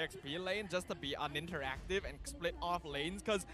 XP lane just to be uninteractive and split off lanes, because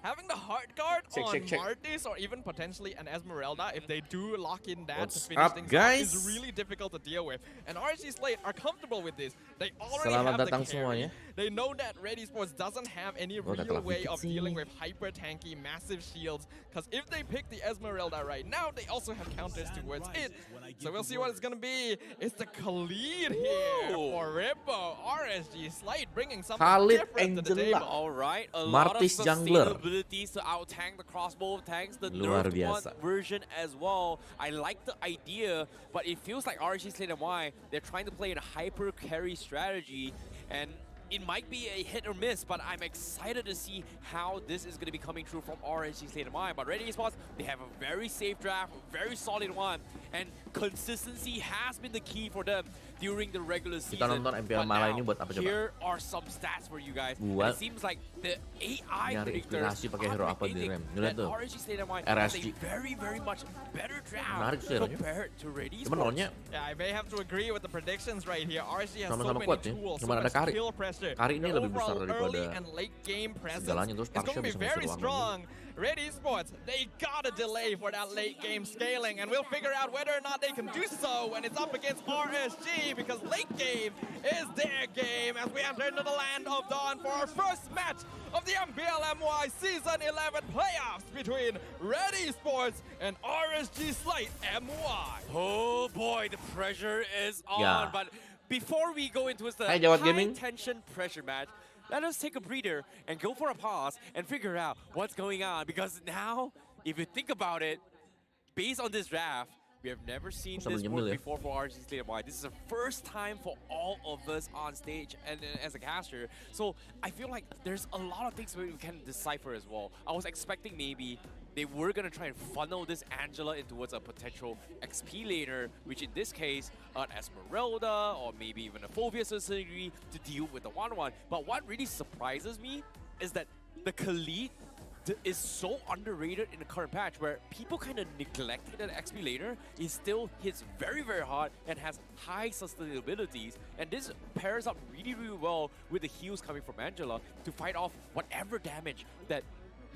having the hard guard on Martis or even potentially an Esmeralda, if they do lock in that to finish things off, is really difficult to deal with. And RSG Slate are comfortable with this. They already have the carry. Semuanya. They know that Red Esports doesn't have any real way of dealing with hyper tanky, massive shields. Because if they pick the Esmeralda right now, they also have counters towards it. So we'll see what it's going to be. It's the Khalid here for Rippo. RSG Slate bringing something different to the table. All right, a Martis lot of jungler. abilities to out-tank the crossbow tanks, the nerfed one version as well. I like the idea, but it feels like RSG Slate MY, they're trying to play in a hyper carry strategy, and it might be a hit or miss, but I'm excited to see how this is going to be coming true from RSG Slate MY. But Red Esports, they have a very safe draft, very solid one, and consistency has been the key for them during the regular season. Kita nonton MPL MY ini buat apa coba? Here are some stats for you guys. It seems like the AI nyari predictors inspirasi pakai hero apa di rem. Lihat tuh. RSG Slate MY RSG. has a very much better draft Menarik sih compared to Red Esports. Cuman nolnya. Yeah, I may have to agree with the predictions right here. RSG has so Sama-sama many kuat ya. tools, so Cuman ada much Kari. kill pressure. Kari ini Their lebih besar overall daripada early and late game presence segalanya, terus is going to be Parsha bisa very ngusir strong. Red Esports, they gotta delay for that late game scaling, and we'll figure out whether or not they can do so when it's up against RSG, because late game is their game as we enter into the land of Dawn for our first match of the MPL MY Season 11 playoffs between Red Esports and RSG Slate MY. Oh boy, the pressure is on, but before we go into the high-tension pressure match, let us take a breather and go for a pause and figure out what's going on. Because now, if you think about it, based on this draft, we have never seen this work before for RSG Slate MY. This is the first time for all of us on stage and as a caster. So I feel like there's a lot of things we can decipher as well. I was expecting maybe they were going to try and funnel this Angela into what's a potential XP laner, which in this case, an Esmeralda or maybe even a Phobia to some degree to deal with the 1-1. But what really surprises me is that the Khalid is so underrated in the current patch, where people kind of neglected that XP laner. He still hits very hard and has high sustainabilities, and this pairs up really well with the heals coming from Angela to fight off whatever damage that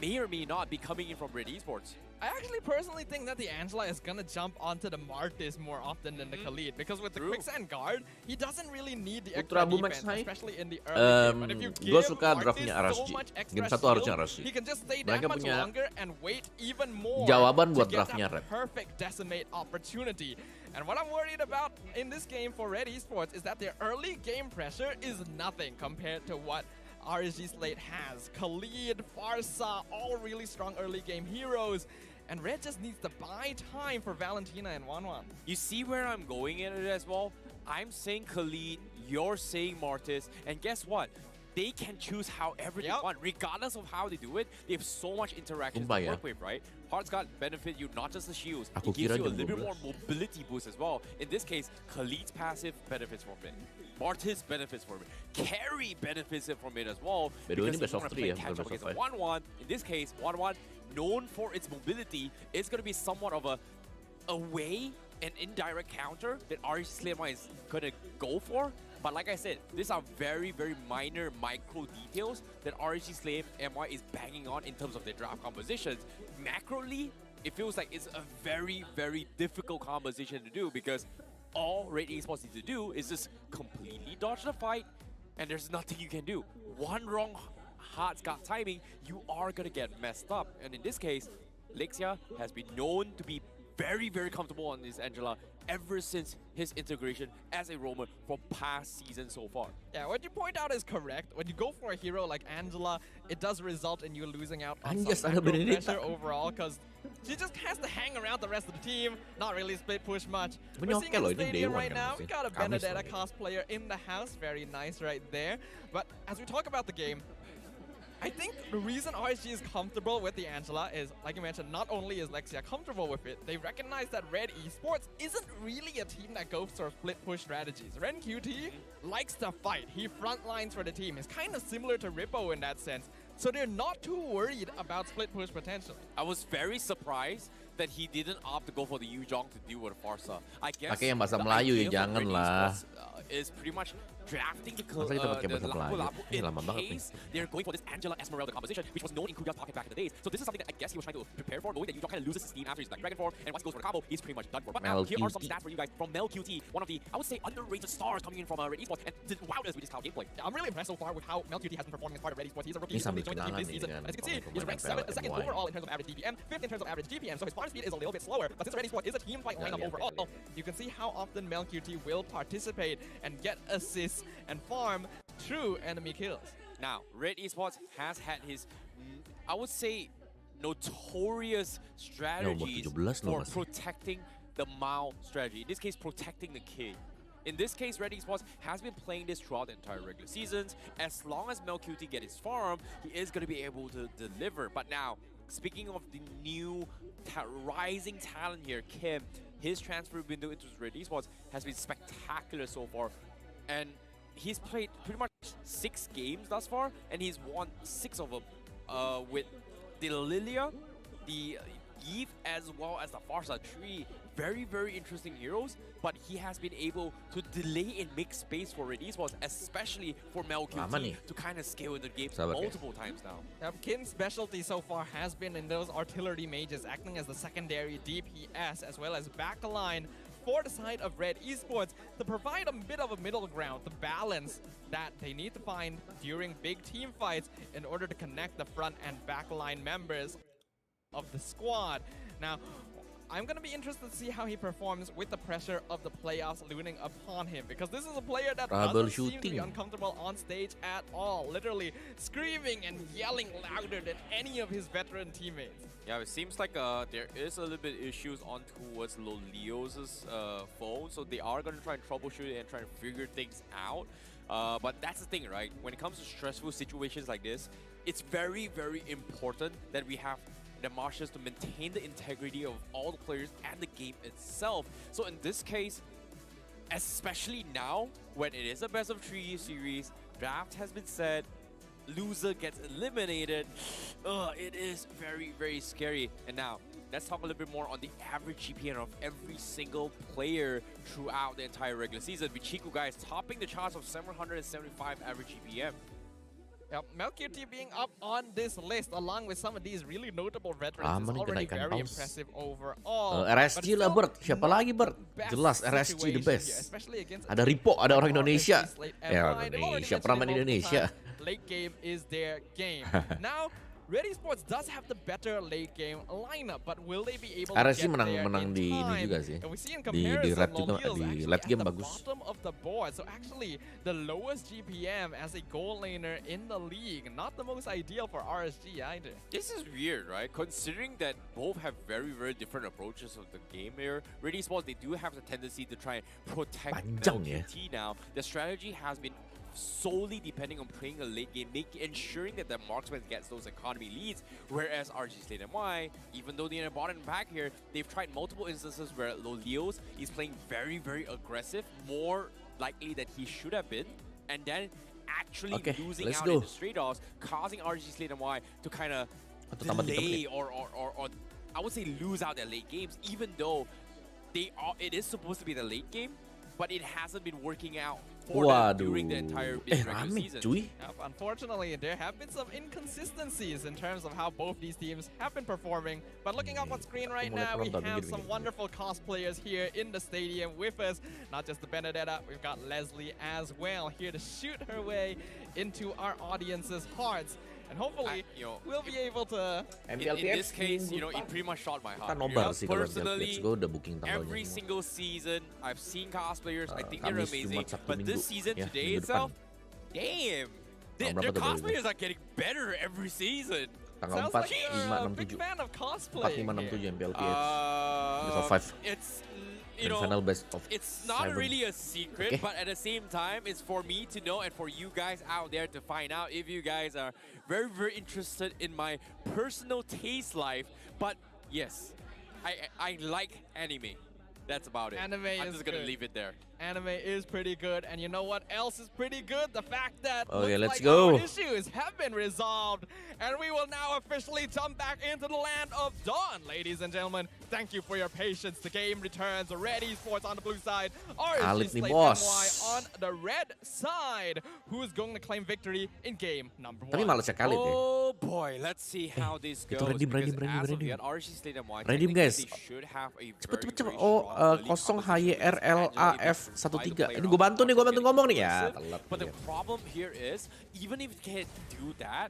may or may not be coming in from Red Esports. I actually personally think that the Angela is gonna jump onto the Martis more often than the Khalid, because with the Quicksand Guard, he doesn't really need the extra defense, especially in the early game. But if you give Martis so much extra shield, he can just stay that much longer and wait even more to get that perfect decimate opportunity. And what I'm worried about in this game for Red Esports is that their early game pressure is nothing compared to what RSG Slate has. Khalid, Farsa, all really strong early game heroes. And Red just needs to buy time for Valentina and 1-1. You see where I'm going in it as well? I'm saying Khalid, you're saying Martis, and guess what? They can choose however they want, regardless of how they do it. They have so much interaction to work with, right? Hearts God benefit you not just the shields, it gives you a little bit more mobility boost as well. In this case, Khalid's passive benefits from it. Martis benefits from it. Carry benefits from it as well. Because if you want to play catch up against a 1-1, in this case, 1-1, known for its mobility, it's going to be somewhat of a way, an indirect counter that RSG Slate MY is going to go for. But like I said, these are very minor micro details that RSG Slate MY is banging on in terms of their draft compositions. Macroly, it feels like it's a very difficult composition to do, because all Red Esports needs to do is just completely dodge the fight, and there's nothing you can do. One wrong Hearts God timing, you are going to get messed up. And in this case, Lexia has been known to be very comfortable on this Angela ever since his integration as a roamer for past seasons so far. Yeah, what you point out is correct. When you go for a hero like Angela, it does result in you losing out on some macro pressure overall, because she just has to hang around the rest of the team, not really split push much. We're seeing in the stadium right now, we got a Benedetta cosplayer in the house, very nice right there. But as we talk about the game, I think the reason RSG is comfortable with the Angela is, like you mentioned, not only is Lexia comfortable with it, they recognize that Red Esports isn't really a team that goes for split push strategies. Ren QT likes to fight. He frontlines for the team. He's kind of similar to Rippo in that sense. So they're not too worried about split push potential. I was very surprised that he didn't opt to go for the Yujong to deal with Farsa. I guess pakai yang bahasa Melayu ya, jangan lah. Is pretty much drafting the Lapu-Lapu Lapu in case they're going for this Angela Esmeralda composition, which was known in Kuya's pocket back in the days. So this is something that I guess he was trying to prepare for, knowing that Yu kind of loses his steam after his Black Dragon form, and once he goes for the combo, he's pretty much done for. But now, here are some stats for you guys from Mel QT, one of the, I would say, underrated stars coming in from Red Esports, and wowed us with this cloud gameplay. I'm really impressed so far with how Mel QT has been performing as part of Red Esports. He's a rookie, he's only joined the team this season. As you can see, he's ranked 2nd overall in terms of average DPM, 5th in terms of average GPM, so his farm speed is a little bit slower, but since Red Esports is a team fight lineup overall, you can see how often Mel QT will participate and get assists and farm through enemy kills. Now, Red Esports has had his, I would say, notorious strategies for protecting the Mao strategy. In this case, protecting the kid. In this case, Red Esports has been playing this throughout the entire regular seasons. As long as Mel QT gets his farm, he is going to be able to deliver. But now, speaking of the new rising talent here, Kim, his transfer window into Red Esports has been spectacular so far. And he's played pretty much 6 games thus far, and he's won 6 of them with the Lilia, the Eve, as well as the Farsa. 3 very, very interesting heroes, but he has been able to delay and make space for Red Esports, especially for Mel QT, to kind of scale in the game multiple times now. Kin's specialty so far has been in those artillery mages, acting as the secondary DPS as well as backline for the side of Red Esports to provide a bit of a middle ground, the balance that they need to find during big team fights in order to connect the front and backline members of the squad. Now, I'm going to be interested to see how he performs with the pressure of the playoffs looming upon him, because this is a player that doesn't seem to be uncomfortable on stage at all, literally screaming and yelling louder than any of his veteran teammates. Yeah, it seems like there is a little bit issues on towards Lolios' phone, so they are going to try and troubleshoot it and try to figure things out. But that's the thing, right? When it comes to stressful situations like this, it's very, very important that we have the marshals to maintain the integrity of all the players and the game itself. So in this case, especially now, when it is a best of 3 series, draft has been set, loser gets eliminated, it is very, very scary. And now, let's talk a little bit more on the average GPM of every single player throughout the entire regular season. With Chiku, guys, topping the charts of 775 average GPM. Yep, Mel QT being up on this list along with some of these really notable veterans is already very impressive overall. RSG lah, Bert. Siapa lagi, Bert? Jelas RSG the best. Ada Ripo, ada orang Indonesia. Indonesia, pernah main Indonesia. Late game is their game. Now, Red Esports does have the better late game lineup, but will they be able to RSG get there menang in di ini time? juga sih. And we see in Di comparison, di late game bagus. bottom of the board, so actually the lowest GPM as a goal laner in the league. Not the most ideal for RSG either. This is weird, right? Considering that both have very, very different approaches of the game here. Red Esports, they do have the tendency to try and protect QT now. The strategy has been solely depending on playing a late game, ensuring that the marksman gets those economy leads, whereas RSG Slate MY, even though they're in a bottom back here, they've tried multiple instances where Lolios is playing very, very aggressive, more likely that he should have been, and then actually losing out in the straight offs, causing RSG Slate MY to kind of delay or I would say lose out their late games, even though it is supposed to be the late game, but it hasn't been working out for them during the entire regular season. Unfortunately, there have been some inconsistencies in terms of how both these teams have been performing. But looking up on screen right now, we have some wonderful cosplayers here in the stadium with us. Not just the Benedetta, we've got Leslie as well here to shoot her way into our audience's hearts. And hopefully, we'll be able to... In this case, it pretty much shot my heart. Personally, every single season, I've seen cosplayers, I think they're amazing. But this season, today itself, damn! Their cosplayers are getting better every season. Sounds like you're a big fan of cosplay. 4, 5, 6, 7 MPL It's... it's not really a secret, but at the same time, it's for me to know and for you guys out there to find out if you guys are very, very interested in my personal taste life. But yes, I like anime. That's about it. Anime I'm is just gonna good. leave it there. Anime is pretty good, and you know what else is pretty good? The fact that Okay, let's looks like go. our issues have been resolved, and we will now officially jump back into the land of dawn, ladies and gentlemen. Thank you for your patience. The game returns. Ready Sports on the blue side, Alit RSG nih, Slate bos. MY on the red side. Who's going to claim victory in game number 1? Tapi malas ya Khalid ya. Oh boy, let's see how this itu goes. redeem, because redeem, as of redeem. yet, RSG Slate MY, Redeem, technically guys. they should have a Cepet. very Oh, strong early 0 competition HYRLAF against Angela. 13. Ini gue bantu ngomong nih ya. Telat. But the problem here is, even if they can't do that,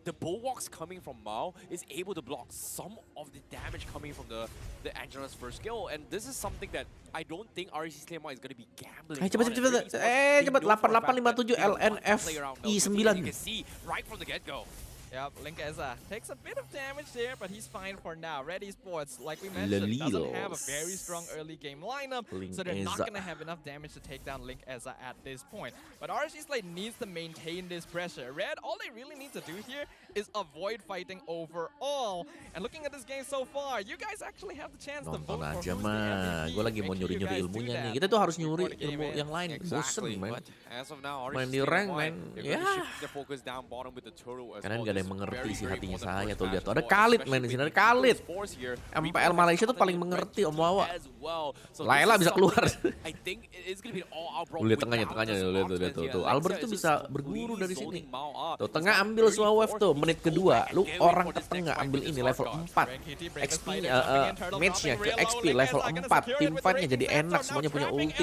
the bulwarks coming from Mao is able to block some of the damage coming from the Angela's first skill, and this is something that I don't think RSG Slate MY is going to be gambling. Cepet. Cepet 8857 LNFI 9. You can see right from the get-go. Yep, Linkeza takes a bit of damage there, but he's fine for now. Ready Sports, like we mentioned, doesn't have a very strong early game lineup, so they're not going to have enough damage to take down Linkeza at this point. But RSG Slate needs to maintain this pressure. Red, all they really need to do here is avoid fighting overall. And looking at this game so far, you guys actually have the chance to vote for who's the MVP. Gue lagi mau nyuri-nyuri ilmunya nih. Kita tuh harus nyuri ilmu yang lain. Bosen, man. As of now, Main di rank, man. Ya. Karena nggak ada yang mengerti sih hatinya saya tuh lihat tuh ada Khalid main di sini, ada Khalid. MPL Malaysia tuh paling mengerti Om Wawa. Laila bisa keluar. Lihat tengahnya lihat tuh. Albert tuh bisa berguru dari sini. Tuh tengah ambil semua wave tuh menit kedua. Lu orang ke tengah ambil ini level 4. XP-nya match-nya ke XP level 4. Team fight-nya jadi enak, semuanya punya ulti.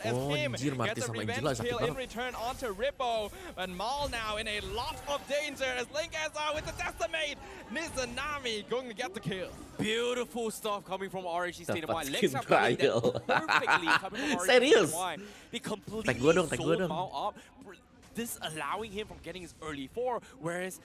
Oh, anjir, mati sama Angela sakit banget. Turn onto Rippo, and Maul now in a lot of danger as Linkeza with the decimate. Mizunami going to get the kill. Beautiful stuff coming from RSG Slate MY. Dapat skin trial. Serius? They completely Tag gua dong. Maul up, this allowing him from getting his early 4, whereas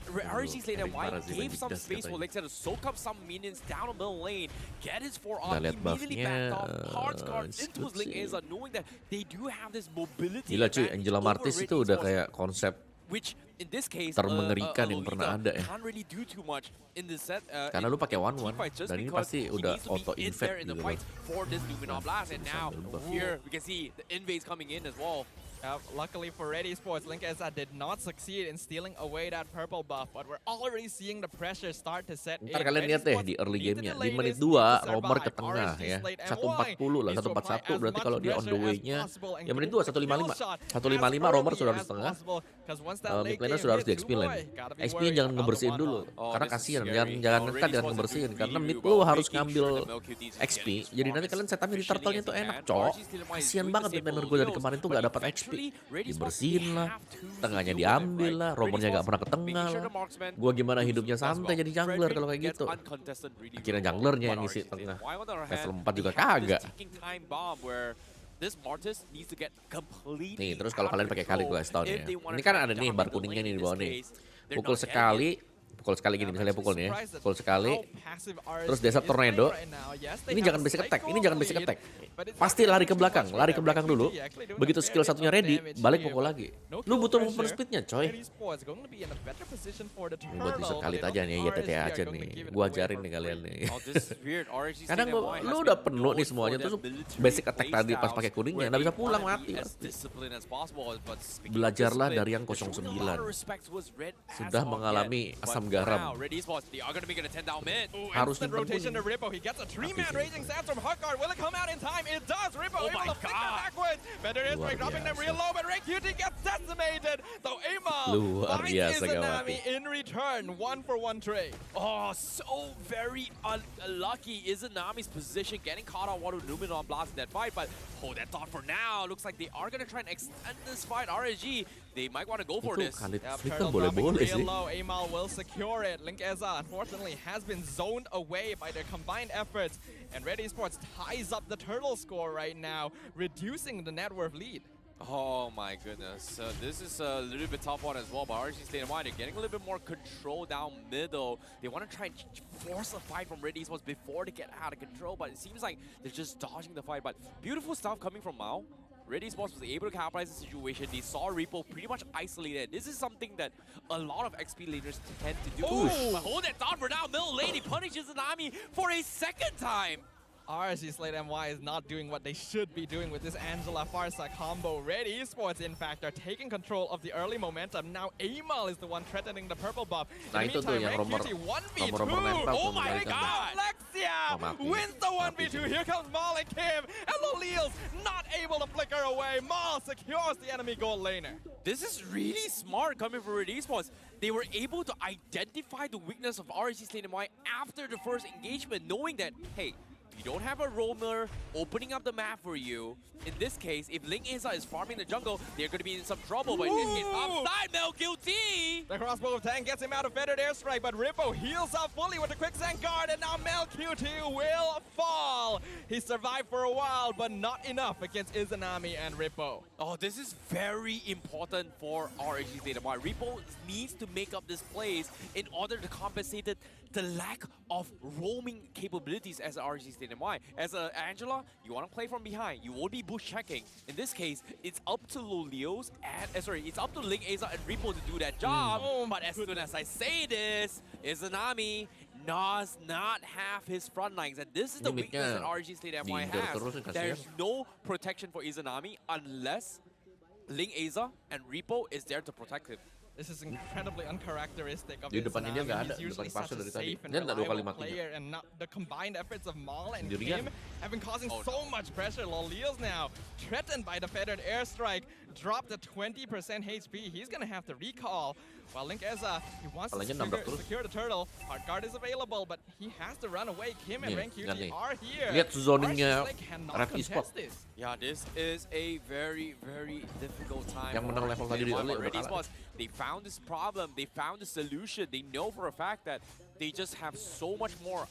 RSG Slate MY gave some space for Linkeza to soak up some minions down the middle lane, get his 4 up, immediately backed off, hard guard into his Linkeza, knowing that they do have this mobility. Gila cuy, Angela Martis itu udah kayak konsep which in this case termengerikan yang pernah ada ya. can't really do too much in this set. Karena lu pakai 1-1 dan ini pasti udah auto invade gitu loh. For this Lumina Blast, and now here we can see the invades coming in as well. Luckily for Ready Sports, Linkeza did not succeed in stealing away that purple buff, but we're already seeing the pressure start to set in. Ntar kalian lihat deh di early game-nya, di menit 2 Romer ke tengah ya, 140 lah, 141 berarti kalau dia on the way-nya, ya menit 2, 155 Romer sudah harus tengah, mid lane sudah harus di XP lane. XP-nya jangan ngebersihin dulu, karena kasihan, jangan ngekat, jangan ngebersihin, karena mid lu harus ngambil XP, jadi nanti kalian setupnya di turtle-nya tuh enak, cok. Kasihan banget mid laner gue dari kemarin tuh gak dapat XP. Dibersihin lah, tengahnya diambil lah, Romernya gak pernah ke tengah lah. Gua gimana hidupnya santai jadi jungler kalau kayak gitu. Akhirnya junglernya yang ngisi tengah. Level 4 juga kagak. Nih, terus kalau kalian pakai Khalid guys tahun ya. Ini kan ada nih bar kuningnya nih di bawah nih. Pukul sekali gini, misalnya pukul nih ya, pukul sekali, terus desa tornado, ini jangan basic attack, pasti lari ke belakang dulu, begitu skill satunya ready, balik pukul lagi, lu butuh movement speednya coy. Ini buat bisa Khalid aja nih, ya TTA aja nih, gua ajarin nih kalian nih. Kadang lu udah penuh nih semuanya, terus basic attack tadi pas pakai kuningnya, nggak bisa pulang mati. Belajarlah dari yang 09, sudah mengalami asam garam. Harus rotation to Rippo. He gets a 3-man raging stance from Hardguard. Will it come out in time? It does. Rippo able to flick them backwards. Better is dropping them real low, but QT gets decimated. So Amal finds Izanami in return. 1-for-1 trade. Oh, so very unlucky. Izanami's position getting caught on Water Luminon Blast in that fight, but hold that thought for now. Looks like they are going to try and extend this fight. RSG, they might want to go for this. Turtle boleh-boleh sih. Amal will secure it. Linkeza, unfortunately, has been zoned away by their combined efforts. And Ready Sports ties up the turtle score right now, reducing the net worth lead. Oh my goodness. This is a little bit tough one as well, but RSG Slate MY, they're getting a little bit more control down middle. They want to try and force a fight from Ready Sports before they get out of control, but it seems like they're just dodging the fight. But beautiful stuff coming from Mao. Red Esports was able to capitalize the situation. They saw Repo pretty much isolated. This is something that a lot of XP laners tend to do. But hold that thought for now. Middle Lady punishes Tsunami for a second time. RSG Slate MY is not doing what they should be doing with this Angela Farsa combo. Red Esports, in fact, are taking control of the early momentum. Now Amal is the one threatening the purple buff. Nah, In the itu tuh meantime, yang Rank nomor oh my kembalikan. god! Alexia wins the 1v2. Here comes Mal and Kim. And Lolil's not able to flicker away. Mal secures the enemy gold laner. This is really smart coming from Red Esports. They were able to identify the weakness of RSG Slate MY after the first engagement, knowing that, hey, you don't have a roamer opening up the map for you. In this case, if Ling Asa is farming the jungle, they're going to be in some trouble. But in this case, upside, MelQT! The crossbow of Tang gets him out of feathered airstrike, but Rippo heals up fully with the quicksand guard, and now MelQT will fall. He survived for a while, but not enough against Izanami and Rippo. Oh, this is very important for RSG Slate MY. Rippo needs to make up this plays in order to compensate the lack of roaming capabilities as RSG Slate MY. As Angela, you want to play from behind. You won't be bush checking. In this case, it's up to Lolios and it's up to Ling Asa and Rippo to do that job. But as soon as I say this, Izanami does not have his front lines, and this is the weakness that RSG Slate MY has. There's no protection for Izanami unless Ling Asa and Rippo is there to protect him. This is incredibly uncharacteristic of Di depannya dia nggak ada, He's usually depan such a dari tadi. safe and Dia nggak 2 kali reliable matinya. player, and not the combined efforts of Mal and Sendirian. Kim have been causing so much pressure. Lolil's now threatened by the feathered airstrike, dropped to 20% HP. He's gonna have to recall. While Link Eza, he wants to secure the turtle. Hard guard is available, but he has to run away. Kim and Rank QT are here. Lihat zoningnya Red Esports. Yeah, this is a very, very difficult time. Yang menang level tadi di early Red Esports, they found this problem. They found the solution. They know for a fact that they just have so much more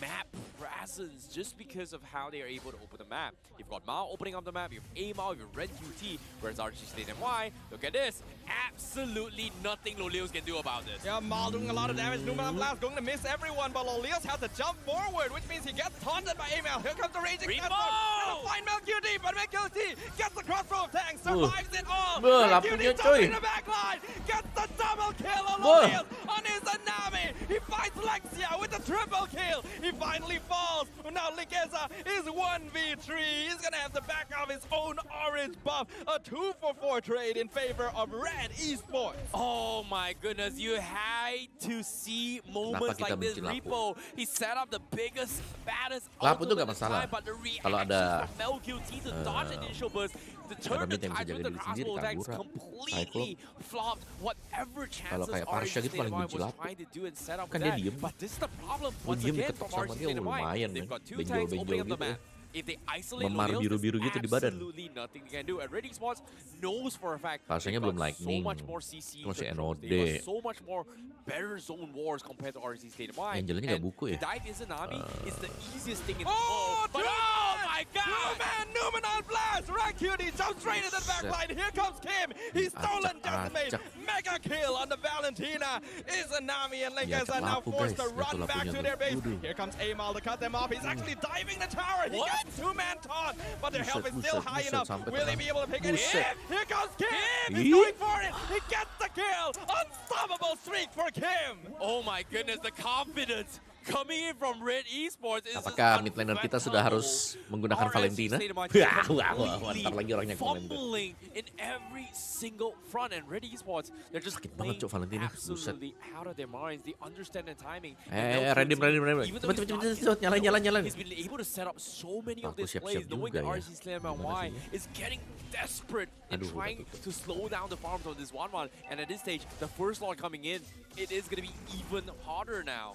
map presence just because of how they are able to open the map. You've got Mao opening up the map, you have A-Mao, you have Red QT, whereas RSG Slate MY, look at this. Absolutely nothing Lolios can do about this. Yeah, Mal doing a lot of damage. Numa Blast going to miss everyone, but Lolios has to jump forward, which means he gets taunted by A-Mal. Here comes the Raging Catbird. Gonna find MelQT, but MelQT gets the crossbow of Tang, survives it all. MelQT jumping the back line, gets the double kill on Lolios on his Anami. He fights Lexia with the triple kill. He finally falls. Now Linkeza is 1v3. He's gonna have to back off his own orange buff. A 2-for-4 trade in favor of Red Esports. Oh my goodness, you had to see moments like this. Rippo, he set up the biggest, baddest Lapu tuh gak masalah. but the Kalau ada MelQT to dodge initial burst, to turn the tide with the crossbow attacks completely flopped whatever chances RSG Slate MY was trying to do and set up that. But this is the problem once again from RSG Slate MY. They've got 2 tanks opening up the map. If they isolate Lolios, there's absolutely nothing they can do. And Red Esports knows for a fact they've got so much more CC controls. They've got so much more better zone wars compared to RSG Slate MY. And dive Izanami is the easiest thing in the world. But oh my god! Two-man Numenon Blast! Rank QT jumps straight into the backline. Here comes Kim. He's stolen Decimate. Mega kill on the Valentina. Izanami and Linkeza now forced to run back to their base. Here comes Amal to cut them off. He's actually diving the tower. He gets 2-man taunt, but their health is still high enough. Will he be able to pick it? Here comes Kim! He's going for it! He gets the kill! Unstoppable streak for Kim! Oh my goodness, the confidence coming in from Red Esports is apakah mid laner kita sudah harus menggunakan Valentina? Ntar lagi orangnya komen. Fumbling in every single front, and Red Esports, they're just playing absolutely out of their minds. They understand the timing. Ready. Cepet, nyalain. He's been able to set up so many of these plays, knowing that RSG Slate MY is getting desperate in trying to slow down the farms of this 1-1. And at this stage, the first Lord coming in, it is going to be even harder now.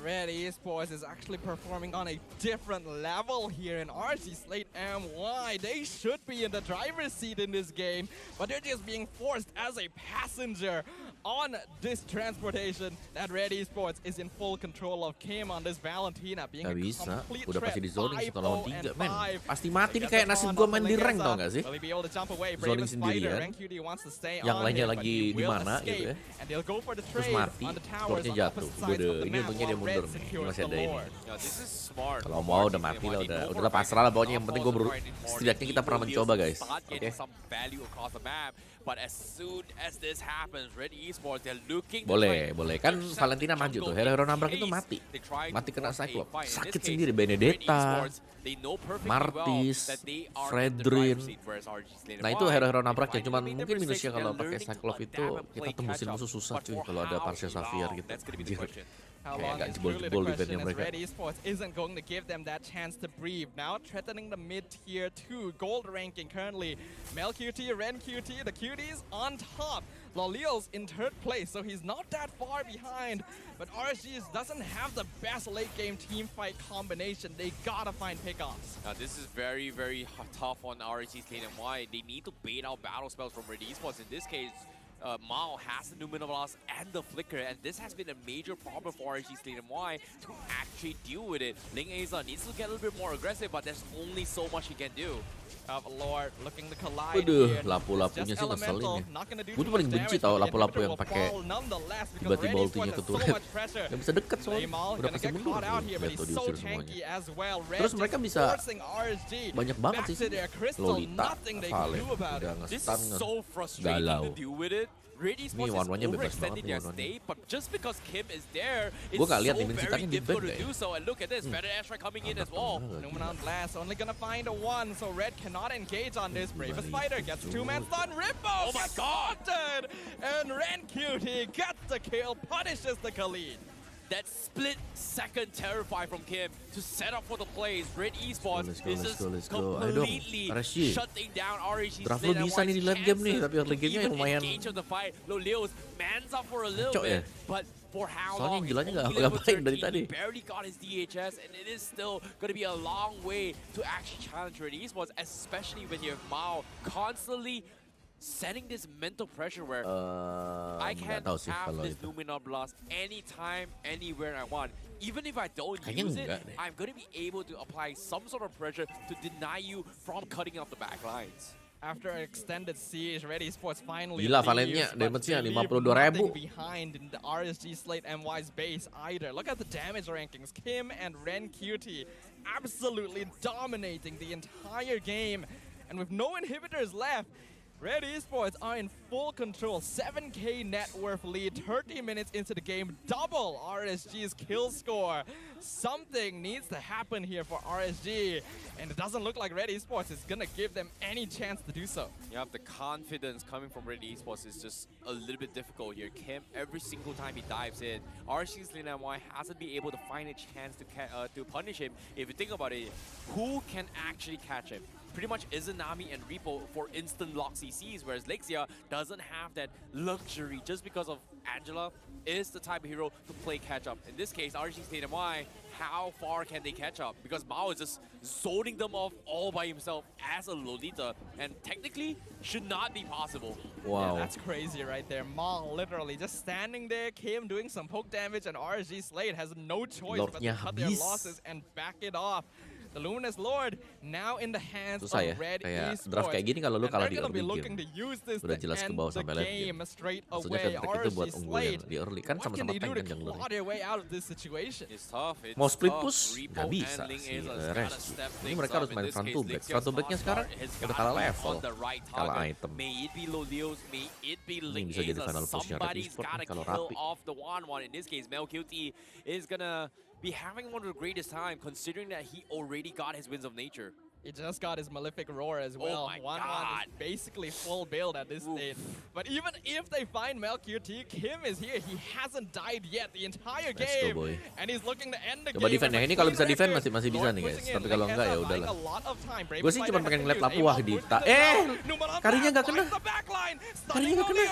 Red Esports is actually performing on a different level here in RSG Slate MY. They should be in the driver's seat in this game, but they're just being forced as a passenger. on this transportation that Red Esports is in full control of. Kim on this Valentina being a bisa, complete udah threat. pasti di zoning 1 lawan 3 men. 5-0 Pasti mati nih kayak nasib gua main di rank tau gak sih? Zoning sendirian, yang lainnya lagi di mana gitu ya. Terus mati, skornya jatuh. Ini untungnya dia mundur nih, masih ada ini. Kalau mau udah mati lah, udah pasrah lah pokoknya. Yang penting gue setidaknya kita pernah mencoba guys. Oke. Boleh kan Valentina maju tuh. Hero nabrak itu mati kena Cyclops. Sakit sendiri. Benedetta, Martis, Fredrin. Nah itu hero nabrak ya. Cuman mungkin minusnya kalau pakai Cyclops itu kita tembusin musuh susah cuy. Kalau ada Parcel Xavier gitu. Kayak gak jebol-jebol defense-nya mereka. Red Esports isn't going to give them that chance to breathe. Now threatening the mid-tier 2 gold ranking currently. Mel QT, Ren QT, the Cuties on top. Lolio's in 3rd place, so he's not that far behind. But RSG doesn't have the best late game team fight combination. They gotta find pickoffs. Now this is very, very tough on RSG's lane MY. They need to bait out battle spells from Red Esports. In this case, Mao has the Numinal Blast and the Flicker, and this has been a major problem for RSG's lane MY to actually deal with it. Ling Aza needs to get a little bit more aggressive, but there's only so much he can do. Lord looking to collide. Waduh, lapu-lapunya sih ngeselin ya. Gue tuh paling benci tau lapu-lapu yang pakai tiba-tiba ultinya ke turret. Gak bisa deket soalnya, udah pasti mundur. Jatuh diusir semuanya. Terus mereka bisa banyak banget sih. Lolita, Vale, udah nge-stun, galau. Ini one-one-nya bebas banget nih one-one-nya. Gue gak liat nih Minsitanya di band gak ya? Numinal Blast only gonna find a 1, so Red cannot engage on this. Bravest Fighter gets 2-man stun. Rippo gets spotted! And Ren QT gets the kill, punishes the Khalid. That split-second terrify from Kim to set up for the plays. Red Esports is just completely shutting down RSG's draft lo bisa nih di late game nih, tapi early game-nya lumayan Lolio's mans up for a little bit, but for how long? Soalnya gilanya gak main dari tadi. Barely got his DHS, and it is still going to be a long way to actually challenge Red Esports, especially when you have Mao constantly setting this mental pressure where I can have this Numinal Blast anytime, anywhere I want. Even if I don't use it, I'm going to be able to apply some sort of pressure to deny you from cutting off the back lines. After an extended siege, Red Esports finally gila Valennya, damage-nya 52.000 behind in the RSG Slate MY's base either. Look at the damage rankings. Kim and Ren QT absolutely dominating the entire game. And with no inhibitors left, Red Esports are in full control. 7k net worth lead, 30 minutes into the game, double RSG's kill score. Something needs to happen here for RSG, and it doesn't look like Red Esports is gonna give them any chance to do so. Yeah, the confidence coming from Red Esports is just a little bit difficult here. Kim, every single time he dives in, RSG's lane MY hasn't been able to find a chance to punish him. If you think about it, who can actually catch him? Pretty much Izanami and Repo for instant lock CCs, whereas Lexia doesn't have that luxury just because of Angela is the type of hero to play catch up. In this case, RSG's lane MY, how far can they catch up? Because Mao is just zoning them off all by himself as a Lolita, and technically should not be possible. Wow. Yeah, that's crazy right there. Mao literally just standing there, Kim doing some poke damage, and RSG Slate has no choice but to cut their losses and back it off. The Luminous Lord now in the hands of Red Esports. Draft kayak gini kalau lu kalah di early game, udah jelas ke bawah sampai late game. Maksudnya kan itu buat unggulan di early kan sama-sama tank kan jungler. Mau split push nggak bisa si RSG. Ini mereka harus main front to back. Front to backnya sekarang udah kalah level, kalah item. Ini bisa jadi final pushnya Red Esports kalau rapi. Be having one of the greatest time, considering that he already got his Winds of Nature. He just got his Malefic Roar as well. Oh my 1-1 God. is basically full build at this stage. But even if they find Mel QT, Kim is here. He hasn't died yet the entire game. Go, and he's looking to end the Coba game. defend ya. Ini kalau bisa defend masih bisa nih guys. Tapi kalau enggak ya udahlah. Gue sih cuma pengen ngeliat lapu wah di karinya nggak kena. Karinya nggak kena.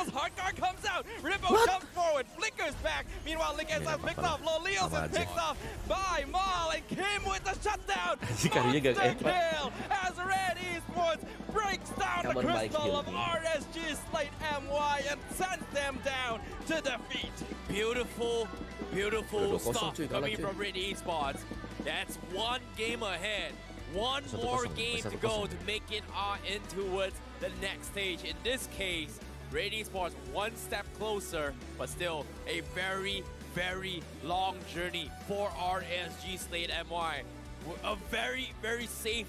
What? Flickers back. Meanwhile, Lick has picked off. Lolios is picked off by Maul, and Kim with the shutdown. Karinya nggak kill as Red Esports breaks down the crystal of RSG Slate MY and sends them down to defeat. Beautiful stuff coming from Red Esports. That's one game ahead. One more game to go to make it on in towards the next stage. In this case, Red Esports one step closer, but still a very long journey for RSG Slate MY. A very safe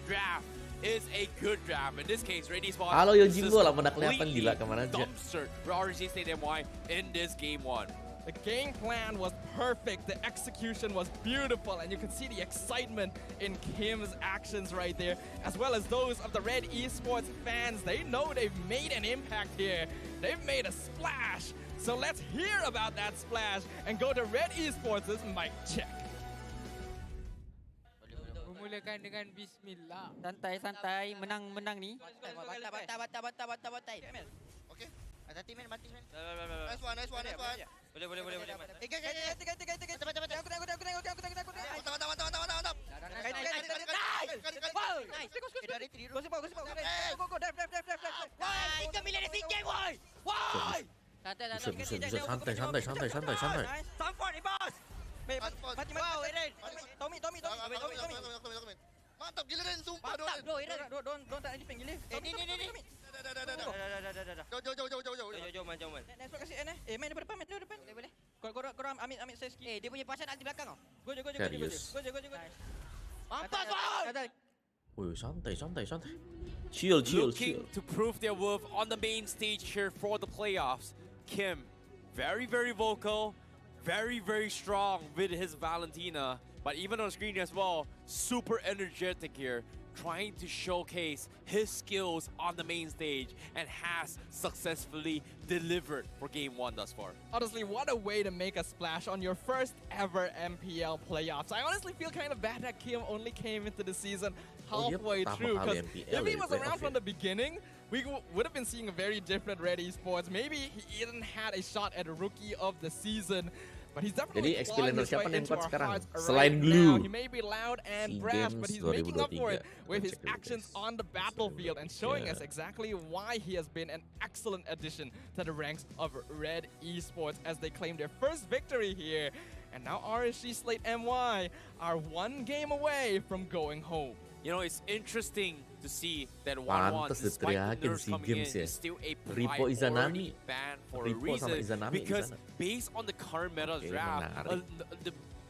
draft is a good draft. In this case, Red Esports completely dumpstered for RSG Slate MY in this game one. The game plan was perfect, the execution was beautiful, and you can see the excitement in Kim's actions right there, as well as those of the Red Esports fans. They know they've made an impact here. They've made a splash. So let's hear about that splash and go to Red Esports' mic check. Memulakan dengan bismillah. Santai, menang ni. Bantai. Okay. Hati-hati men, mati men. Nice one. Boleh. Guys. Santai. Tommy. Mantap gila Ren, sumpah Don. Don't tak anything gila. Ni. Jauh man. Next kasih main depan. Boleh. Kau ambil saya sikit. Dia punya pasal di belakang kau. Go. Mampas bang. Santai. Chill. Looking to prove their worth on the main stage here for the playoffs. Kim, very vocal, very strong with his Valentina. But even on screen as well, super energetic here, trying to showcase his skills on the main stage and has successfully delivered for game one thus far. Honestly, what a way to make a splash on your first ever MPL playoffs. I honestly feel kind of bad that Kim only came into the season halfway through, because if he was around from the beginning, we would have been seeing a very different Red Esports. Maybe he even had a shot at a Rookie of the Season. But he's definitely clawing his way into our hearts right now. He may be loud and brash, but he's making up for it with his actions on the battlefield and showing us exactly why he has been an excellent addition to the ranks of Red Esports as they claim their first victory here. And now RSG Slate MY are one game away from going home. You know, it's interesting to see that 1-1, despite the nerfs coming in, is still a priority ban for a reason. Because based on the current meta draft,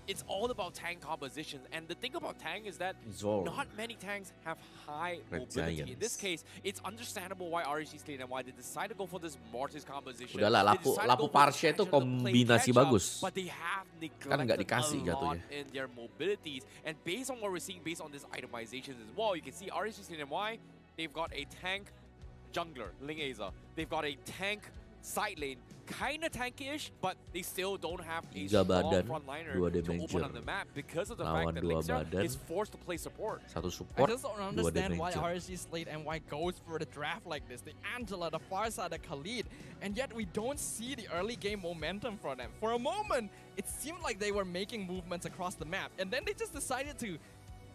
it's all about tank composition. And the thing about tank is that not many tanks have high mobility. In this case, it's understandable why RSG Slate MY they decided to go for this Mortis composition. Udahlah, Lapu Parche itu kombinasi bagus. But they have Kan nggak dikasih neglected a lot jatuhnya. in their mobilities. And based on what we're seeing, based on this itemization as well, you can see RSG Slate MY, they've got a tank jungler, Ling Aza. They've got a tank side lane, kind of tanky-ish, but they still don't have a strong frontliner to open on the map because of the fact that Lingzia is forced to play support. I just don't understand why RSG Slate MY goes for the draft like this. The Angela, the Farsa, the Khalid, and yet we don't see the early game momentum from them. For a moment, it seemed like they were making movements across the map, and then they just decided to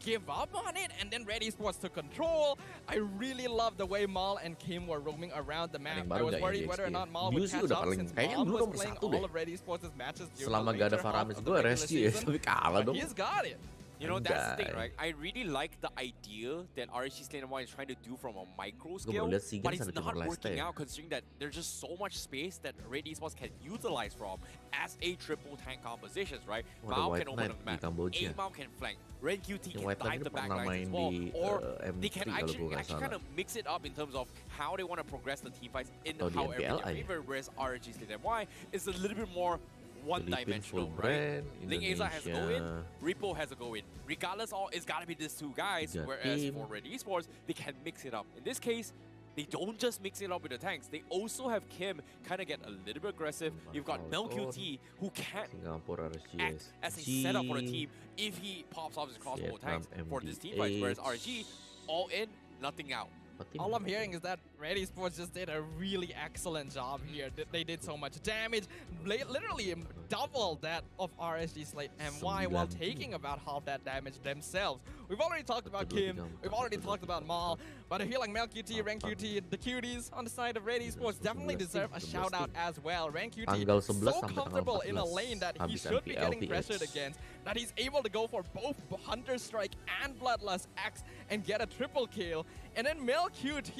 give up on it, and then Red Esports took control. I really love the way Mal and Kim were roaming around the map. I was worried whether or not Mal would catch up since Mal was playing all of Red Esports' matches. Selama gak ada Faramis, gue RSG ya, tapi kalah dong. He's got it. You know, that's the thing, right? I really like the idea that RSG Slate MY is trying to do from a micro scale, but it's not working out considering that there's just so much space that Red Esports can utilize from as a triple tank compositions, right? Mao can open up the map, A-Mao can flank, Ren QT can dive the backlines as well, or they can actually kind of mix it up in terms of how they want to progress the teamfights in however they favor, whereas RSG Slate MY is a little bit more one-dimensional, right? Ling Aza has a go-in, Repo has a go-in. Regardless, it's gotta be these two guys, whereas for Red Esports, they can mix it up. In this case, they don't just mix it up with the tanks, they also have Kim kind of get a little bit aggressive. You've got MelQT, who can act as a setup for a team if he pops off his crossbow tanks for this team fight, whereas RSG, all in, nothing out. All I'm hearing is that Red Esports just did a really excellent job here. They did so much damage. Literally double that of RSG Slate MY while taking about half that damage themselves. We've already talked about Kim, we've already talked about Mal, but I feel like Mel QT, Ren QT, the cuties on the side of Red Esports definitely deserve a shout out as well. Ren QT so comfortable in a lane that he should be getting pressured against, that he's able to go for both Hunter Strike and Bloodlust Axe and get a triple kill. And then Mel QT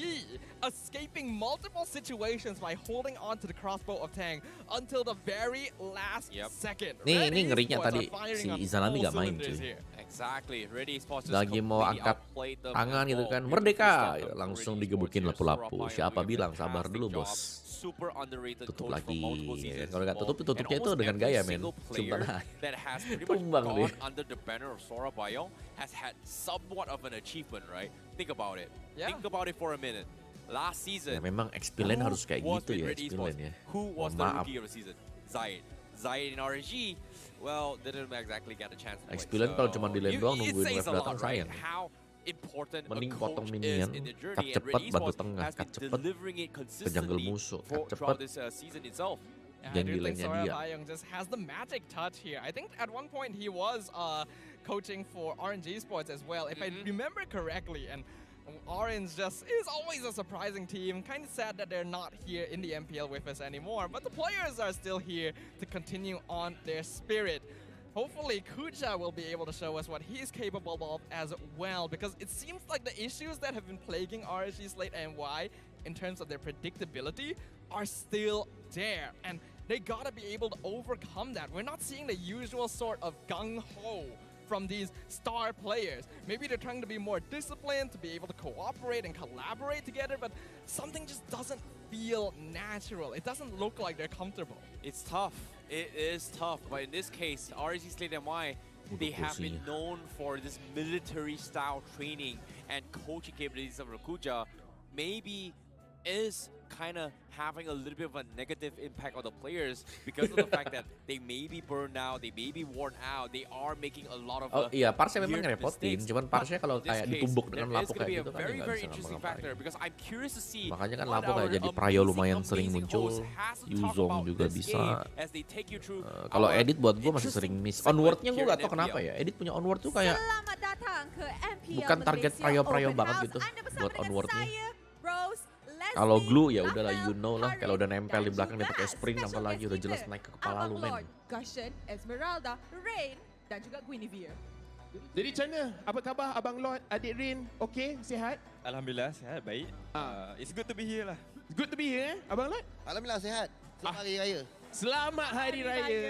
escaping multiple situations by holding on to the crossbow of Tang until the very last second. Nih ngerinya tadi si Izanami gak main cuy. Exactly. Ready Sports lagi mau angkat tangan gitu kan, merdeka, langsung digebukin lapu-lapu. Siapa bilang sabar dulu bos? Tutup lagi. Kalau nggak tutup, tutupnya itu dengan gaya men. Sumpah tumbang deh. Under the banner of Sora Bayong has had somewhat of an achievement, right? Think about it. Think about it for a minute. Last season, ya, memang Xpillion harus kayak gitu ya, Xpillion ya. Who was the rookie of the season? Zayed in RSG, well, didn't exactly get a chance. Xpillion kalau cuma di lane doang nungguin wave datang sayang. Mending potong minion, cut cepet bantu tengah, cut cepet ke jungle musuh, cut cepet jangan di lane-nya dia. Bayong just has the magic touch here. I think at one point he was coaching for RNG Sports as well, if I remember correctly. And Orange just is always a surprising team. Kind of sad that they're not here in the MPL with us anymore, but the players are still here to continue on their spirit. Hopefully Kuja will be able to show us what he's capable of as well, because it seems like the issues that have been plaguing RSG Slate MY in terms of their predictability are still there, and they gotta be able to overcome that. We're not seeing the usual sort of gung-ho from these star players. Maybe they're trying to be more disciplined, to be able to cooperate and collaborate together, but something just doesn't feel natural. It doesn't look like they're comfortable. It's tough. It is tough, but in this case, RSG Slate MY, they have been known for this military-style training and coaching capabilities of Rakuja. Maybe is kind of having a little bit of a negative impact on the players because of the fact that they may be burned out, they may be worn out, they are making a lot of iya, Parsnya memang ngerepotin, cuman Parsnya kalau kayak ditumbuk dengan lapu kayak gitu kan very nggak bisa ngapa-ngapain. Makanya kan lapu kayak jadi Prayo lumayan sering muncul, Yuzong juga bisa. Kalau edit buat gue masih sering miss. Onward-nya gue gak tau kenapa ya, edit punya onward tuh kayak bukan target Prayo-Prayo banget gitu buat onward-nya. Kalau glue ya udahlah, you know lah, kalau udah nempel di belakang dia pakai spring apa lagi udah jelas naik ke kepala lu men. Gushen, Esmeralda, Rain dan juga Guinevere. Jadi macam mana? Apa khabar Abang Lord, adik Rain? Okey, sihat? Alhamdulillah sihat, baik. It's good to be here lah. Good to be here, Abang Lord? Alhamdulillah sihat. Selamat Hari Raya. Selamat Hari Raya.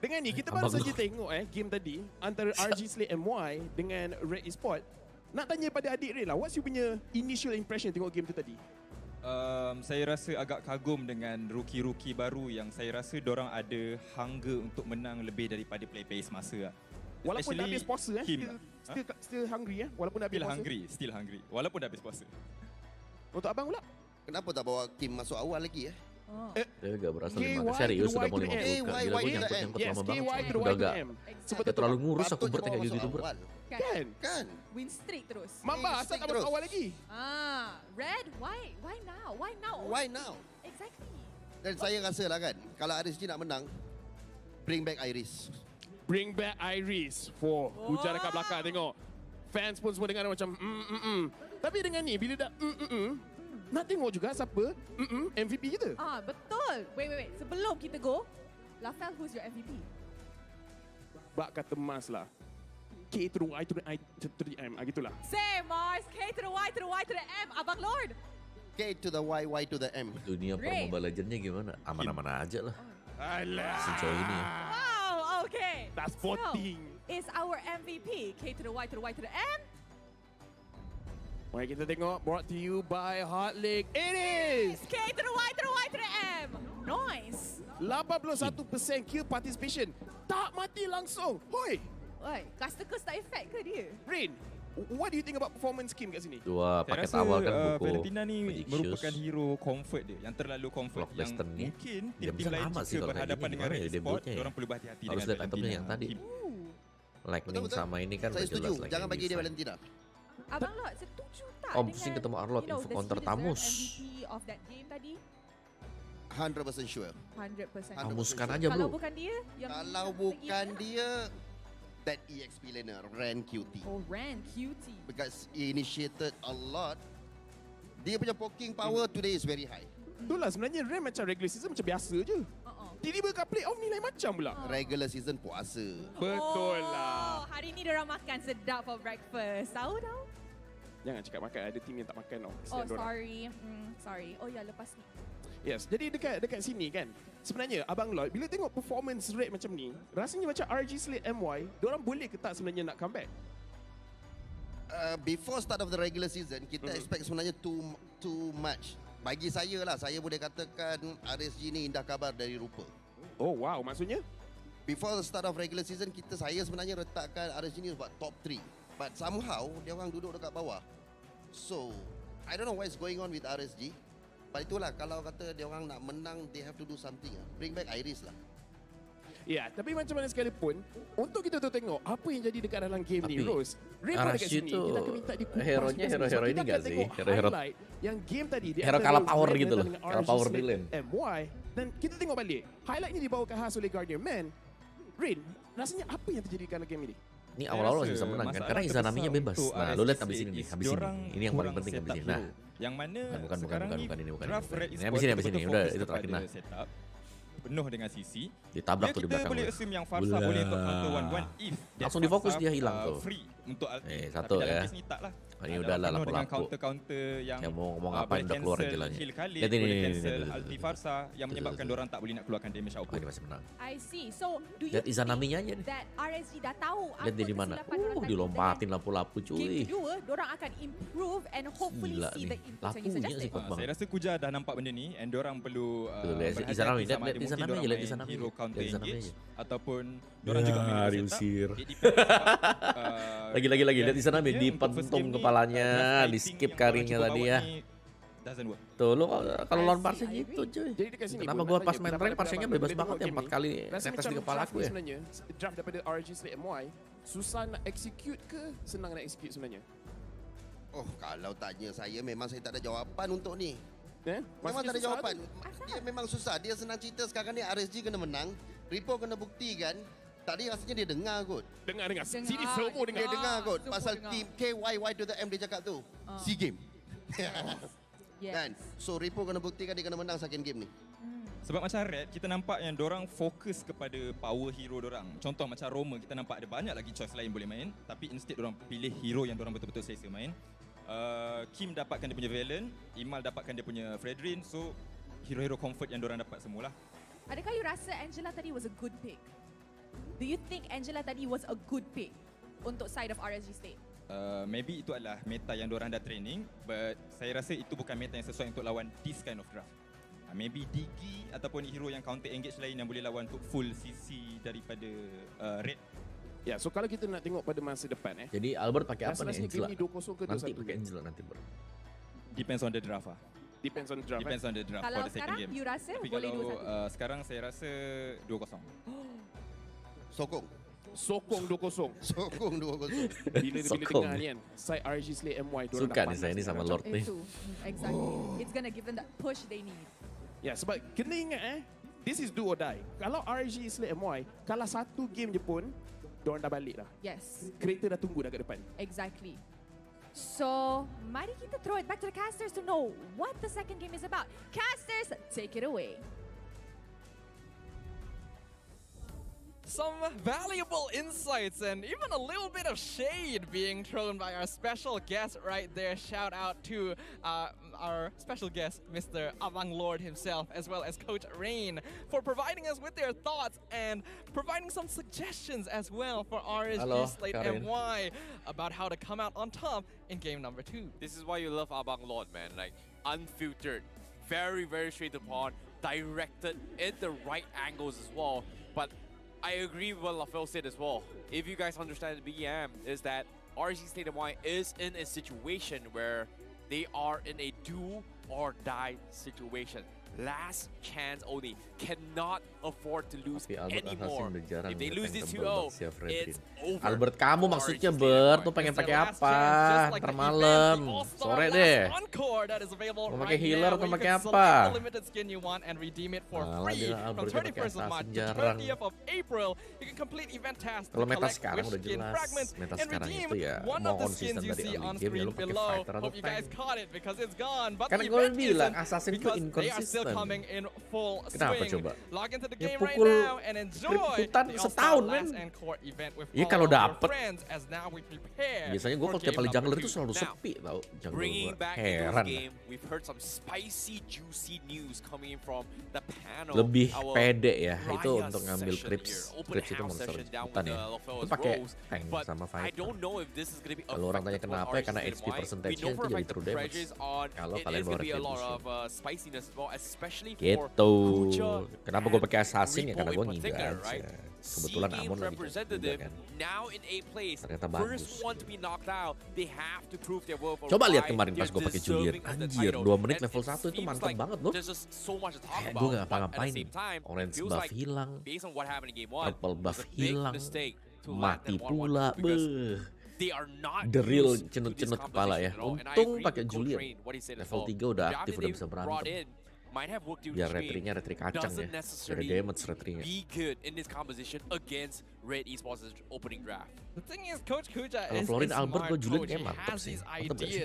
Dengan ni kita baru saja tengok game tadi antara RSG Slate MY dengan Red Esports. Nak tanya pada adik Rain lah, what's you punya initial impression tengok game tu tadi? Saya rasa agak kagum dengan rookie-rookie baru yang saya rasa dorang ada hunger untuk menang lebih daripada player-player semasa. Walaupun dah habis puasa still hungry walaupun dah habis puasa. Still hungry. Walaupun dah habis puasa. Untuk abang pula? Kenapa tak bawa Kim masuk awal lagi Dia gak berasa serius sudah mau 50 kali. Gila gue nyangkut lama banget. Udah gak dia terlalu ngurus aku kayak gitu bro. Kan? Win streak terus. Mamba asal tak masuk awal lagi. Red, why now? Why now? Exactly. Dan saya rasa lah kan, kalau RSG nak menang, bring back Iris. Bring back Iris for hujan dekat belakang tengok. Fans pun semua dengar macam Tapi dengan ni bila dah nak tengok juga siapa MVP kita. Betul. Wait. Sebelum kita go, Lafel, who's your MVP? Bak kata Mas lah. K to the Y to the I to the M. Gitulah. Say Mars, K to the Y to the Y to the M. Abang Lord. K to the Y, Y to the M. Dunia per Mobile Legends-nya gimana? Aman-aman aja lah. Alah. Sejauh ini ya. Wow, okay. That's 14. Is our MVP K to the Y to the Y to the M? Mari kita tengok, brought to you by Hot League. It is! K to the Y to the Y to the M. Nice. 81% kill participation. Tak mati langsung. Hoi! Oi, Casticus tak effect ke dia? Rain, what do you think about performance Kim kat sini? Dua paket awal kan buku Valentina ni merupakan hero comfort dia, yang terlalu comfort, yang mungkin tim lain jika berhadapan dengan Red Sport, orang perlu berhati-hati dengan Valentina. Harus lihat itemnya yang tadi. Lightning sama ini kan saya setuju, jangan bagi dia Valentina. Abang Lord, setuju tak Om pusing ketemu Arlot, info counter Tamus. MVP of that game tadi? 100% sure. 100%. Hanguskan aja Kalau bro. bukan dia, yang Kalau bukan dia, that EXP laner, Ren QT. Oh, Ren, cutie. Because he initiated a lot. Dia punya poking power today is very high. Itulah sebenarnya Ren macam regular season macam biasa je. Tiba-tiba kat playoff ni lain macam pula. Regular season puasa. Betul lah. Hari ni diorang makan sedap for breakfast. Tahu. Jangan cakap makan, ada team yang tak makan tau. Oh, Kesian dorang. sorry. Oh ya, lepas ni. Yes, jadi dekat sini kan. Sebenarnya Abang Lloyd bila tengok performance rate macam ni, rasanya macam RG Slate MY, diorang boleh ke tak sebenarnya nak comeback? Before start of the regular season, kita expect sebenarnya too much. Bagi saya lah, saya boleh katakan RSG ni indah kabar dari rupa. Oh wow, maksudnya? Before the start of regular season, saya sebenarnya letakkan RSG ni buat top 3. But somehow, dia orang duduk dekat bawah. So, I don't know what is going on with RSG. But itulah, kalau kata dia orang nak menang, they have to do something. Bring back Iris lah. Ya, tapi macam mana sekalipun, untuk kita tu tengok apa yang jadi dekat dalam game ni, Tapi, Rose. Rainbow dekat RSG sini, tu kita akan minta dikupas. hero-nya hero-hero ini nggak sih? Hero-hero yang game tadi. hero kalah power gitu loh. Kalah power di lane. MY. Dan kita tengok balik, highlight ni dibawakan khas oleh Guardian Man. Rain, rasanya apa yang terjadi dalam game ini? Ini awal-awal masih bisa menang kan, karena Izanaminya bebas. Nah, lo lihat habis ini nih, habis ini. Ini yang paling penting habis ini. Nah, yang mana bukan ini. draft Red Ini habis ini, betul-betul udah fokus itu terakhir kepada nah. setup penuh dengan CC. Ditabrak tuh di Kita belakang. boleh assume yang Farsa boleh untuk counter 1-1 if that Langsung difokus Farsa, dia hilang tuh. Free untuk ulti. Satu Tapi dalam ya. case ni tak lah. Ini Ada udah lah penuh dengan lapu-lapu. counter-counter yang Saya mau ngomong apa boleh udah keluar cancel gilanya. kill kali, Lihat ini, boleh ini, cancel ini, ulti Farsa yang menyebabkan diorang tak boleh nak keluarkan damage Oh, output. ini masih menang. I see. So, do you Lihat Izanaminya aja think nih. that RSG dah tahu apa Lihat dia di mana. kesilapan dorang tadi Dilompatin lapu-lapu dengan game cuy. kedua, dorang akan improve and hopefully Gila see nih. the inputs yang you Lapunya suggested. sih kuat Saya banget. rasa Kuja dah nampak benda ni and diorang perlu Betul, lihat berhati-hati Izanami, sama lihat ada mungkin Izanami diorang aja, lihat main Izanami. hero counter Lihat Izanami engage aja. ataupun diorang juga main setup. diusir. It depends sebab, Lagi lihat di sana dia di untuk first pentung game ni, kepalanya, draft di fighting skip yang karinya diorang tadi cuba ya. bawa ni doesn't work. Tuh lo kalau lawan I Parsa see, I gitu cuy. Jadi dekat sini Kenapa pun, gua nak pas tanya, main pendapat rank Parsanya abang bebas bila banget tengok ya, game 4 ni, kali rasa netes macam di kepala draft aku ni ya. Sebenarnya draft daripada RG Slate MY susah nak execute ke senang nak execute sebenarnya? Oh, kalau tanya saya, memang saya tak ada jawapan untuk ni. Memang Maksudnya tak ada susah jawapan. tu. Dia memang susah. Dia senang cerita sekarang ni RSG kena menang. Repo kena buktikan. Tadi rasanya dia dengar kot. Dengar. Sini Dengar. semua dengar. Dia dengar kot. semua Pasal dengar. team KYY to the M dia cakap tu. SEA Game. Yes. Kan? So Repo kena buktikan dia kena menang second game ni. Sebab macam Red, kita nampak yang dorang fokus kepada power hero dorang. Contoh macam Roma, kita nampak ada banyak lagi choice lain boleh main. Tapi instead dorang pilih hero yang dorang betul-betul selesa main. Kim dapatkan dia punya Valen, Imal dapatkan dia punya Fredrin. So, hero-hero comfort yang dorang dapat semualah. Adakah you rasa Angela tadi was a good pick? Do you think Angela tadi was a good pick untuk side of RSG State? Maybe itu adalah meta yang dorang dah training, but saya rasa itu bukan meta yang sesuai untuk lawan this kind of draft. Maybe Digi ataupun hero yang counter engage lain yang boleh lawan untuk full CC daripada Red. Ya, so kalau kita nak tengok pada masa depan Jadi Albert pakai apa nih rasa-rasanya Angela? game ni 2-0 ke 2-1? Nanti pakai Angela nanti bro. Depends on the draft lah. Depends on the draft. Depends on the draft Kalau for the second sekarang game. you rasa Tapi boleh kalau 2-1? sekarang saya rasa 2-0. Sokong. Sokong 2-0. Sokong 2-0. Bila Sokong. dengar ni kan, side RG Slate MY diorang Suka dah nih saya panas ini sama macam- Lord nih. Itu, exactly. It's gonna give them that push they need. Ya, sebab kena ingat this is do or die. Kalau RG Slate MY kalah satu game je pun, diorang dah balik dah. Yes, Kereta dah tunggu dah kat depan. exactly. So, mari kita throw it back to the casters to know what the second game is about. Casters, take it away. Some valuable insights and even a little bit of shade being thrown by our special guest right there. Shout out to our special guest, Mr. Avang Lord himself, as well as Coach Rain, for providing us with their thoughts and providing some suggestions as well for RSG Hello, Slate Karin. MY about how to come out on top in game number 2. This is why you love Abang Lord, man. Like, unfiltered, very, very straight to the point, directed in the right angles as well. But I agree with what LaFell said as well. If you guys understand the BM, is that RSG State of Mind is in a situation where they are in a do or die situation. last chance only. Cannot afford to lose Albert anymore. If they lose this 2-0, it's over. Albert, kamu maksudnya tuh pengen pakai apa? Ntar malam, sore deh. Mau pakai healer atau pakai apa? Malah bilang Albert pakai assassin jarang. Kalau meta sekarang udah jelas. Meta sekarang itu ya mau konsisten dari early game ya lu pakai fighter atau tank. Karena gue bilang assassin itu inconsistent. Kenapa coba? Ya pukul hutan setahun men. Iya kalau dapet. Biasanya gue kalau tiap kali jungler itu selalu sepi tau. Jungler gue heran. Lebih pede ya itu untuk ngambil creeps. Creeps itu monster hutan ya. Itu pakai tank sama fighter. Kalau orang tanya kenapa ya karena HP percentage-nya itu jadi true damage. Kalau kalian bawa retribution. Gitu. Kenapa gue pakai assassin ya karena gue ngindah aja. Kebetulan Amon lagi juga kan. Ternyata bagus. Coba lihat kemarin pas gue pakai Julian. Anjir 2 menit level 1 itu mantep banget loh. Gue gak ngapa-ngapain. Orange buff hilang. Purple buff hilang. Mati pula. The real cenut-cenut kepala ya. Untung pakai Julian. Level 3 udah aktif, udah bisa berantem. Biar retrinya retri kacang ya. Biar damage retrinya. Kalau Florin Albert gue Julian kayak mantap sih. Mantap gak sih?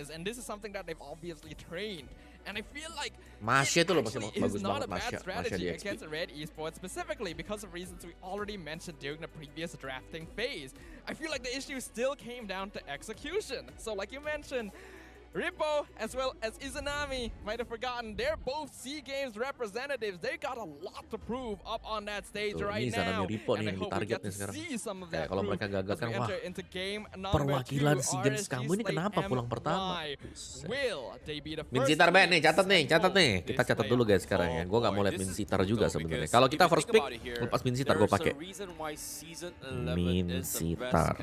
Masya itu loh masih bagus banget Masya di XP. Red Esports specifically because of reasons we already mentioned during the previous drafting phase. I feel like the issue still came down to execution. So like you mentioned, Rippo as well as Izanami might have forgotten they're both SEA Games representatives. They got a lot to prove up on that stage right now. Rippo nih yang ditarget nih sekarang. Kayak kalau mereka gagal kan wah perwakilan SEA Games kamu ini kenapa pulang pertama? Minsitar Ben nih, catat nih. Kita catat dulu guys sekarang ya. Gue gak mau lihat Minsitar juga sebenarnya. Kalau kita first pick lepas Minsitar gue pakai Minsitar.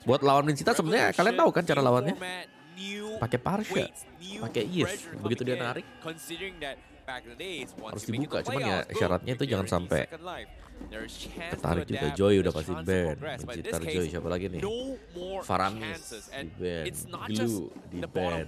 Buat lawan Minsitar sebenarnya kalian tahu kan cara lawannya? Pakai Parsha, pakai Eve, begitu dia narik harus dibuka, cuman ya syaratnya itu jangan sampai tertarik juga. Joy udah pasti ban, Minsitar Joy, siapa lagi nih? Faramis di ban, Glue di ban.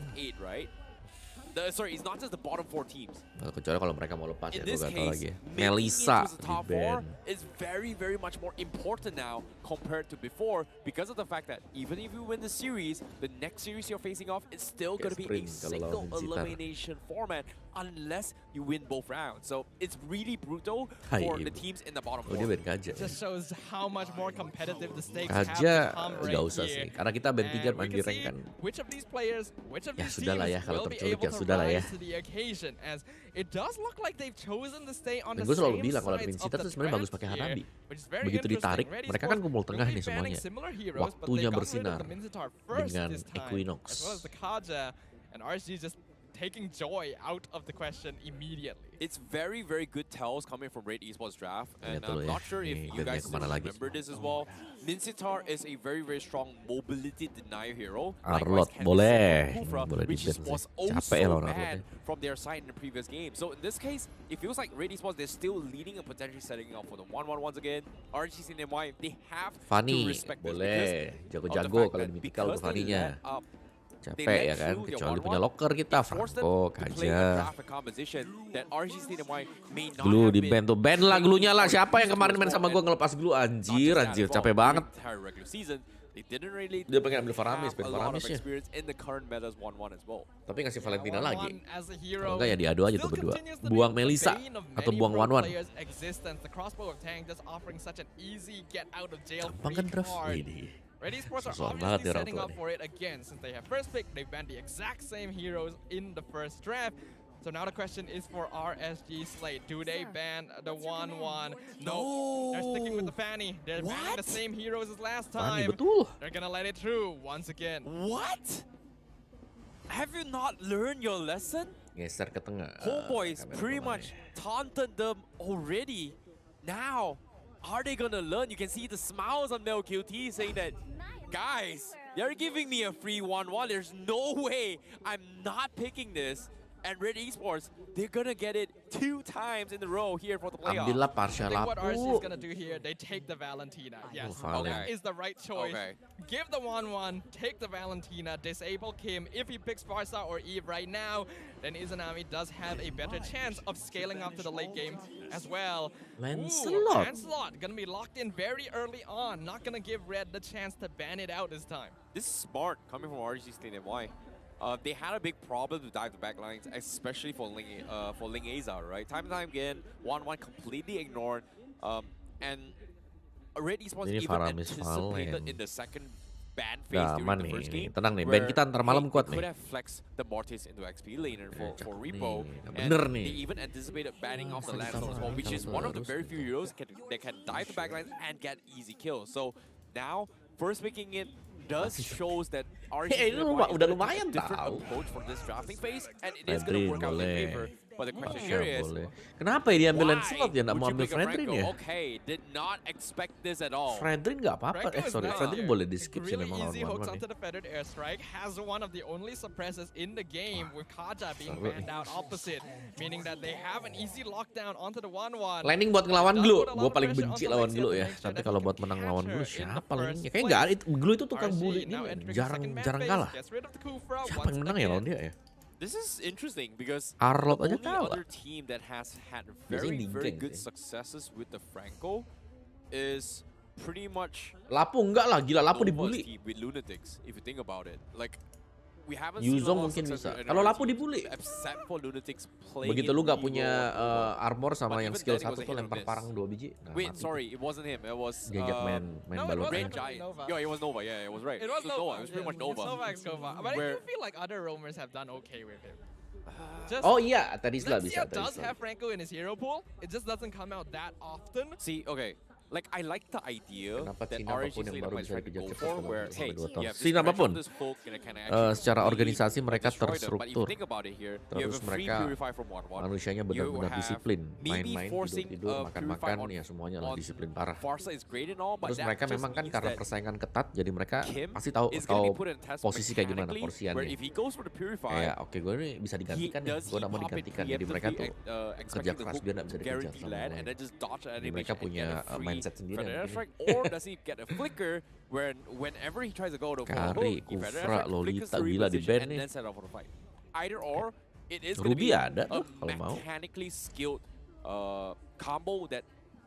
Sorry, it's not just the bottom 4 teams. Kecuali kalau mereka mau lepas ya, gue gak tau lagi. Melissa di ban. Is very much more important now compared to before because of the fact that even if you win the series, the next series you're facing off is still going to be a single elimination format unless you win both rounds. So it's really brutal for the teams in the bottom 4. It just shows how much more competitive the stakes have Kaja become gak right usah here. sih, karena kita band 3 main di rank kan. Which of these players, which of these sudah lah ya, teams kalau will be terculik able ya to sudah lah ya. rise to the occasion, as it does look like they've chosen to stay on the Dan gue selalu same bilang kalau sides Minsitar of tuh the sebenarnya bagus trend pakai here, Hanabi. which is very Begitu ditarik, interesting. Red mereka kan Esports kumpul tengah will be nih banning semuanya. similar heroes, but Waktunya they got rid of bersinar the Minsitar first dengan this time, Equinox. as well as the Kaja, and RSG just taking Joy out of the question immediately. It's very good tells coming from Red Esports draft, and I'm not sure if you guys still remember this as well. Minsitar is a very strong mobility denier hero. Arlot boleh which di was also banned from their side in the previous game. So in this case, it feels like Red Esports, they're still leading and potentially setting up for the 1-1 once again. RSG and MY, they have to respect this boleh jago-jago kalau di mythical tuh Fanny-nya. Capek ya kan, kecuali punya locker kita, Franco, Kaja. Glue di ban tuh, ban lah Glue-nya lah. Siapa yang kemarin main sama gue ngelepas Glue? Anjir, capek banget. Dia pengen ambil Faramis, ban Faramisnya. Tapi ngasih Valentina lagi. Kalau enggak ya diadu aja tuh berdua. Buang Melissa atau buang Wan. Gampang kan draft? Widih. Red Esports are obviously setting up for it again since they have first pick. They banned the exact same heroes in the first draft. So now the question is for RSG Slate. Do they ban the 1-1? No. They're sticking with the Fanny. They're banning the same heroes as last time. They're gonna let it through once again. What? Have you not learned your lesson? Geser ke tengah. Homeboys pretty much taunted them already. Now, are they gonna learn? You can see the smiles on Mel QT saying that, guys, they're giving me a free 1-1. There's no way I'm not picking this. And Red Esports, they're gonna get it 2 times in a row here for the playoff. Ambillah Parsha I think what RSG is lapu. gonna do here, they take the Valentina. Yes, Valen. that is the right choice. Okay. Give the 1-1, take the Valentina, disable Kim. If he picks Farsa or Eve right now, then Izanami does have a better chance of scaling up to the late game as well. Lancelot. Lancelot gonna be locked in very early on. Not gonna give Red the chance to ban it out this time. This is smart coming from RSG State MY. They had a big problem to dive the backlines, especially for Ling Aza, right? Time and time again, 1-1 completely ignored. And Red Esports Ini even Faramis anticipated Valen. in the second ban phase Gak during aman the nih, first game. tenang nih, where band kita ntar malam kuat they could nih. have flexed the Mortis into XP laner for cakep Repo. nih, And bener nih. they even anticipated banning off the Masa Lancelot as well, which is ditambah one of the terus very nih. few heroes that can dive the backlines and get easy kills. So now, first picking it does shows that RSG ini udah a lumayan different tau. approach for this drafting phase, and it is going to Fredrin work out in boleh. favor. But the question Masya here is, boleh. Kenapa ya dia ambil why Lancelot ya? Nggak mau would you ambil pick a Fredrin Franco? ya? Okay, did not expect this at all. Fredrin nggak apa-apa. Franco is Sorry, not Fredrin here. boleh di skip sih Really memang easy hooks lawan-lawan onto nih. the feathered airstrike. Has one of the only suppressors in the game with Kaja being seru banned nih. out opposite, meaning that they have an easy lockdown onto the 1-1. Laning buat ngelawan Does Glue. put a lot Gue of paling pressure benci onto lawan Lexia Glue to ya. make sure Tapi that he kalau can buat menang catch lawan her Glue in the siapa first laningnya? Kayaknya nggak ada. Glue itu tukang RSG bully now gini. entering the Jarang second ban jarang phase, kalah. gets rid of the Kufra Siapa once yang menang ya lawan again. dia ya? This is interesting because Arlot the aja only kalah. other team that has had Biasanya very Ningken good sih. successes with the Franco is pretty much Lapu enggak lah, gila Lapu Nova's dibully. team with Lunatics, if you think about it. Like, we haven't seen a Yuzong lot of mungkin success bisa. in Kalau our Lapu teams, dibully. except for Lunatics playing Begitu it lu gak really punya well. armor sama But yang even skill then it was 1 a tuh hit or lempar miss. parang 2 biji. Nah, Wait, mati. sorry, it wasn't him. It was Diajak main No, it balon wasn't Red aja. Giant. Nova. Yeah, it was Nova. Yeah, it was right. It was Nova. It was pretty much Yeah, Nova. Nova X Nova. But I Where- do feel like other roamers have done okay with him. Oh iya, tadi Isla bisa. Lexia does Tadisla. have Franco in his hero pool. It just doesn't come out that often. See, okay. Like, I like the idea Kenapa that scene RSG apapun yang Slate baru MY is bisa trying to dikejar go cepat for, dalam where, 1 hey, sampai 2 tahun. you have this Scene pressure apapun. on this folk, and it can actually Secara really organisasi mereka destroy them. But if you terstruktur. think about it here, you Terus have a free mereka Purify from 1-1. Manusianya You benar-benar have disiplin. maybe Main-main, forcing, tidur-tidur, makan-makan, Purify ya semuanya lah on disiplin parah. Farsa is great and all, but Terus that mereka just memang kan means karena that persaingan ketat, jadi mereka Kim pasti tahu is gonna be tahu put in test posisi kayak gimana mechanically, where porsiannya. if he goes for the Purify, Kayak oke gue ini bisa digantikan nih, gue gak mau digantikan. Jadi mereka tuh kerja keras biar gak bisa dikejar guaranteed sama land, orang and lain. then just dodge an Jadi mereka animation and punya get a free mindset sendiri. feather yang airstrike, begini. or does he get a flicker whenever he tries to go to Kari, he feather Kufra, airstrike, flickers Lolita, to gila di reposition, band and nih. then set up for the fight. Either or, it is going to Ruby be ada a tuh kalau mau. mechanically skilled combo that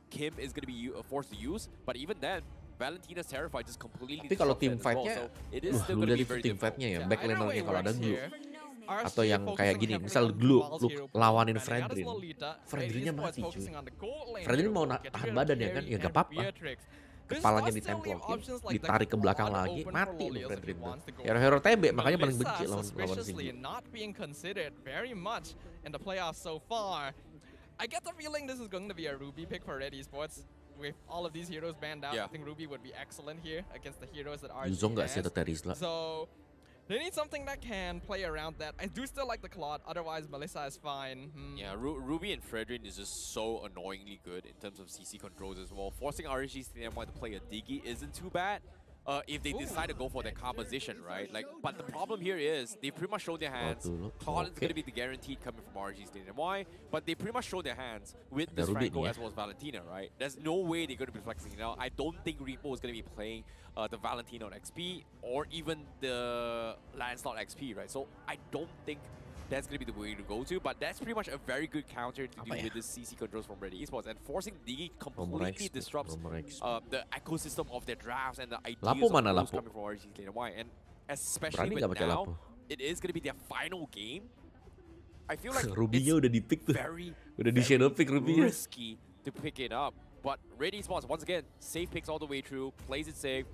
Kim is going to be forced to use, but even then, Valentina's Terrified just completely Tapi kalau disrupts team that as well, fight-nya, so it is still lu going to lihat be itu very team difficult. fight-nya ya, Yeah, back either way lanernya it kalau ada works Glue. here. Atau RSG yang kayak focusing gini, heavily misal on Glue, Duval's lu hero pool, lawanin banning out Fredrin. Lolita, Fredrinnya Red Esports mati, cuy. focusing on the gold lane Fredrin hero mau pool, get tahan rid of badan ya kan, Carry ya gak and apa-apa. Beatrix. This Kepalanya does still leave ditemplokin, options like the ditarik ke belakang quad lagi, open mati for tuh Lolios if he Fredrin tuh. wants to go Hero-hero TB, But makanya paling Melissa benci lawan suspiciously Singgi. not being considered very much in the playoffs so far. I get the feeling this is going to be a Ruby pick for Red Esports. With all of these heroes banned out, I Yeah. think Ruby would be excellent here against the heroes that RSG Yuzong gak sih has. atau Terisla? So they need something that can play around that. I do still like the Claude, otherwise Melissa is fine. Yeah, Ruby and Fredrin is just so annoyingly good in terms of CC controls as well. Forcing RSG to play a Diggy isn't too bad. If they decide to go for that composition, right? Like, but the problem here is they pretty much show their hands. Claude is going to be the guaranteed coming from RSG State MY, but they pretty much show their hands with this Ruby Franco nih ya. as well as Valentina, right? There's no way they're going to be flexing it out. I don't think Repo is going to be playing the Valentina on XP or even the Lancelot XP, right? So I don't think that's going to be the way to go to, but that's pretty much a very good counter to do with the CC controls from Red Esports, and forcing Digi completely disrupts the ecosystem of their drafts and the ideas of those coming from RSG Lane Y, and especially with now, it is going to be their final game. I feel like Ruby-nya udah di-pick tuh. very, Udah di shadow pick Ruby-nya. risky to pick it up, but Red Esports, once again, safe picks all the way through, plays it safe.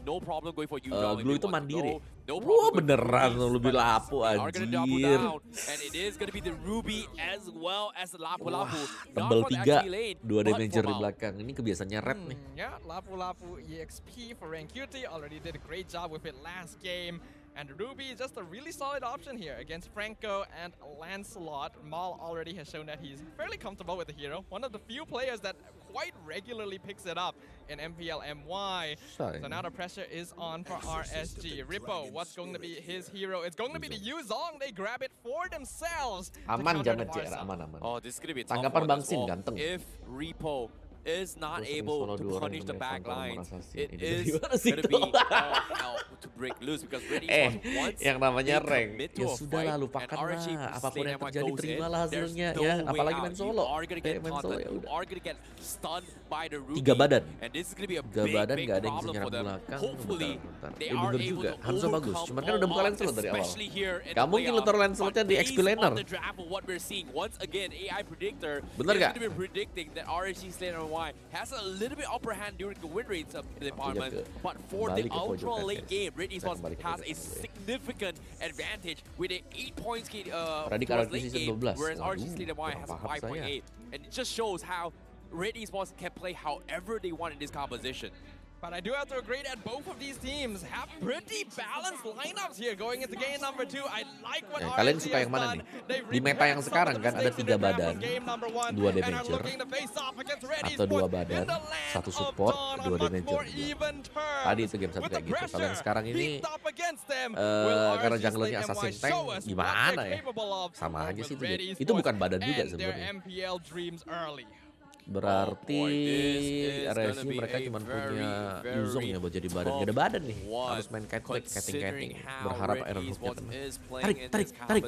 No problem going for you. Glue itu mandiri. No Wah problem beneran lebih lapu anjir. and it is going to be the Ruby as well as the Lapu-Lapu. Tebel 3, 2 damager di belakang. Ini kebiasaannya Red nih. Yeah, Lapu-Lapu EXP for Rank QT already did a great job with it last game. And Ruby just a really solid option here against Franco and Lancelot. Mal already has shown that he's fairly comfortable with the hero. One of the few players that quite regularly picks it up in MPL MY. So now the pressure is on for RSG. Rippo, what's going to be his hero? It's going to be the Yuzong. They grab it for themselves. Aman jamet CR, aman. Oh, this is going to be a tough Tanggapan one Bang as Sin well. ganteng. If Rippo is not able to punish the back lines, it is Gimana sih going to itu? be all hell to break loose because Red Esports once yang namanya they rank, commit to ya a sudah fight lah, and lupakan RSG lah. Apapun yang Slate terjadi, goes in, terimalah hasilnya there's ya. no Apalagi way main out. solo. You are going to get Main solo taunted, ya you udah. are going to get stunned by the Ruby. 3 badan. And this is going to be a 3 badan big gak ada yang bisa problem for nyerang them. belakang. Hopefully, they Ya are bener able juga, to harusnya bagus. overcome Cuman kan udah buka all Lancelot dari awal. especially here in Gak the mungkin lu playoff. taruh Lancelotnya di But XP based laner. on the draft of what we're seeing, once again, AI Predictor Bener is gak? going to be predicting that RSG Slate MY has a little bit upper hand during the win rates of the department. But for the ultra late game, Red Esports has a significant advantage with an 8 points towards late game, whereas RSG Slate MY has 5.8. And it just shows how Red Esports can play however they want in this composition. But I do have to agree that both of these teams have pretty balanced lineups here going into game number 2. I like what RSG kalian suka has yang mana done. nih? Di meta yang sekarang kan ada 3 badan, 2 damager, atau 2 badan, 1 support, 2 damager. Tadi itu game 1 kayak gitu. Kalau yang sekarang ini, karena junglernya assassin tank, gimana ya? Sama aja sih itu. Itu bukan badan juga sebenarnya. Berarti RSG mereka cuma punya Yuzong ya buat jadi badan. Gak ada badan nih. Harus main catting. Berharap Iron Hook-nya kena. Tarik.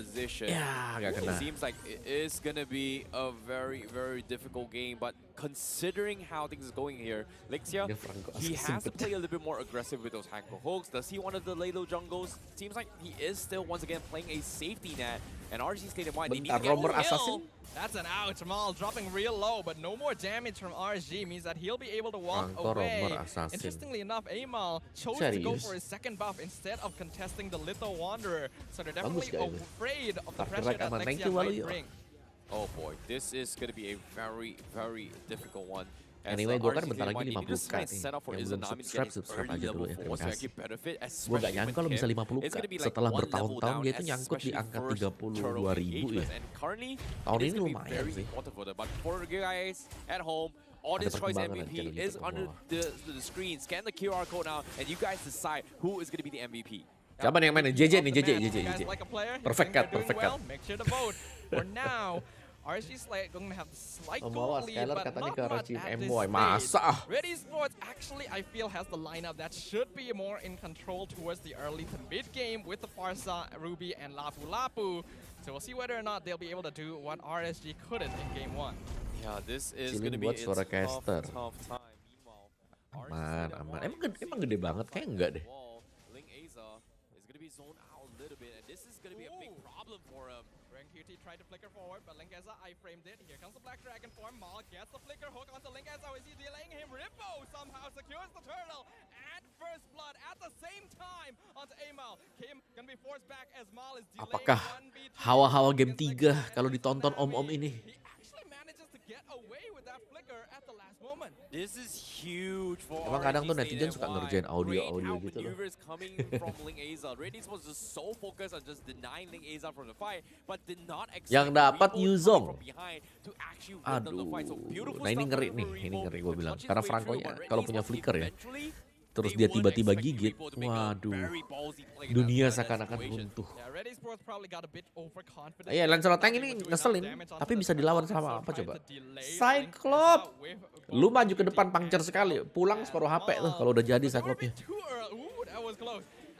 Ya, gak kena. It seems like it is gonna be a very, very difficult game, but considering how things is going here, Lexia, he has to play a little bit more aggressive with those Hanko hooks. Does he want to delay those jungles? Seems like he is still once again playing a safety net. And RSG Slate MY, they need to get Romer a assassin. That's an ouch. Mal dropping real low, but no more damage from RSG means that he'll be able to walk away. Interestingly enough, Amal chose to go for his second buff instead of contesting the Little Wanderer. So they're definitely afraid of the pressure that Lexia might bring. Oh boy, this is going to be a very, very difficult one. Anyway, gue kan bentar lagi 50k nih. Yang belum subscribe aja dulu ya, terima kasih. Gue gak nyangka kalau bisa 50k. Setelah bertahun-tahun dia itu nyangkut di angka 32.000 ya. Tahun ini lumayan sih. All this choice MVP is under the screen. Scan the QR code now, and you guys decide who is going to be the MVP. Siapa nih yang mainin? JJ nih, JJ. Perfect cut. Make sure to vote. For now, RSG Slate going to have the slight goal lead, but not much at this stage. Masa? Red Esports actually, I feel, has the lineup that should be more in control towards the early to mid game with the Farsa, Ruby, and Lapu Lapu. So we'll see whether or not they'll be able to do what RSG couldn't in game 1. Yeah, this is going to be a tough time. Aman. Emang gede banget? Kayak enggak deh. Link Aza is going to be zoned out a little bit, and this is going to be a big problem for him. QT tried to flicker forward, but Linkeza I-framed it. Here comes the Black Dragon form. Mal gets the flicker hook onto Linkeza. Is he delaying him? Rippo somehow secures the turtle. And first blood at the same time onto Amal. Kim gonna be forced back as Mal is delaying. Apakah hawa-hawa game 3 kalau ditonton om-om ini? He actually manages to get away with that flicker at the last moment. This is huge for Emang kadang tuh netizen suka ngerjain audio gitu loh. Coming from Link Aza. Red Esports was just so focused on just denying Link Aza from the fight, but did not expect yang dapat Yuzong. Aduh. Nah ini ngeri gue bilang. Karena Franco-nya kalau punya flicker ya, terus dia tiba-tiba gigit, waduh, dunia seakan-akan runtuh. Iya, Lancelot Tank ini ngeselin, tapi bisa dilawan sama apa coba? Cyclops! Lu maju ke depan puncture sekali, pulang separuh HP tuh kalau udah jadi Cyclops-nya.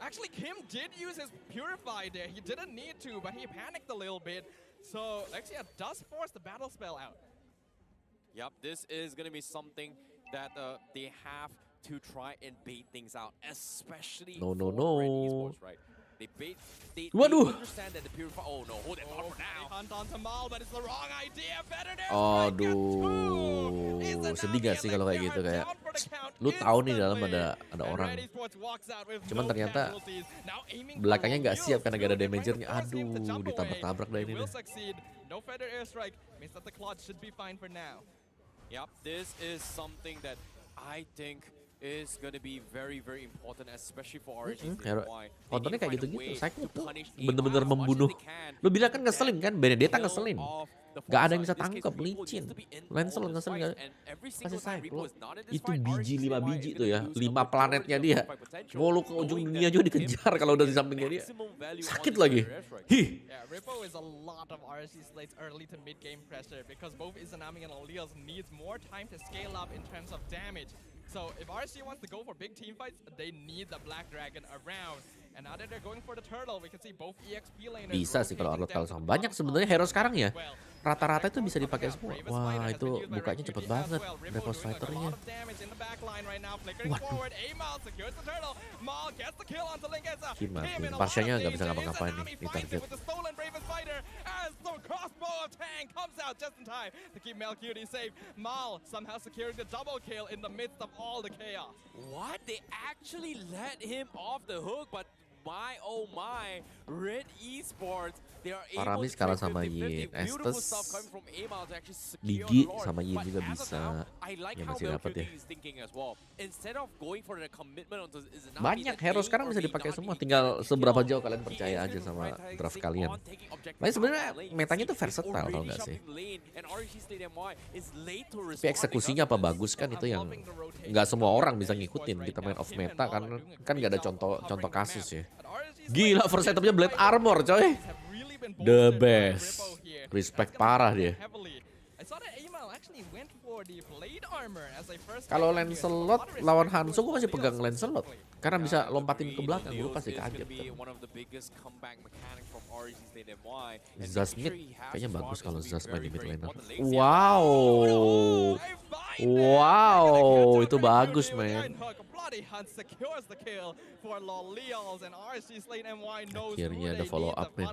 Actually, Kim did use his Purify there. He didn't need to, but he panicked a little bit. So, Lexia does force the battle spell out. Yep, this is going to be something that they have to try and bait things out, especially no. Red Esports, right? They understand that the Purify. Oh no, hold it on for now. Hunt onto Mal, but it's the wrong idea. Better there. Aduh, sedih gak sih kalau kayak gitu, kayak lu tahu nih dalam ada orang, cuman ternyata belakangnya nggak siap karena gak ada damagernya. Aduh, ditabrak-tabrak dah ini nih. No feather airstrike means that the Claude should be fine for now. Yep, this is something that I think is going to be very important, especially for RSG. Konternya kayak gitu-gitu. Saya tuh bener-bener membunuh. Lu bilang kan ngeselin kan, Benedetta ngeselin. Gak ada yang bisa tangkap, licin. Lancel ngeselin, kasih cyclo. Itu biji 5 biji tuh ya, 5 planetnya dia. Mau lu ke ujung dunia juga dikejar kalau udah di sampingnya dia. Sakit lagi. Hih. Yeah, Rippo is a lot of RSG slates early to mid game pressure because both Izanami and Olios needs more time to scale up in terms of damage. So if RSG wants to go for big team fights, they need the Black Dragon around. And now that they're going for the turtle, we can see both EXP laners. Bisa sih kalau Arlot kalah sama banyak sebenarnya hero sekarang ya. Rata-rata itu bisa dipakai semua. Wah, itu bukanya cepet banget. Repos fighternya. Waduh. Gimana? Parsianya nggak bisa ngapa-ngapain nih di target. What? They actually let him off the hook, but my oh my, Red Esports, they are able Paramis to kalah trade sama 50-50. Yin. Beautiful Estes, stuff coming from Amal to actually secure Digi the Lord. sama Yin But juga as of bisa. now, I like Ya how masih dapat ya. Melqt is thinking as well. Instead of going for the commitment onto Izanami, Banyak that hero may sekarang or bisa may dipakai not semua. be Tinggal able to seberapa kill. jauh kalian He percaya is aja gonna sama prioritize draft on kalian. taking objective Makanya sebenarnya top lane. metanya tuh He's versatile tau already gak sih? jumping lane, and RSG Slate MY is late to Tapi responding eksekusinya up apa to this. bagus kan itu yang nggak semua orang bisa ngikutin. Kita main off meta kan nggak ada contoh kasus ya. Gila first setupnya Blade Armor coy. The best. Respect parah dia. Kalau Lancelot lawan Hanzo gue masih pegang Lancelot. Karena bisa lompatin ke belakang, gue pasti kaget. Zasmid kayaknya bagus kalau Zas main di mid laner. Wow. Wow, itu bagus men. Akhirnya ada follow up men.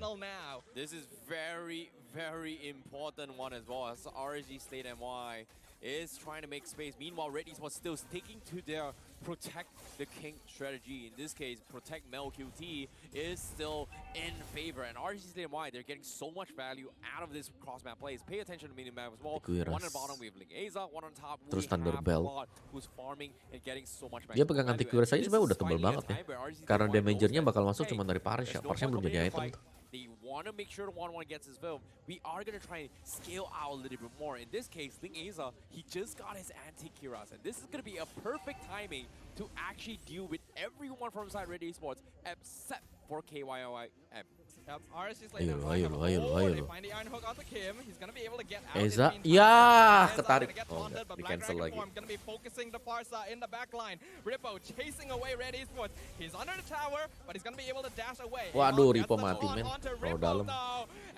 This is very important one as well, as RSG Slate MY is trying to make space. Meanwhile, Red Esports still sticking to their protect the king strategy. In this case, protect MelQT is still in favor. And RSG Slate MY, they're getting so much value out of this cross-map plays. Pay attention to minimap as well. One on the bottom, we have Lingeza. One on top, we Terus have Thunderbelt. Claude, who's farming and getting so much Dia pegang anti-Cuirass aja sebenarnya udah tebal banget ya. Karena damagernya bakal masuk cuma dari Parish ya. Parishnya belum jadi item. They want to make sure the 1-1 gets his film. We are going to try and scale out a little bit more. In this case, Lingeza, he just got his anti-Cuirass. And this is going to be a perfect timing to actually deal with everyone from inside Red Esports except for KYOIM. Ayo. Eza, ya ketarik. Oh enggak, di cancel lagi. Waduh, Ripo mati men. Kalau dalam.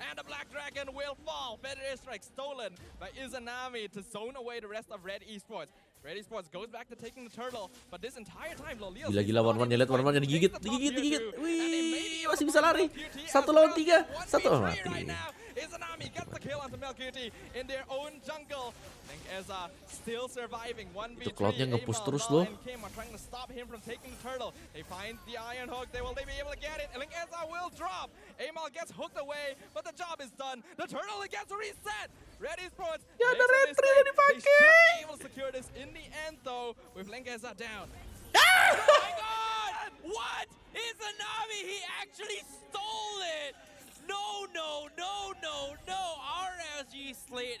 And the Black Dragon will fall. Federer strike stolen by Izanami to zone away the rest of Red Esports. Red Esports goes back to taking the turtle, but this entire time Lolios Gila-gila One-One lihat One-One yang digigit. Wih, masih bisa lari. 1 lawan 3. 1 mati. Izanami gets the kill onto MelQT in their own jungle. Lingeza still surviving. 1v3. Itu Cloud-nya nge-push terus loh. Kim are trying to stop him from taking the turtle. They find the Iron Hook. Will they be able to get it? Lingeza will drop. Amal gets hooked away, but the job is done. The turtle gets reset. Red Esports. Ya ada retri yang dipakai. They should be able to secure this in the end though, with Lingeza down. Oh my god! What? Izanami, he actually stole it! No! RSG Slate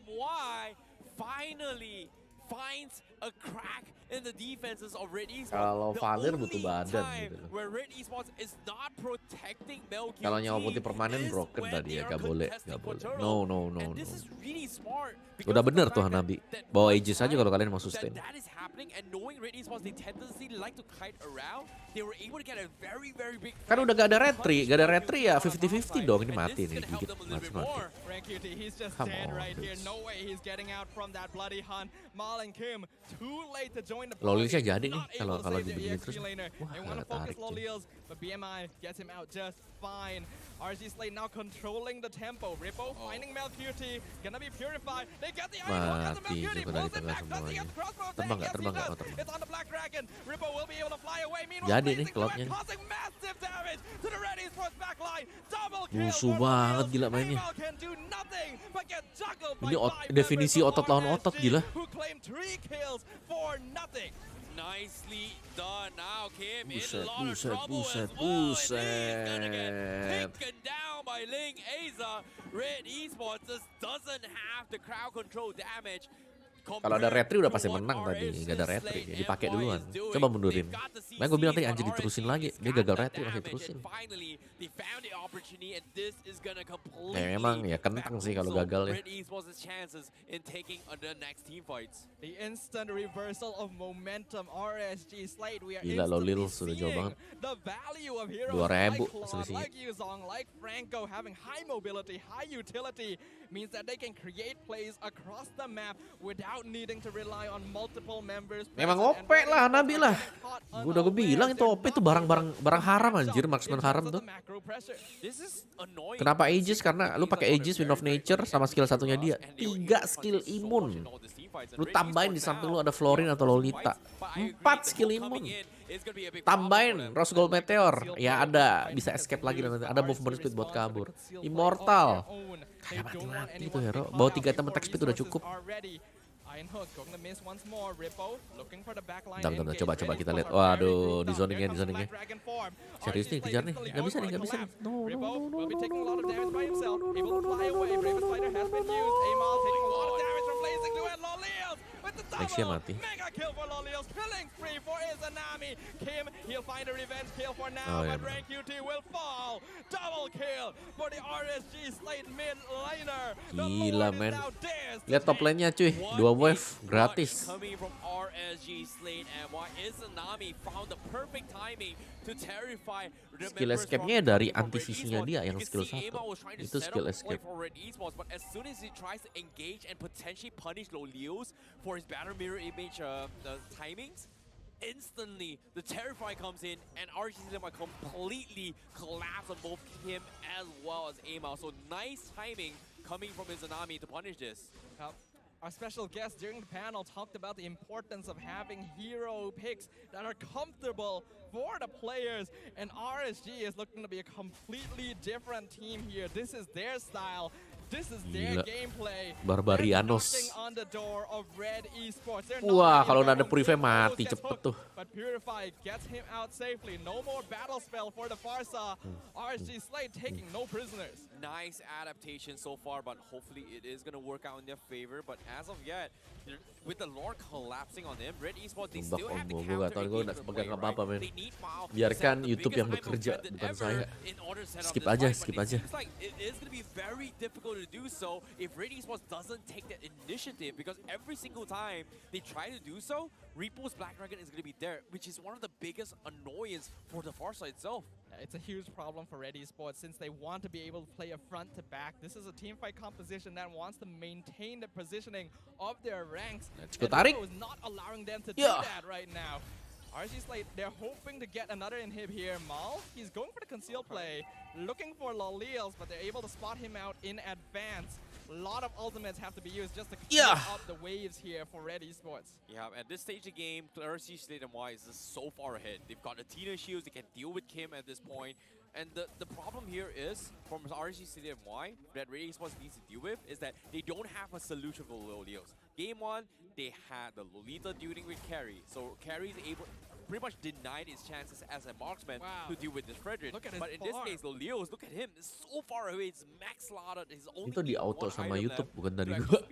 MY finally finds a crack in the defenses of Red Esports. Kalau Valir butuh The only badan time gitu loh. where Red Esports is not protecting MelQT Kalau nyawa putih permanen is broken when tadi they ya, are gak boleh. contesting for turtle. No. And this is really smart because Udah of the bener fact tuh that- Hanabi. that Bawa the Aegis aja time kalau kalian mau sustain. that is happening, and knowing Red Esports, they tendency like to kite around. They were able to get a very big. Kan udah gak ada retri ya 50-50 dong. Ini mati nih digigit. Mati. RanQT, he's just Come dead on, right here. bitch. No way he's getting out from that bloody hunt. Mal and Kim, too late to join the Lolisnya party. jadi nih Not kalau able to save the dibegini EXP terus. laner. Wah, They want to gak focus tarik cuy. Lolios, but BMI gets him out just fine. RSG Slate now controlling the tempo. Rippo finding MelQT, gonna be purified. They get the Iron Hook on the Mati MelQT, juga dari pulls it tengah back. Does he semuanya. get the crossbow? Terbang nggak? Yes, he Terbang nggak? does. Oh, terbang. It's on the Black Dragon. Rippo will be able to fly away. Meanwhile, Jadi nih Blazing Cloud-nya Cloud nih. causing massive damage to the Red Esports backline. Double kill Musuh for banget Lolios. gila mainnya. Amal can do nothing but get juggled Ini by 5 definisi members of otot lawan otot, RSG, gila. who claim 3 kills for nothing. Nicely done. Now Kim in a lot of trouble as well. And he's gonna get taken down by Ling Aza. Red Esports just doesn't have the crowd control damage. Kalau ada retri udah pasti menang tadi, gak ada retri, dia dipakai duluan. Coba mundurin. Makanya gue bilang tadi anjir diterusin lagi, dia gagal retri masih terusin. Ya memang ya kentang sih kalau gagal ya. The instant reversal of momentum RSG Slate. We are Gila lo Lil sudah jauh banget. The value of heroes 2000 like Yuzong, like Franco having high mobility, high utility means that they can create plays across the map without needing to rely on multiple members. Memang OP lah Nabi lah. Gue bilang itu OP itu barang haram anjir, marksman haram tuh. Kenapa Aegis? Karena lu pakai Aegis, Wind of Nature sama skill satunya dia. 3 skill imun. Lu tambahin di samping lu ada Florin atau Lolita. 4 skill imun. Tambahin Rose Gold Meteor. Ya ada, bisa escape lagi dan ada movement speed buat kabur. Immortal. Kayak mati-mati tuh hero. Bawa 3 item attack speed udah cukup. Bentar, coba kita lihat. Waduh, di zoningnya. Serius nih, kejar nih. Gak bisa nih. No. Lexia mati. Oh ya. Gila men. Lihat top lane-nya cuy. 2 wave gratis. Skill escape-nya dari anti-sisinya dia yang skill 1. Itu skill escape. Mirror image the timings, instantly the Terrify comes in and RSG completely collapse on both him as well as Amal. So nice timing coming from Izanami to punish this. Our special guest during the panel talked about the importance of having hero picks that are comfortable for the players, and RSG is looking to be a completely different team here. This is their style. This is their gameplay. Barbarianos. Wah, kalau udah ada Purify mati cepet tuh. But Purify gets him out safely. No more battle spell for the Farsa. RSG Slate taking no prisoners. Nice adaptation so far, but hopefully it is going to work out in their favor. But as of yet, with the Lord collapsing on them, Red Esports, they still have the counter engage for play, right? They need Mao. Biarkan YouTube yang bekerja, bukan saya. Skip aja. It's like it is going to be very difficult to do so if Red Esports doesn't take that initiative, because every single time they try to do so, Repo's Black Dragon is going to be there, which is one of the biggest annoyance for the Farsa itself. It's a huge problem for Red Esports since they want to be able to play a front to back. This is a team fight composition that wants to maintain the positioning of their ranks. Let's go, Tarik. is not allowing them to do that right now. RSG Slate, they're hoping to get another inhib here. Mal, he's going for the conceal play, looking for Loliels, but they're able to spot him out in advance. A lot of ultimates have to be used just to clear up the waves here for Red Esports. Yeah, at this stage of the game, RSG Slate MY is just so far ahead. They've got the Tina shields, they can deal with Kim at this point. And the problem here is, from RSG Slate MY, that Red Esports needs to deal with, is that they don't have a solution for Lolios. Game 1, they had the Lolita dealing with Carry. So Carry is able, pretty much denied his chances as a marksman to deal with this Frederick. But in this case, Lolios, look at him, it's so far away, it's max slotted. His only itu di auto sama YouTube, bukan dari gua.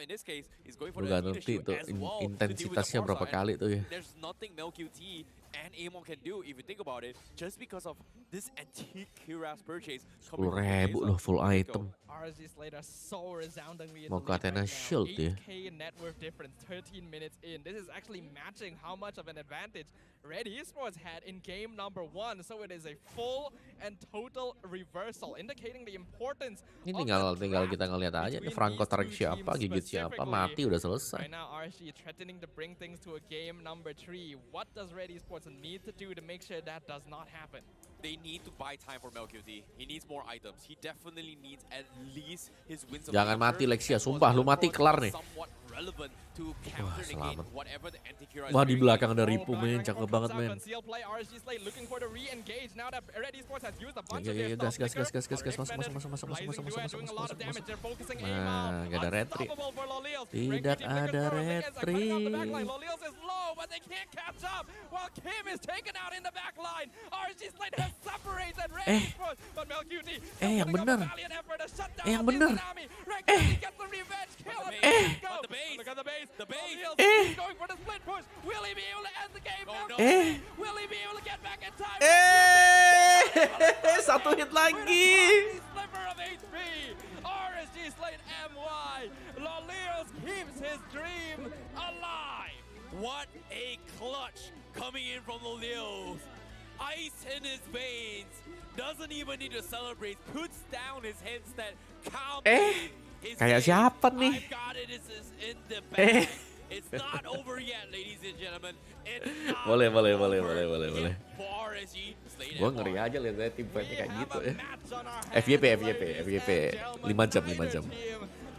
In this case, he's going for the ngerti itu intensitasnya berapa kali tuh ya. There's nothing MelQT and Amon can do if you think about it, just because of this antique Kira's purchase. 10.000 loh full item. RSG Slate are so resoundingly mau ke Athena Shield ya. 8K net worth difference 13 minutes in. This is actually matching how much of an advantage Red Esports had in game number 1. So it is a full and total reversal, indicating the importance. Ini tinggal kita ngeliat aja nih Franco tarik siapa, gigit siapa, mati udah selesai. Right now RSG threatening to bring things to a game number 3. What does Red Esports need to do to make sure that does not happen? They need to buy time for MelQT. He needs more items. He definitely needs at least his wins. Jangan mati Lexia, sumpah lu mati kelar nih. relevant to counter negate whatever the anti-Kira is Wah, di doing. belakang ada Ripu, men. Cakep banget, men. Ya, gas. Masuk. Nah, gak ada retri. Tidak ada retri. Yang bener. Satu hit lagi. RSG Slate MY. Lolios keeps his dream alive. What a clutch coming in from Lolios. Ice in his veins. Doesn't even need to celebrate. Puts down his headset. Kayak siapa nih? I've got it. This is in the bag. It's not over yet, ladies and gentlemen. It's not Boleh. over for RSG. Gue ngeri aja lihat tim fightnya kayak gitu ya. FYP 5 jam.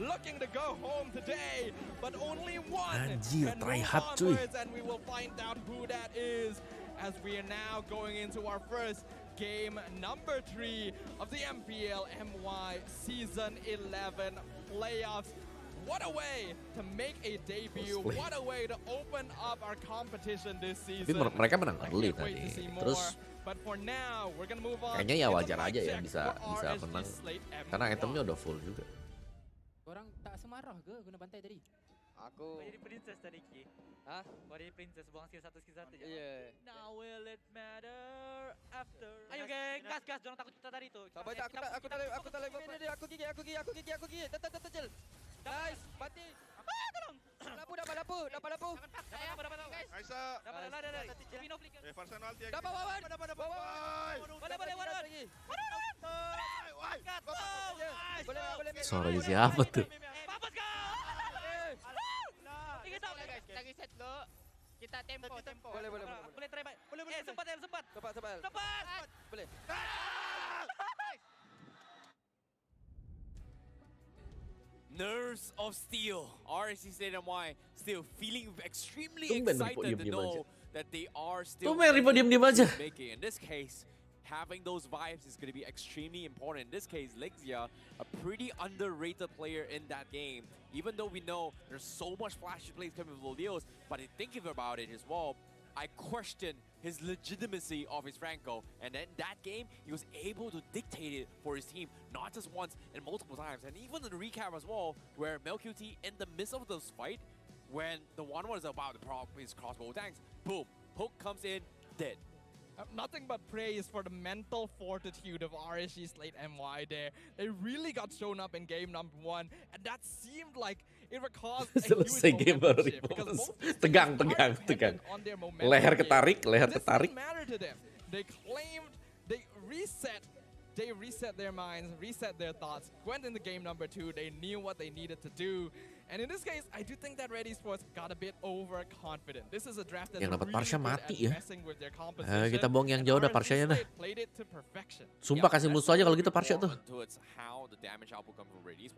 Looking to go home today, but only one Anjir, can try move hard, cuy. onwards, and we will find out who that is as we are now going into our first game number 3 of the MPL MY Season 11 playoffs. What a way to make a debut. What a way to open up our competition this season. Tapi mereka menang early tadi. Terus kayaknya ya wajar aja ya bisa menang. Karena itemnya udah full juga. Orang tak semarah ke guna bantai tadi? Aku jadi princess tadi Ki. Hah? Jadi princess buang skill satu je. Iya. Now will it matter after? Ayo geng, gas, jangan takut kita tadi tuh. Sabar je, aku tak lagi. Aku gigi. Terjel. Nice, mati. Tolong. Dapat lapu. Dapat guys. Aisyah. Dapat lah. Pino flick. Farsan ulti. Dapat wawan. Boleh. Boleh. Suara siapa tuh? Papas kau. Kita reset dulu. Kita tempo. Boleh. Boleh try baik. Boleh. Sempat. Cepat. Boleh. Nerves of steel. RSG Slate MY still feeling extremely Tumben excited to diem know aja. that they are still diem aja. making. In this case, having those vibes is going to be extremely important. In this case, Lexia, a pretty underrated player in that game. Even though we know there's so much flashy plays coming from Lolios, but thinking about it as well, I question his legitimacy of his Franco. And then that game, he was able to dictate it for his team, not just once and multiple times. And even in the recap as well, where MelQT, in the midst of this fight, when the 1-1 is about to prop his crossbow tanks, boom, Hook comes in, dead. Nothing but praise for the mental fortitude of RSG Slate MY there. They really got shown up in game number 1, and that seemed like it would cause a huge momentum shift because both Tegang. on their momentum Leher game. ketarik. This didn't matter to them. They claimed, they reset their minds, reset their thoughts, went into game number 2, they knew what they needed to do. And in this case, I do think that Red Esports got a bit overconfident. This is a draft that Yang dapat really Parsha good mati at ya. messing with their composition. Kita buang yang jauh dah Parshanya dah. Played it to perfection. Sumpah kasih musuh aja kalau gitu Parsha tuh.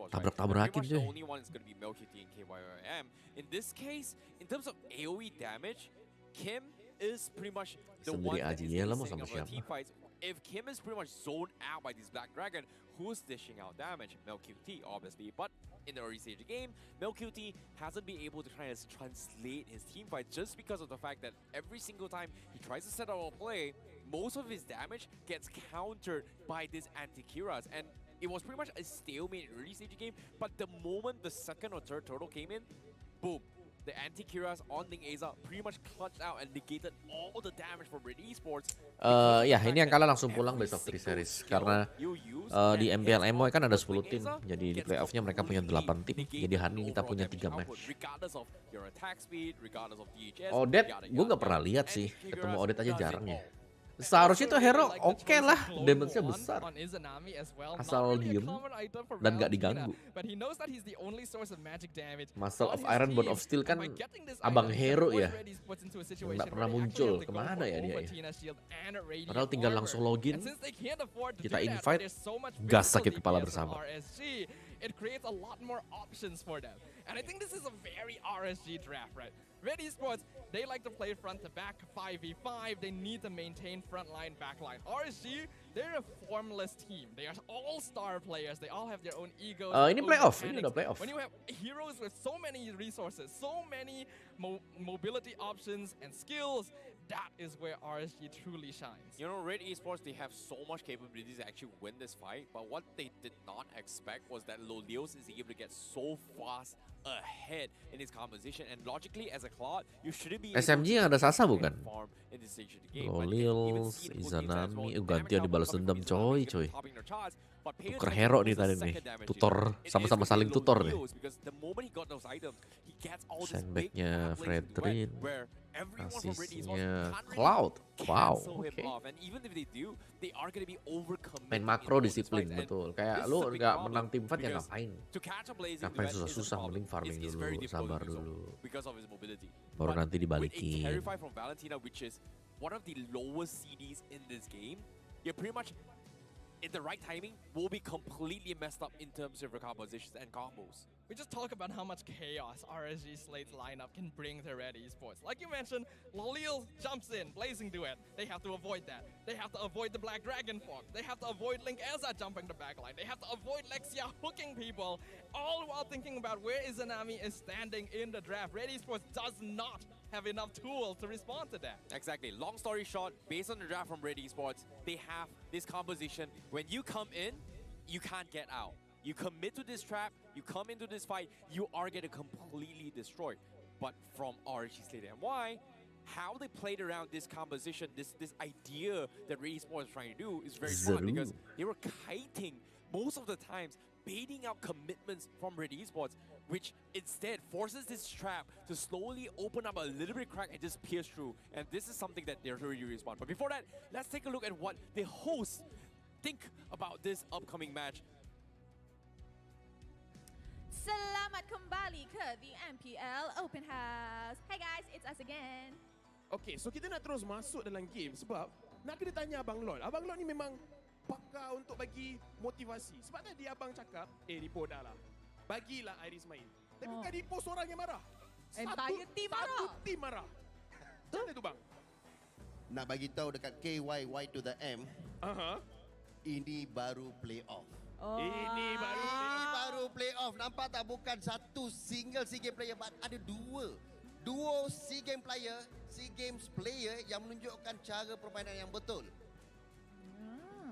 Tabrak-tabrakin The cuy. only one is going to be MelQT and KYM. In this case, in terms of AoE damage, Kim is pretty much the one that is Sendiri aja, lah mau missing sama of the siapa. team fights. If Kim is pretty much zoned out by this Black Dragon, who's dishing out damage? MelQT, obviously. But in the early stage of the game, MelQT hasn't been able to try to translate his team fight just because of the fact that every single time he tries to set up a play, most of his damage gets countered by this anti-Kiras. And it was pretty much a stalemate in early stage of the game, but the moment the second or third turtle came in, boom. The anti-Kiras on Ling Eza pretty much clutched out and negated all the damage from Red Esports. Ya ini yang kalah langsung pulang best of 3 series. Karena di MPL MY kan ada 10 tim. Jadi di playoffnya mereka punya 8 tim. Jadi hari ini kita punya 3 match. Odet, gue gak pernah lihat sih. Ketemu Odet aja jarang ya. Seharusnya itu hero oke lah, damage-nya besar. Asal diem dan gak diganggu. Muscle of Iron, Bone of Steel kan abang hero ya. Gak pernah muncul, kemana ya dia ya. Padahal tinggal langsung login, kita invite, gas sakit kepala bersama. it creates a lot more options for them. And I think this is a very RSG draft, right? Red Esports, they like to play front to back 5v5. They need to maintain front line, back line. RSG, they're a formless team. They are all star players. They all have their own egos. Ini playoff, ini udah playoff. When you have heroes with so many resources, so many mobility options and skills, that is where RSG truly shines. You know, Red Esports, they have so much capabilities to actually win this fight, but what they did not expect was that Lolios is able to get so fast ahead in his composition, and logically as a Cloud, you shouldn't be SMG yang ada Sasa bukan? in this stage of the game. Lolils, Izanami, gantian dibalas dendam coy. Tuker hero nih tadi nih, tutor, sama-sama saling tutor nih. Sandbagnya Fredrin, asisnya Cloud, wow, oke. Main makro disiplin, betul. Kayak lu nggak menang tim fight ya ngapain? Ngapain susah-susah, mending farming dulu, sabar dulu. Baru nanti dibalikin. One of the lowest CDs in this game, you're pretty much in the right timing will be completely messed up in terms of your compositions and combos. We just talk about how much chaos RSG Slate's lineup can bring to Red Esports. Like you mentioned, Lolil jumps in, Blazing Duet. They have to avoid that. They have to avoid the Black Dragon form. They have to avoid Link Elza jumping the backline. They have to avoid Lexia hooking people, all while thinking about where Izanami is standing in the draft. Red Esports does not have enough tools to respond to that. Exactly. Long story short, based on the draft from Red Esports, they have this composition. When you come in, you can't get out. You commit to this trap, you come into this fight, you are getting completely destroyed. But from RSG Slate MY, how they played around this composition, this idea that Red Esports is trying to do is very smart, because they were kiting most of the times, baiting out commitments from Red Esports, which instead forces this trap to slowly open up a little bit crack and just pierce through. And this is something that they're really respond. But before that, let's take a look at what the hosts think about this upcoming match. Selamat kembali ke the MPL Open House. Hey guys, it's us again. Okay, so kita nak terus masuk dalam game sebab nak kena tanya Abang Lol. Abang Lol ni memang pakar untuk bagi motivasi. Sebab tadi Abang cakap, Ripo dah lah. Bagilah Iris main. Tapi kan Ripo seorang yang marah. Entire team marah. Satu team marah. Macam mana tu bang? Nak bagi tahu dekat KYY to the M, ini baru playoff. Ini baru playoff. Nampak tak, bukan satu single SEA Games player, but ada dua SEA Games player yang menunjukkan cara permainan yang betul.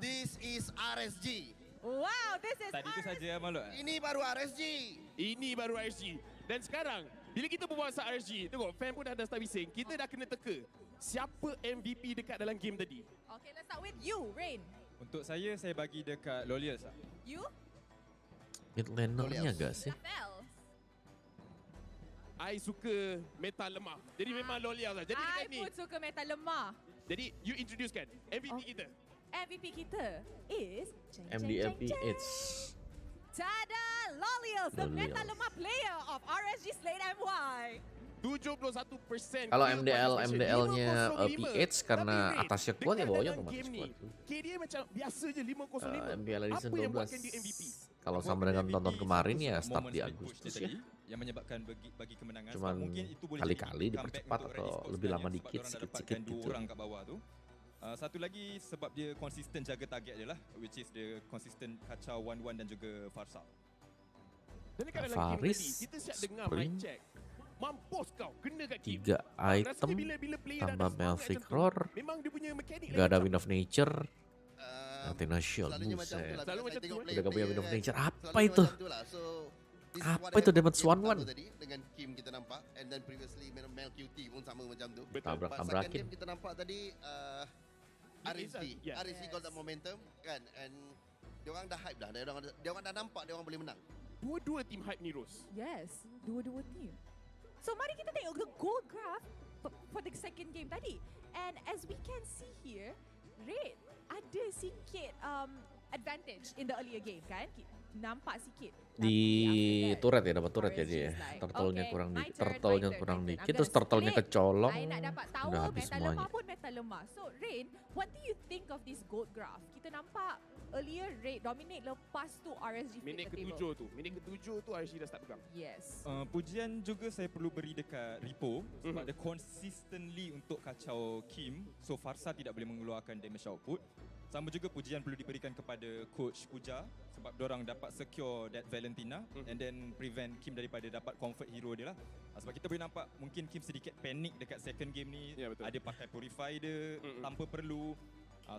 This is RSG. Wow, this is Tadi itu saja Maluk. Ini baru RSG. Ini baru RSG. Dan sekarang, bila kita berbual pasal RSG, tengok fan pun dah start bising. Kita dah kena teka siapa MVP dekat dalam game tadi. Okay, let's start with you, Rain. Untuk saya bagi dekat Lolials. You? Mid laner-nya agak sih. I suka meta lemah. Jadi memang Lolial lah. Jadi dekat ni. I pun suka meta lemah. Jadi you introduce kan MVP kita. MVP kita is MDLPH. Tada! Lolials, the meta lemah player of RSG Slate MY. 71%. Kalau MDL-nya PH karena atasnya kuat ya bawahnya otomatis kuat. KDA macam biasa je 505. MPL Edition Apa yang 12. buatkan dia MVP? Kalau sama dengan tonton kemarin ya start di Agustus ya. Yang menyebabkan bagi kemenangan. Cuman mungkin itu boleh kali-kali jadi dipercepat comeback atau untuk lebih Red lama Esports dikit, sebab sikit-sikit dorang dapatkan gitu. 2 orang kat bawah tu. Satu lagi sebab dia konsisten jaga target dia lah, which is dia konsisten kacau 1-1 dan juga Farsa. Dan dekat dalam game tadi, kita siap dengar mic check. Mampus kau, kena kat game. 3 item tambah Melfic Roar. Memang dia punya mekanik. Gak ada Wind of Nature. Athena Shield, Selalunya macam tu buset. lah. Selalu macam tu. Udah gak punya Wind of Nature, apa Selalunya itu? macam tu lah. So, this is Apa what itu happened Damage game 1-1? pertama tadi dengan Kim kita nampak, and then previously Mel QT pun sama macam tu. Tabrak-tabrakin. Second game kita nampak tadi RSG. Yeah. RSG got the momentum kan, and dia orang dah hype dah. Dia orang dah nampak dia orang boleh menang. Dua-dua team hype ni Ros. Yes, dua-dua team. So mari kita tengok the goal graph for the second game tadi. And as we can see here, Red ada sikit advantage in the earlier game kan. nampak sikit. Di turret ya, dapat turret ya dia. Turtle-nya kurang dikit. Turtle-nya kurang dikit, terus turtle-nya kecolong. I nak dapat tahu Udah habis meta semuanya. lemah pun meta lemah. So Rain, what do you think of this gold graph? Kita nampak earlier Raid dominate, lepas tu RSG flip Minit the table. ke-7 tu. Minit ke-7 tu RSG dah start pegang. Yes. Pujian juga saya perlu beri dekat Repo sebab dia consistently untuk kacau Kim. So Farsa tidak boleh mengeluarkan damage output. Sama juga pujian perlu diberikan kepada Coach Puja sebab diorang dapat secure that Valentina and then prevent Kim daripada dapat comfort hero dia lah. Sebab kita boleh nampak mungkin Kim sedikit panik dekat second game ni. Ada pakai Purify dia tanpa perlu.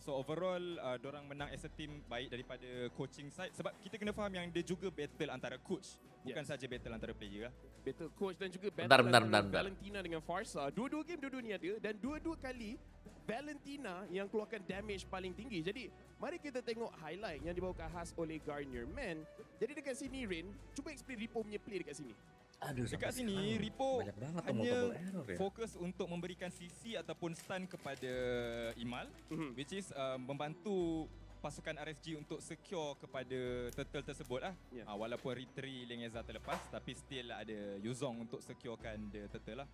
So overall, diorang menang as a team baik daripada coaching side sebab kita kena faham yang dia juga battle antara coach. Bukan saja battle antara player lah. Battle coach dan juga battle Bentar. Valentina dengan Farsa. Dua-dua game dua-dua ni ada dan dua-dua kali Valentina yang keluarkan damage paling tinggi. Jadi mari kita tengok highlight yang dibawakan khas oleh Garnier Man. Jadi dekat sini Rain, cuba explain Repo punya play dekat sini. Dekat sini Repo hanya fokus untuk memberikan CC ataupun stun kepada Imal, which is membantu pasukan RSG untuk secure kepada turtle tersebut lah. Walaupun retry Lengeza terlepas, tapi still ada Yuzong untuk securekan the turtle lah.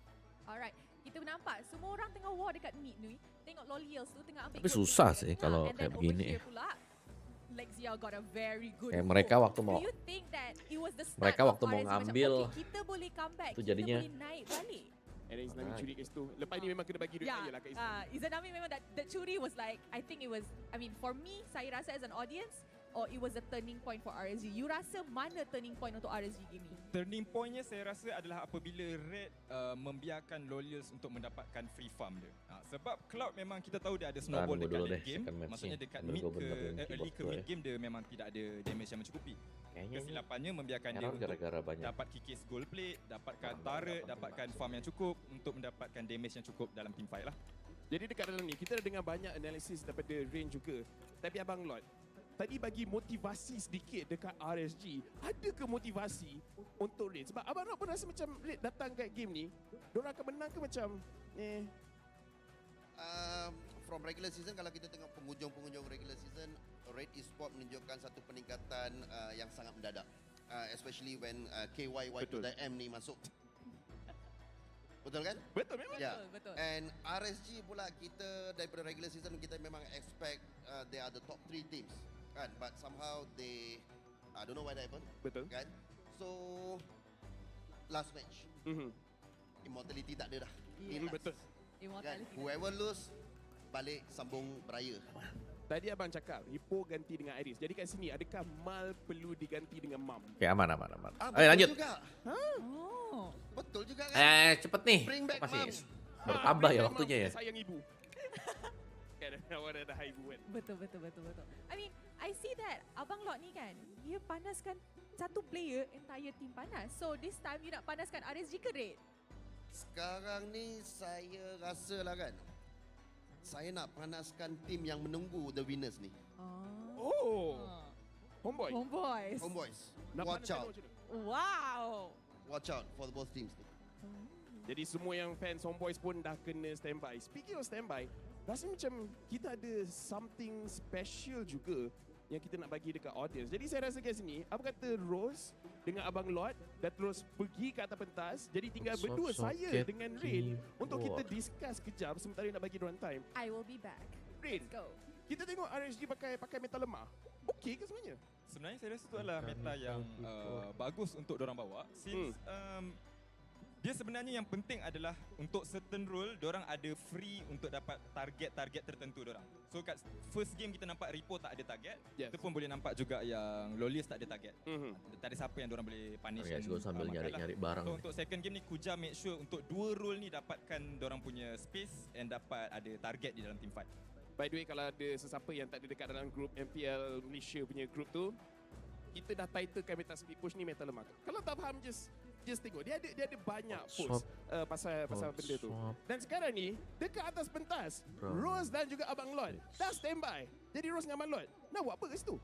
Alright, kita nampak semua orang tengah war dekat mid ni. Tengok Lolials tu tengah ambil. Tapi susah sih kalau kayak begini. Lexia got a very good. Kayak mereka waktu mau ngambil, kita boleh comeback, itu jadinya kita boleh naik balik. And Izanami curi kat situ. Lepas ni memang kena bagi duit raya lah kat Izanami. Izanami memang that curi was like, I think it was, I mean for me, saya rasa as an audience, or it was a turning point for RSG. You rasa mana turning point untuk RSG game ni? Turning pointnya saya rasa adalah apabila Red membiarkan Lolials untuk mendapatkan free farm dia. Sebab Cloud memang kita tahu dia ada snowball dekat late game. Maksudnya dekat mid ke early ke mid game dia memang tidak ada damage yang mencukupi. Kesilapannya membiarkan dia untuk dapat kikis gold plate, dapatkan turret, dapatkan farm yang cukup untuk mendapatkan damage yang cukup dalam team fight lah. Jadi dekat dalam ni kita dah dengar banyak analisis daripada Rain juga. Tapi Abang Lord, tadi bagi motivasi sedikit dekat RSG. Ada ke motivasi untuk Raid? Sebab Abang Lord pun rasa macam Raid datang kat game ni, diorang akan menang ke macam from regular season, kalau kita tengok penghujung regular season, Raid Esport menunjukkan satu peningkatan yang sangat mendadak. Especially when KYY to the M ni masuk. Betul kan? Betul memang. Yeah. Betul. And RSG pula kita daripada regular season kita memang expect they are the top 3 teams. Kan? But somehow they, I don't know why that happened. Betul. Kan? So last match, immortality tak ada dah. Betul. Kan? Whoever lose, balik sambung beraya. Tadi Abang cakap Repo ganti dengan Iris. Jadi kat sini adakah Mal perlu diganti dengan Mam? Okay, aman. Ayo lanjut. Juga. Betul juga kan? Cepet nih. Bring back Mam. Baru tambah ya waktunya ya. Sayang ibu. Dah ibu kan. Betul. I mean, I see that Abang Lord ni kan, dia panaskan satu player, entire team panas. So this time you nak panaskan RSG ke Raid? Sekarang ni saya rasa lah kan, saya nak panaskan tim yang menunggu the winners ni. Homeboys. Watch out. Wow. Watch out for both teams ni. Jadi semua yang fans Homeboys pun dah kena standby. Speaking of standby, rasa macam kita ada something special juga yang kita nak bagi dekat audience. Jadi saya rasa kat sini, apa kata Rose dengan Abang Lord dah terus pergi ke atas pentas. Jadi tinggal berdua saya dengan Rain untuk kita discuss kejap sementara nak bagi diorang time. I will be back. Rain, Let's go. kita tengok RSG pakai meta lemah. Okey ke sebenarnya? Sebenarnya saya rasa itu adalah meta yang bagus untuk diorang bawa. Since dia sebenarnya yang penting adalah untuk certain role diorang ada free untuk dapat target tertentu diorang. So kat first game kita nampak Repo tak ada target. Kita pun boleh nampak juga yang Lolius tak ada target. Tak ada siapa yang diorang boleh punish. Gue sambil nyari barang. So untuk second game ni Kuja make sure untuk dua role ni dapatkan diorang punya space and dapat ada target di dalam team fight. By the way, kalau ada sesiapa yang tak ada dekat dalam grup MPL Malaysia punya grup tu, kita dah titlekan meta speed push ni meta lemah. Kalau tak faham, just tengok. Dia ada banyak post pasal benda tu. Dan sekarang ni, dekat atas pentas, Rose dan juga Abang Lord dah standby. Jadi Rose dengan Abang Lord nak buat apa kat situ?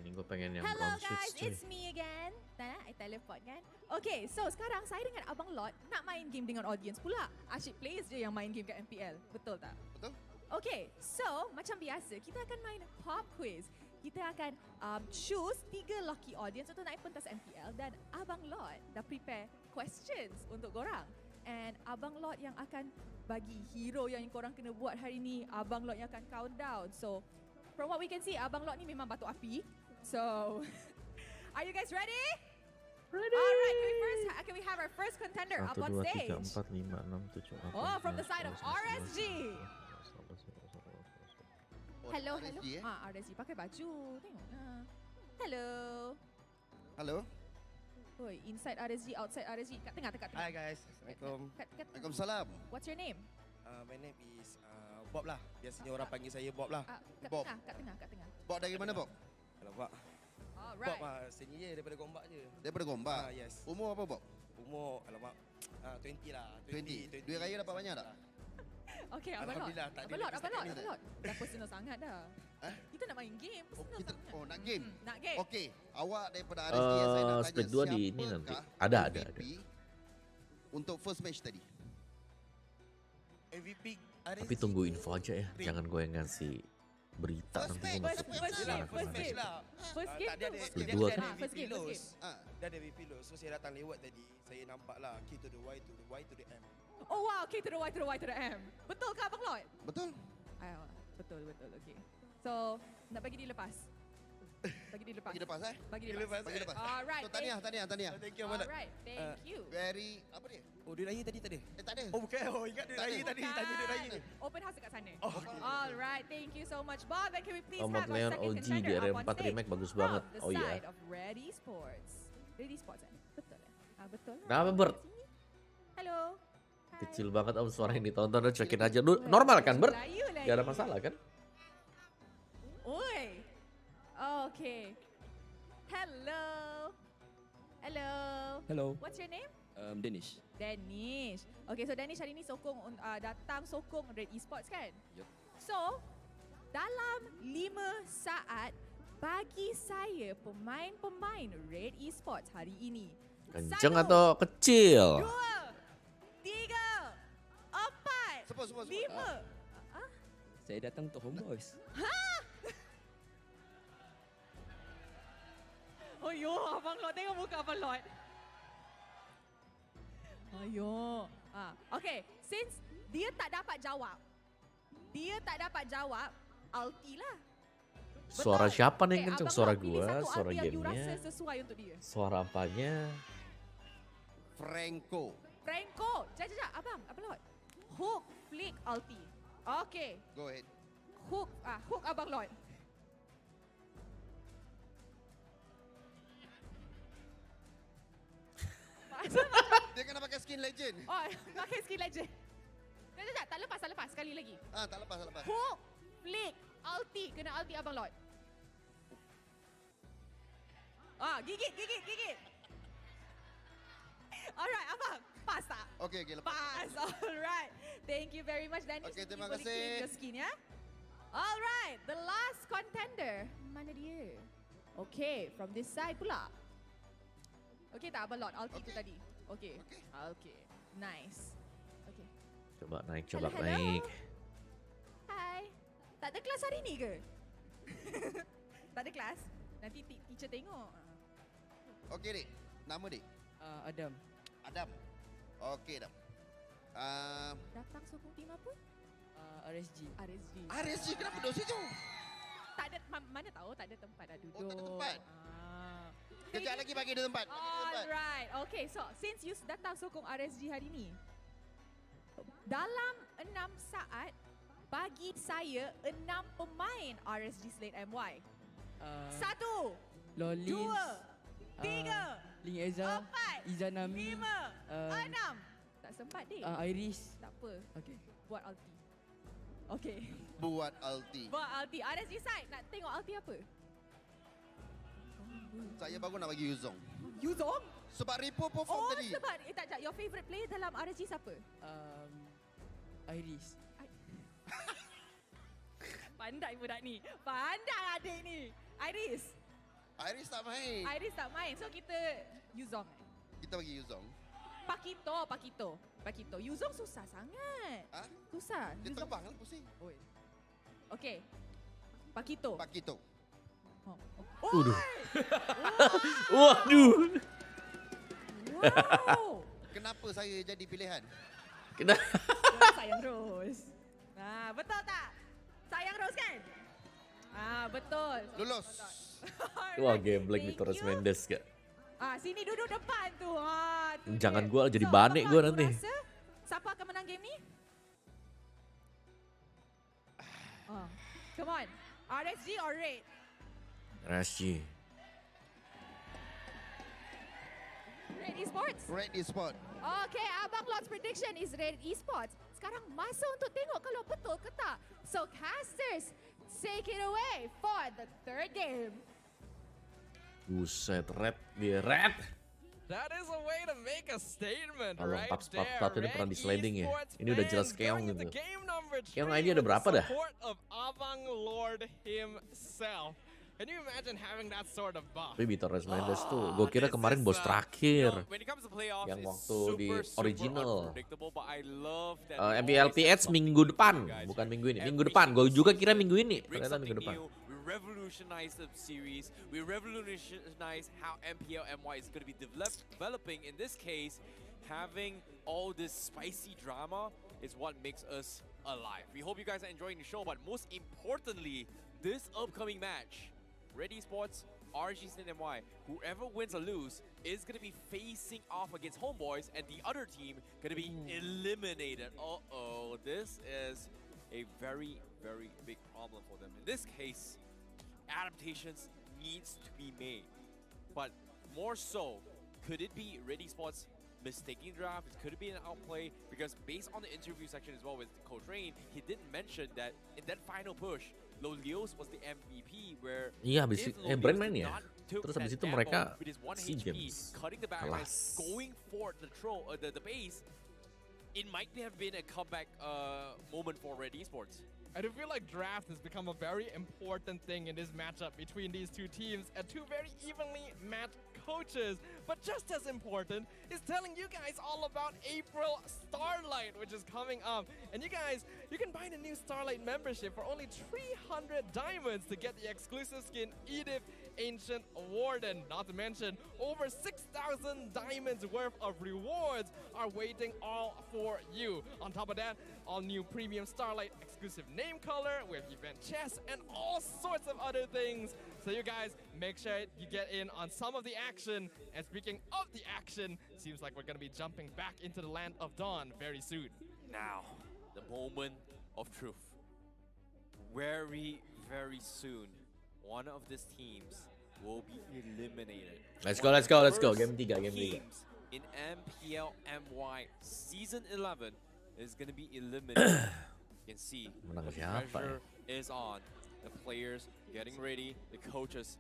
Ini gue pengen yang Hello bronze guys, switch, it's me again. I teleport kan. Okay, so sekarang saya dengan Abang Lord nak main game dengan audience pula. Asyik players je yang main game kat MPL. Betul tak? Betul. Okay, so macam biasa kita akan main pop quiz. kita akan choose 3 lucky audience untuk naik pentas MPL dan Abang Lot dah prepare questions untuk korang. And Abang Lot yang akan bagi hero yang korang kena buat hari ni, Abang Lot yang akan countdown. So, from what we can see, Abang Lot ni memang batu api. So, are you guys ready? Ready. Alright, can we have our first contender up on 1, 2, stage? 3, 4, 5, 6, 7, 8. Oh, from the side of RSG. Hello, hello. RSG, RSG pakai baju. Tengok. Hello. Hello. Oi, inside RSG, outside RSG. Kat tengah. Hi guys. Assalamualaikum. Waalaikumsalam. What's your name? My name is Bob lah. Biasanya orang panggil saya Bob lah. Kat Bob. tengah. Bob dari mana, Bob? Kalau Bob. Alright. Bob senior je daripada Gombak je. Daripada Gombak? Yes. Umur apa, Bob? Umur, alamak. 20 lah. 20. Duit raya dapat banyak tak? Okay, Abang Lot. Alhamdulillah, tak ada Abang Lot, lagi Abang Lot, setakat Abang Lot. Dah personal sangat dah. Kita nak main game, personal sangat. Nak game? Nak game. Okey, awak daripada RSG yang saya nak tanya, split 2 di ini nanti. siapakah Ada. MVP untuk first match tadi? MVP RSG. Tapi tunggu info aja ya, jangan gue yang ngasih berita nanti gue masuk First game. First game tu. Split 2 kan. First game. Dia ada MVP low. So saya datang lewat tadi, saya nampak lah K to the Y to the Y to the M. Oh wow, K to the Y to the Y to the M. Betul ke Abang Lot? Betul. Betul. Okay. So, nak bagi dia lepas. Bagi dia lepas. Bagi lepas. Alright. So, tahniah. Thank you, Abang Lot. Alright, thank you. Very, apa dia? Oh, duit raya tadi tak ada? Tak ada. Oh, bukan. Oh, ingat duit raya tadi. Tanya duit raya. Open house dekat sana. Oh, okay. Alright, thank you so much, Bob. And can we please Nomor have our player second OG di contender up on RM4 stage Remake bagus banget. from the Oh iya. side of Ready Sports. Ready Sports, betul ya? Betul. Kenapa, Bert? Halo. Kecil banget suara yang ditonton, udah cuekin aja. Normal kan, Bert? Gak ada masalah kan? Oi. Okay. Hello. What's your name? Danish. Danish. Okay, so Danish hari ni datang sokong Red Esports kan? Yup. So, dalam 5 saat bagi saya pemain-pemain Red Esports hari ini. Kenceng atau kecil? 2, 3, 4, Semua. 5. Saya datang untuk homeboys. Ayo, Abang Lot, tengok muka Abang Lot. Ayo. Okay, since dia tak dapat jawab, ulti lah. Suara siapa nih yang kenceng? Abang Suara Lot, pilih gua, satu suara ulti yang you rasa gamenya. sesuai untuk dia. Suara apanya? Franco. Jajak, Abang Lot. Hook, flick, ulti. Okay. Go ahead. Hook Abang Lot. Dia kena pakai skin legend. Oh, pakai skin legend. Jajak, tak lepas. Sekali lagi. Tak lepas. Hook, flick, ulti. Kena ulti Abang Lot. Gigit. Alright, Abang. Pas tak? Okay, lepas. Pas. Alright. Thank you very much, Danish. Okay, terima You boleh kasih. kirim your skin, ya. Alright, the last contender. Mana dia? Okay, from this side pula. Okay tak, Abang Lot? Ulti tu tadi. Okay. Nice. Okay. Coba naik. Hello. Hai. Tak ada kelas hari ni ke? Tak ada kelas? Nanti teacher tengok. Okay, Dik. Nama, Dik? Adam. Adam. Okay, Adam. Datang sokong tim apa? RSG. RSG kenapa duduk situ? Tak ada, mana tahu tak ada tempat dah duduk. Oh, tak ada tempat. Kejap lagi bagi dia tempat. Alright. Okay, so since you datang sokong RSG hari ni, dalam 6 saat, bagi saya 6 pemain RSG Slate MY. 1, Lolins. 2, 3, Ling Eza. 4, Izanami. 5, 6. Tak sempat, Dik. Iris. Tak apa. Okay. Buat ulti. Okay. Buat ulti. RSG side, nak tengok ulti apa? Saya baru nak bagi Yuzong. Yuzong? Sebab Ripo perform tadi. Sebab, tak, your favourite player dalam RSG siapa? Iris. Pandai budak ni. Pandai adik ni. Iris Iris tak main. So kita Yuzong. Kita bagi Yuzong. Pakito. Yuzong susah sangat. Susah. Dia Yuzong terbang kan pusing. Okay. Pakito. Waduh. Waduh. Wow. Kenapa saya jadi pilihan? Kenapa? Sayang Rose. Betul tak? Sayang Rose kan? Betul. Lulus. Wah, geblek nih Torres Mendes kak. Sini duduk depan tu. Jangan gua jadi banek gua nanti. Siapa akan menang game ni? Come on. RSG or Red? RSG. Red Esports? Red Esports. Okay, Abang Lord's prediction is Red Esports. Sekarang masa untuk tengok kalau betul ke tak. So casters, take it away for the third game. Buset, red dia red. That is a way to make a statement Kalau right 4-4 ini pernah di Red sliding ya. Esports Ini udah jelas fans keong going into gitu. game number Keong 3 ID ada with berapa the dah? support of Abang Lord himself. Can you imagine having that sort of buff? Tapi Torres Mendes tuh, gue kira kemarin bos terakhir. When it comes to playoffs, Yang it's waktu di super original. unpredictable, but I love that MPL PH minggu depan, bukan minggu ini. Minggu depan, gue juga kira minggu ini. bring Ternyata something minggu depan. new. We revolutionize the series. We revolutionize how MPL MY is going to be developing. In this case, having all this spicy drama is what makes us alive. We hope you guys are enjoying the show, but most importantly, this upcoming match, Red Esports, RSG MY, whoever wins or lose is going to be facing off against Homeboys, and the other team going to be eliminated. Uh-oh, this is a very, very big problem for them. In this case, adaptations needs to be made. But more so, could it be Red Esports mistaking draft? Could it be an outplay? Because based on the interview section as well with Coach Rain, he did mention that in that final push, Lolios was the MVP where Iya, habis Brand main ya. Terus habis itu mereka SEA Games cutting the back kelas. going for the base, it might have been a comeback moment for Red Esports. I do feel like draft has become a very important thing in this matchup between these two teams and two very evenly matched coaches. But just as important is telling you guys all about April Starlight, which is coming up. And you guys, you can buy the new Starlight membership for only 300 diamonds to get the exclusive skin Edith Ancient Warden. Not to mention, over 6,000 diamonds worth of rewards are waiting all for you. On top of that, all new premium Starlight exclusive name color with event chests and all sorts of other things. So you guys, make sure you get in on some of the action. And speaking of the action, seems like we're going to be jumping back into the land of dawn very soon. Now, the moment of truth. Very, very soon, one of these teams will be eliminated. Let's go. Game 3, game 3. Teams in MPL MY Season 11 is going to be eliminated. You can see Menang the siapa ya? pressure is on. The players getting ready, the coaches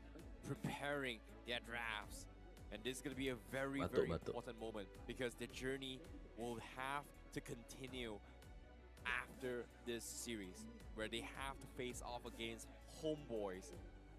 preparing their drafts. And this is going to be a very, very important moment because the journey will have to continue after this series where they have to face off against Homeboys,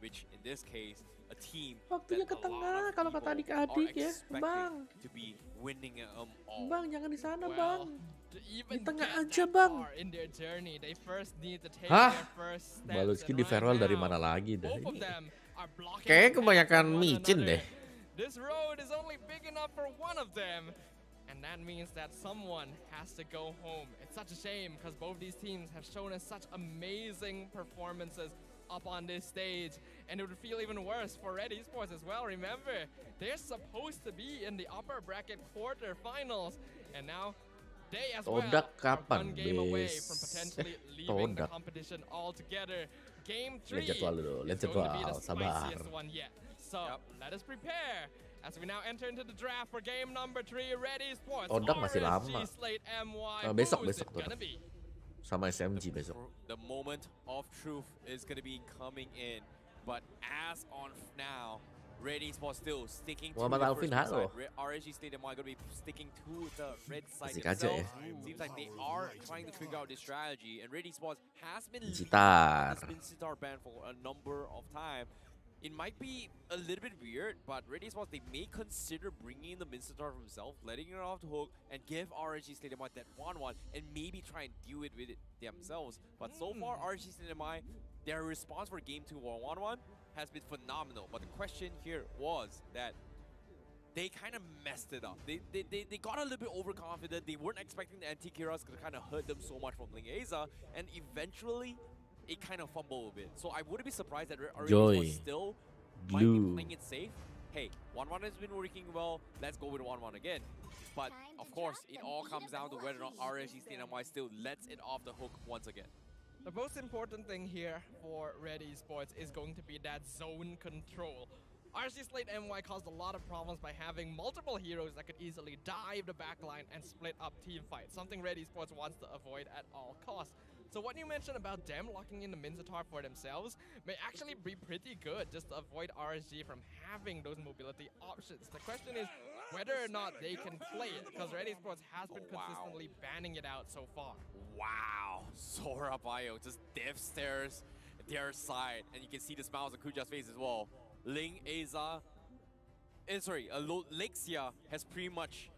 which in this case, a team Waktunya ke tengah kalau kata adik-adik ya, Bang. to be winning all. Bang, jangan di sana, Well, Bang. to even Di tengah get aja, that Bang. far in their journey, they first need to take Hah? their first steps. Baluski And di right farewell dari now, mana lagi dah both of ini? them are blocking Kayaknya the path kebanyakan of one micin another. deh. This road is only big enough for one of them. And that means that someone has to go home. It's such a shame because both these teams have shown us such amazing performances up on this stage. And it would feel even worse for Red Esports as well. Remember, they're supposed to be in the upper bracket quarterfinals. And now they as well Todak are kapan, one game away from Bes? potentially leaving the Todak. competition altogether. Game 3 Lihat jadwal dulu, lihat is going to be jadwal, the sabar. spiciest one yet. So let us prepare as we now enter into the draft for game number 3. Red Esports, Todak masih RSG lama. Slate MY. Besok Who's it tuh. gonna be? Sama SMG besok. The moment of truth is going to be coming in. But as on now, Red Esports still sticking to Muhammad the Alvin, first halo. side. RSG State MY going to be sticking to the red side Asik aja themselves. ya. Seems like they are trying to figure out this strategy. And Red Esports has been leading Citar. this Mincetar ban for a number of time. It might be a little bit weird, but Red Esports, they may consider bringing the Mincetar himself, letting it off the hook, and give RSG State MY that 1-1, and maybe try and deal with it themselves. But so far, RSG State MY, their response for game 2 or 1-1 has been phenomenal. But the question here was that they kind of messed it up. They got a little bit overconfident. They weren't expecting the anti-Kiras to kind of hurt them so much from Ling Asa, and eventually it kind of fumbled a bit. So I wouldn't be surprised that RSG still might be playing it safe. Hey, 1-1 has been working well. Let's go with 1-1 again. But of course, it all comes down to whether or not RSG Slate MY still lets it off the hook once again. The most important thing here for Red Esports is going to be that zone control. RSG Slate MY caused a lot of problems by having multiple heroes that could easily dive the backline and split up team fights, something Red Esports wants to avoid at all costs. So what you mentioned about them locking in the Minzatar for themselves may actually be pretty good just to avoid RSG from having those mobility options. The question is whether or not they can play it, because Red Esports has been consistently banning it out so far. Wow, Sora Bio just death stares their side, and you can see the smiles on Kuja's face as well. Ling Asa, Lexia has pretty much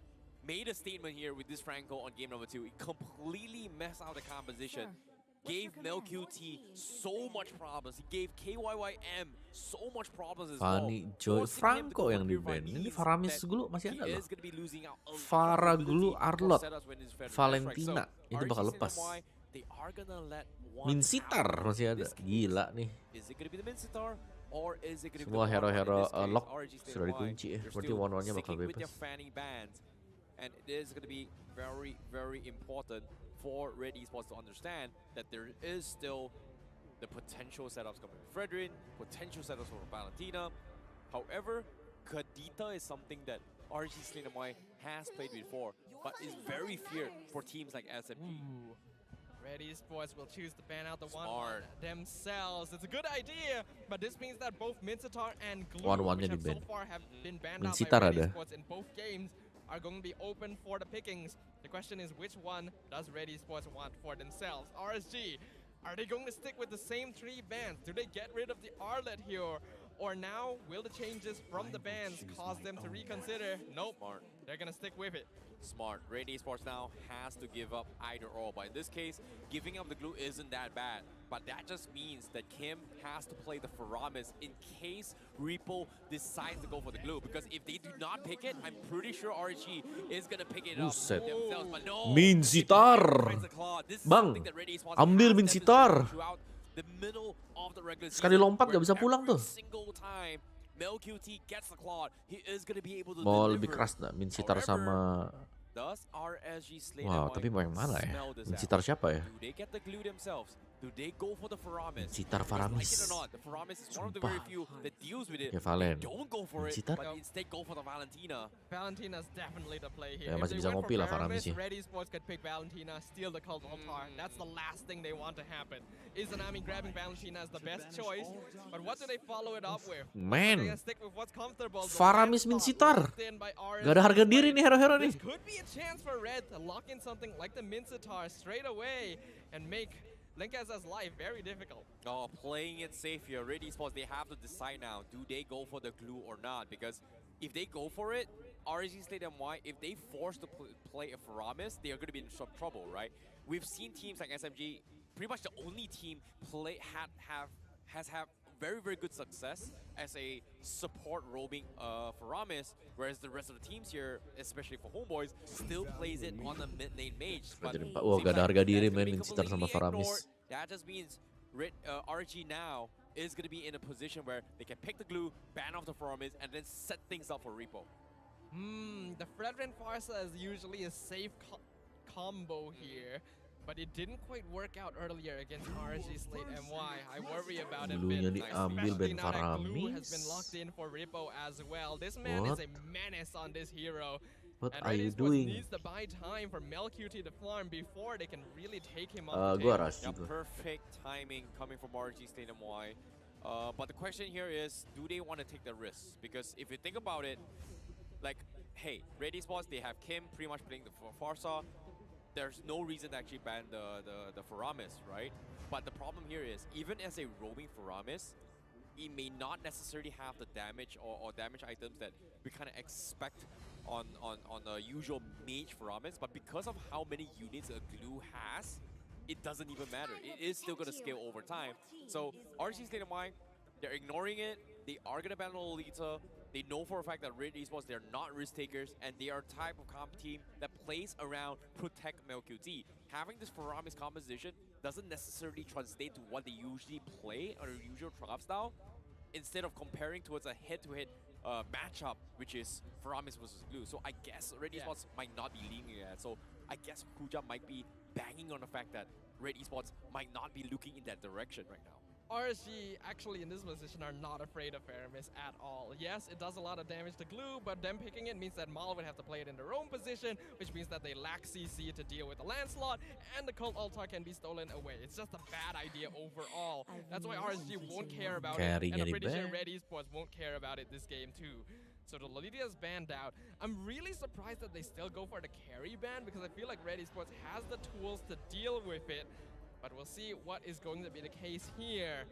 made a statement here with this Franco on game number 2. He completely messed out the composition. Gave MelQT so much problems. He gave KYYM so much problems as well. Fanny Joy Franco yang di ban. Ini Faramis dulu masih ada loh. Farah dulu Arlot, Valentina itu bakal lepas. Minsitar masih ada. Gila nih. Semua hero-hero lock sudah dikunci ya. Berarti one-one-nya bakal bebas. And it is going to be very, very important for Red Esports to understand that there is still the potential setups coming from Fredrin, potential setups for Valentina. However, Kadita is something that RSG Slate MY has played before, but is very feared for teams like SMG. Red Esports will choose to ban out the one themselves. It's a good idea, but this means that both Minzatar and Glue, which have so far have been banned out by Red Esports in both games, are going to be open for the pickings. The question is, which one does Red Esports want for themselves? RSG, are they going to stick with the same 3 bans? Do they get rid of the Arlet here? Or now, will the changes from the bans cause them to reconsider? Nope, they're going to stick with it. Smart. Red Esports now has to give up either or. But in this case, giving up the Glue isn't that bad. But that just means that Kim has to play the Faramis in case Repo decides to go for the Glue. Because if they do not pick it, I'm pretty sure RSG is going to pick it up themselves. But no, Minzitar! Bang, ambil Minzitar! Sekali lompat gak bisa pulang tuh. Mau lebih keras gak Minzitar sama... Wow, tapi mau yang mana ya? Minzitar siapa ya? Minzitar Faramis. Sumpah. Ya Valen. Minzitar? Ya masih bisa ngopi lah Faramis ya. Man, Faramis Minzitar. Gak ada harga diri nih hero-hero nih. Chance for Red to lock in something like the Minzatar straight away and make Linkasa's life very difficult. Oh, playing it safe here. Red Esports, they have to decide now. Do they go for the Glue or not? Because if they go for it, RSG Slate MY, if they force to play a Faramis, they are going to be in some trouble, right? We've seen teams like SMG, pretty much the only team has had very, very good success as a support roaming Faramis, whereas the rest of the teams here, especially for Homeboys, still plays it on the mid lane mage. But wah, gak ada harga diri main Minzitar sama Faramis. That just means RG now is going to be in a position where they can pick the Glue, ban off the Faramis, and then set things up for Repo. The Fredrin Farsa is usually a safe combo here. But it didn't quite work out earlier against RSG Slate MY. I worry about it a bit, especially now that Glue has been locked in for Repo as well. This man is a menace on this hero. What and are you Red doing? Needs to buy time for MelQT to farm before they can really take him on the table. Perfect timing coming from RSG Slate MY. But the question here is, do they want to take the risk? Because if you think about it, like, hey, Red Esports, they have Kim pretty much playing the Farsa. There's no reason to actually ban the Faramis, right? But the problem here is, even as a roaming Faramis, it may not necessarily have the damage or damage items that we kind of expect on a usual mage Faramis. But because of how many units a Glue has, it doesn't even matter. It is still going to scale over time. So RSG Slate MY, They're ignoring it. They are going to ban Lolita. They know for a fact that Red Esports, they're not risk takers, and they are a type of comp team that plays around protect MLQT. Having this Faramis composition doesn't necessarily translate to what they usually play or their usual trap style, instead of comparing towards a head-to-head matchup, which is Faramis versus Glue. So I guess Red Esports might not be leaning at. So I guess Kuja might be banging on the fact that Red Esports might not be looking in that direction right now. RSG actually in this position are not afraid of Faramis at all. Yes, it does a lot of damage to Glue, but them picking it means that Mal would have to play it in their own position, which means that they lack CC to deal with the Lancelot, and the Cult Altar can be stolen away. It's just a bad idea overall. That's why RSG won't care about it, and I'm pretty sure Red Esports won't care about it this game too. So the Lolita is banned out. I'm really surprised that they still go for the carry ban, because I feel like Red Esports has the tools to deal with it. But we'll see what is going to be the case here.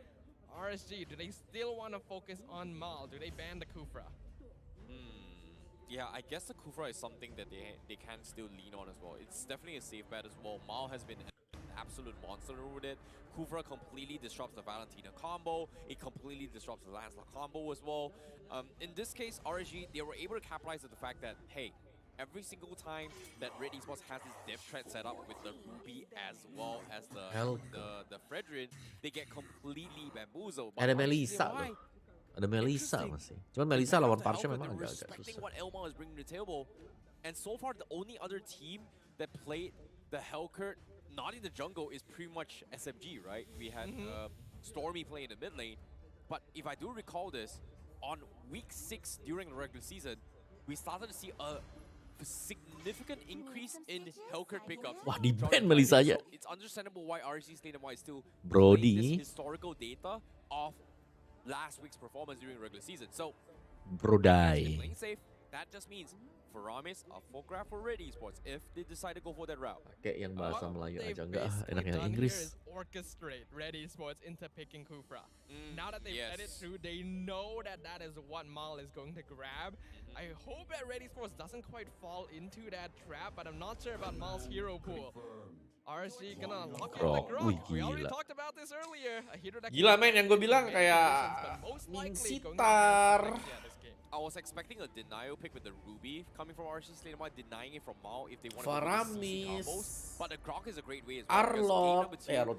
RSG, do they still want to focus on Mal? Do they ban the Kufra? Yeah, I guess the Kufra is something that they can still lean on as well. It's definitely a safe bet as well. Mal has been an absolute monster with it. Kufra completely disrupts the Valentina combo. It completely disrupts the Lancelot combo as well. In this case, RSG, they were able to capitalize on the fact that, hey, every single time that Red Esports has this death threat set up with the Ruby as well as the Fredrin, they get completely bamboozled. Ada Melissa loh. Ada Melissa masih. Cuman Melissa lawan Parsha memang agak susah. What Elma is bringing to the table. And so far, the only other team that played the Hellcurt not in the jungle is pretty much SMG, right? We had Stormy playing in the mid lane. But if I do recall this, on week 6 during the regular season, we started to see a significant increase in Hellcurt pickups. Wah, di ban Melissa aja. So it's understandable why RSG Slate MY is still Brody playing this historical data of last week's performance during regular season. So Brodai. playing safe, that just means Faramis a full grab for Red Esports if they decide to go for that route. Pakai yang bahasa Melayu aja enggak basically enaknya done Inggris. here is orchestrate Red Esports into picking Kufra. Now that they've fed it through, they know that that is what Mal is going to grab. I hope that Red Esports doesn't quite fall into that trap, but I'm not sure about Mal's hero pool. RSG gonna lock in the Grok. We already talked about this earlier. A hero that Gila men, yang gue bilang kayak Minsitar. I was expecting a denial pick with the Ruby coming from RSG Slate MY, denying it from Mao if they want Faramis, to combos. But the Grok is a great way as well. Arlot,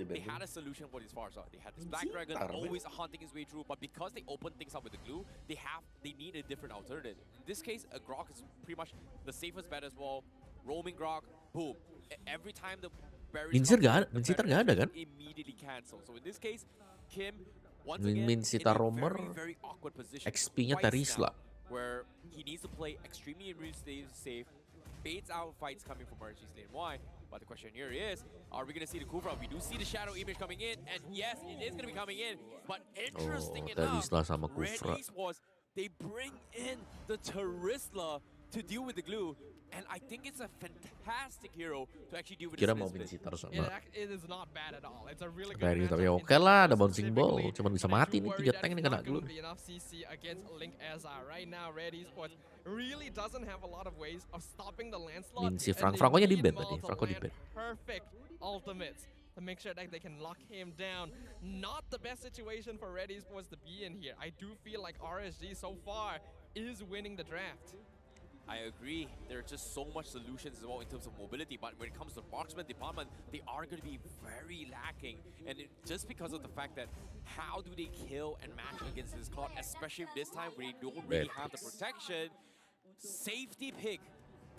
They had a solution for this Farsa. They had this Black Dragon always hunting his way through, but because they opened things up with the glue, they need a different alternative. In this case, a Grok is pretty much the safest bet as well. Roaming Grok, boom. Every time the Minsitar gak ada kan? Immediately cancel. So in this case, Kim Minsitar Romer, XP-nya Terisla. Where he needs to play extremely safe, baits out fights coming from RSG Slate MY. But the question here is, are we going to see the Kufra? We do see the shadow image coming in, and yes, it is going to be coming in. But interesting enough, Red Esports, they bring in the Terisla to deal with the glue. And I think it's a fantastic hero to actually deal with Kira mau Minsitar sama It is not bad at all. It's a really good Rary, tapi matchup. oke lah, ada bouncing ball. Cuman bisa mati nih 3 tank nih kena glue. Enough CC against Link SR. Right now, Red Esports really doesn't have a lot of ways of stopping the Lancelot. Minsi Franco-nya di ban tadi, Franco di ban. Perfect ultimates to make sure that they can lock him down. Not the best situation for Red Esports to be in here. I do feel like RSG so far is winning the draft. I agree. There are just so much solutions as well in terms of mobility, but when it comes to the marksman department, they are going to be very lacking. And just because of the fact that how do they kill and match against this clock, especially this time where they don't really have the protection. Safety pick,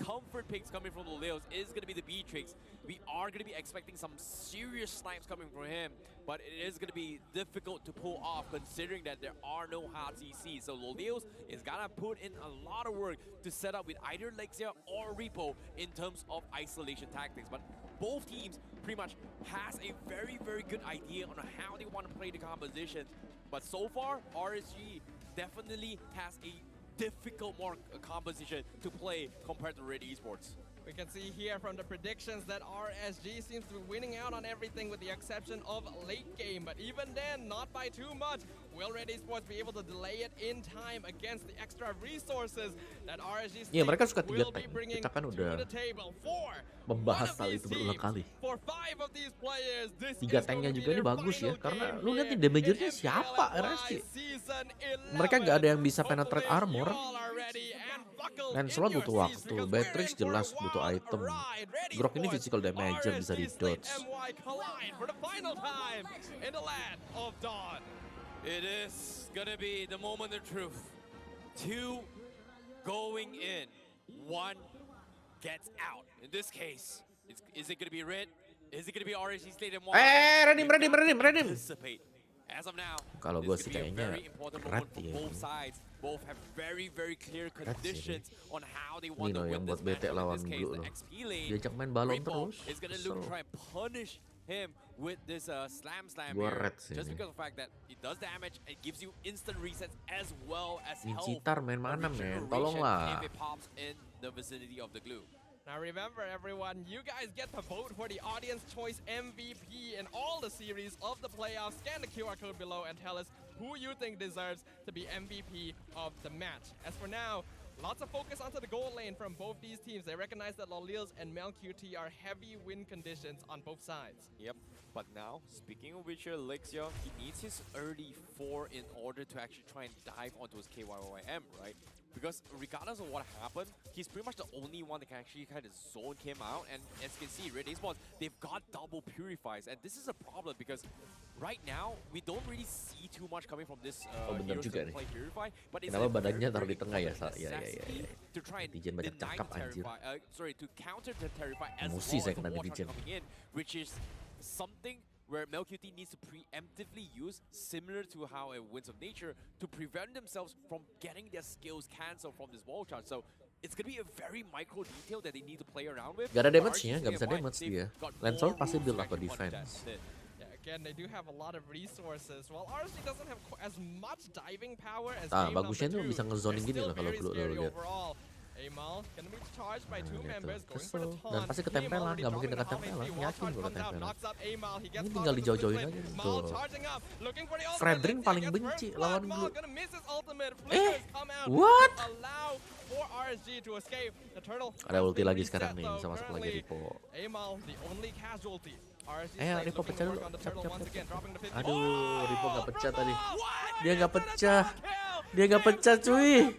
comfort picks coming from the Leos is going to be the Beatrix. We are going to be expecting some serious snipes coming from him, but it is going to be difficult to pull off considering that there are no hard CCs. So Lolios is going to put in a lot of work to set up with either Lexia or Repo in terms of isolation tactics. But both teams pretty much has a very, very good idea on how they want to play the composition. But so far, RSG definitely has a difficult more composition to play compared to Red Esports. We can see here from the predictions that RSG seems to be winning out on everything with the exception of late game. But even then, not by too much. Will Red Esports be able to delay it in time against the extra resources that RSG Iya, mereka suka 3 will be tank. bringing Kita kan to udah the table for membahas hal itu berulang kali. 3 tanknya juga ini bagus ya, karena lu lihat nih damagernya siapa RSG. Mereka nggak ada yang bisa penetrate armor. Lancelot butuh waktu, Beatrix jelas butuh item. Grok ini physical damager bisa di dodge. It is gonna be the moment of truth. 2 going in, 1 gets out. In this case, is it gonna be Red? Is it gonna be RSG Slate MY? Redim. As of now, Kalau gue sih kayaknya Red ya. Both have very clear conditions on how they want Nino to yang win buat this match. bete lawan In this case, Blue the loh. XP lane, Diajak main balon Rainbow terus. is gonna look to try and punish him with this slam Gua here, Red sih just ini. because of the fact that it does damage, it gives you instant resets as well as health. Citar main mana men? regeneration Tolonglah. if it pops in the vicinity of the glue. Now remember everyone, you guys get to vote for the audience choice MVP in all the series of the playoffs. Scan the QR code below and tell us who you think deserves to be MVP of the match. As for now, lots of focus onto the goal lane from both these teams. They recognize that Lolils and MelQT are heavy win conditions on both sides. Yep, but now, speaking of which, Lexia, he needs his early 4 in order to actually try and dive onto his KYYM, right? Because regardless of what happened, he's pretty much the only one that can actually kind of zone him out. And as you can see, Red Esports, they've got double purifies. And this is a problem because right now, we don't really see too much coming from this bener heroes juga that play Purify. But it's Kenapa a badannya very, taruh di very tengah ya? common Ya. necessity to try and Netizen banyak deny cakap, anjir. Terrify, to counter the Terrify as Emosi well saya as kena the Warthog netizen. coming in, which is something where MelQT needs to preemptively use, similar to how a Winds of Nature, to prevent themselves from getting their skills cancelled from this wall charge. So it's going to be a very micro detail that they need to play around with. Gak ada damage-nya, gak bisa damage dia. Lancelot pasti build up ke defense. Again, they do have a lot of resources. While RSG doesn't have as much diving power as Bagusnya tuh bisa ngezoning gini lah kalau lu lihat. Amal gonna be charged by 2 Gitu. members going for Kesel. the taunt. Dan pasti ketempelan, gak mungkin dekat tempelan. Yakin gue ketempelan. Ini tinggal dijauh-jauhin aja tuh. Fredrin paling benci lawan Blue. What? Ada ulti lagi sekarang nih, bisa masuk lagi Ripo. Ripo pecah dulu. Cap. Aduh, Ripo gak pecah tadi. Dia gak pecah cuy.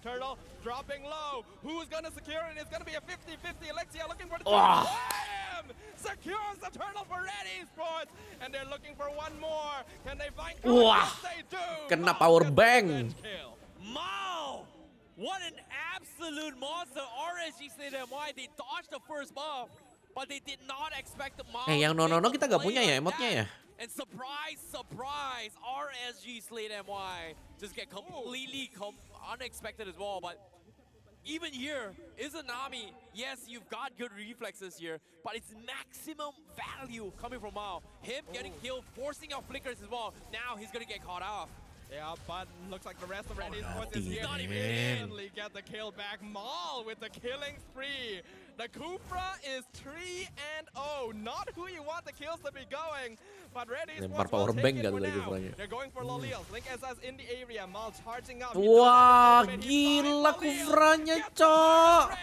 Turtle dropping low. Who's gonna secure it? It's gonna be a 50-50. Alexia looking for the slam! Secures the turtle for Red Esports. And they're looking for one more. Can they find Wah, yes, they do. Kena power bang. Mao! What an absolute monster. RSG Slate MY, they dodged the first buff, but they did not expect the Mao. Yang no kita gak punya ya emotnya ya. And surprise, RSG Slate MY just get completely unexpected as well. But even here, Izanami, yes, you've got good reflexes here, but it's maximum value coming from Mao. Him getting killed, forcing out flickers as well. Now he's gonna get caught off. Yeah, but looks like the rest of Red Esports is here to instantly get the kill back. Maul with the killing spree. The Kufra is 3-0. Not who you want the kills to be going. But Red Esports will take it for now. They're going for Lolils. Link SS in the area. Maul charging up. Wah, gila Kufranya, cok.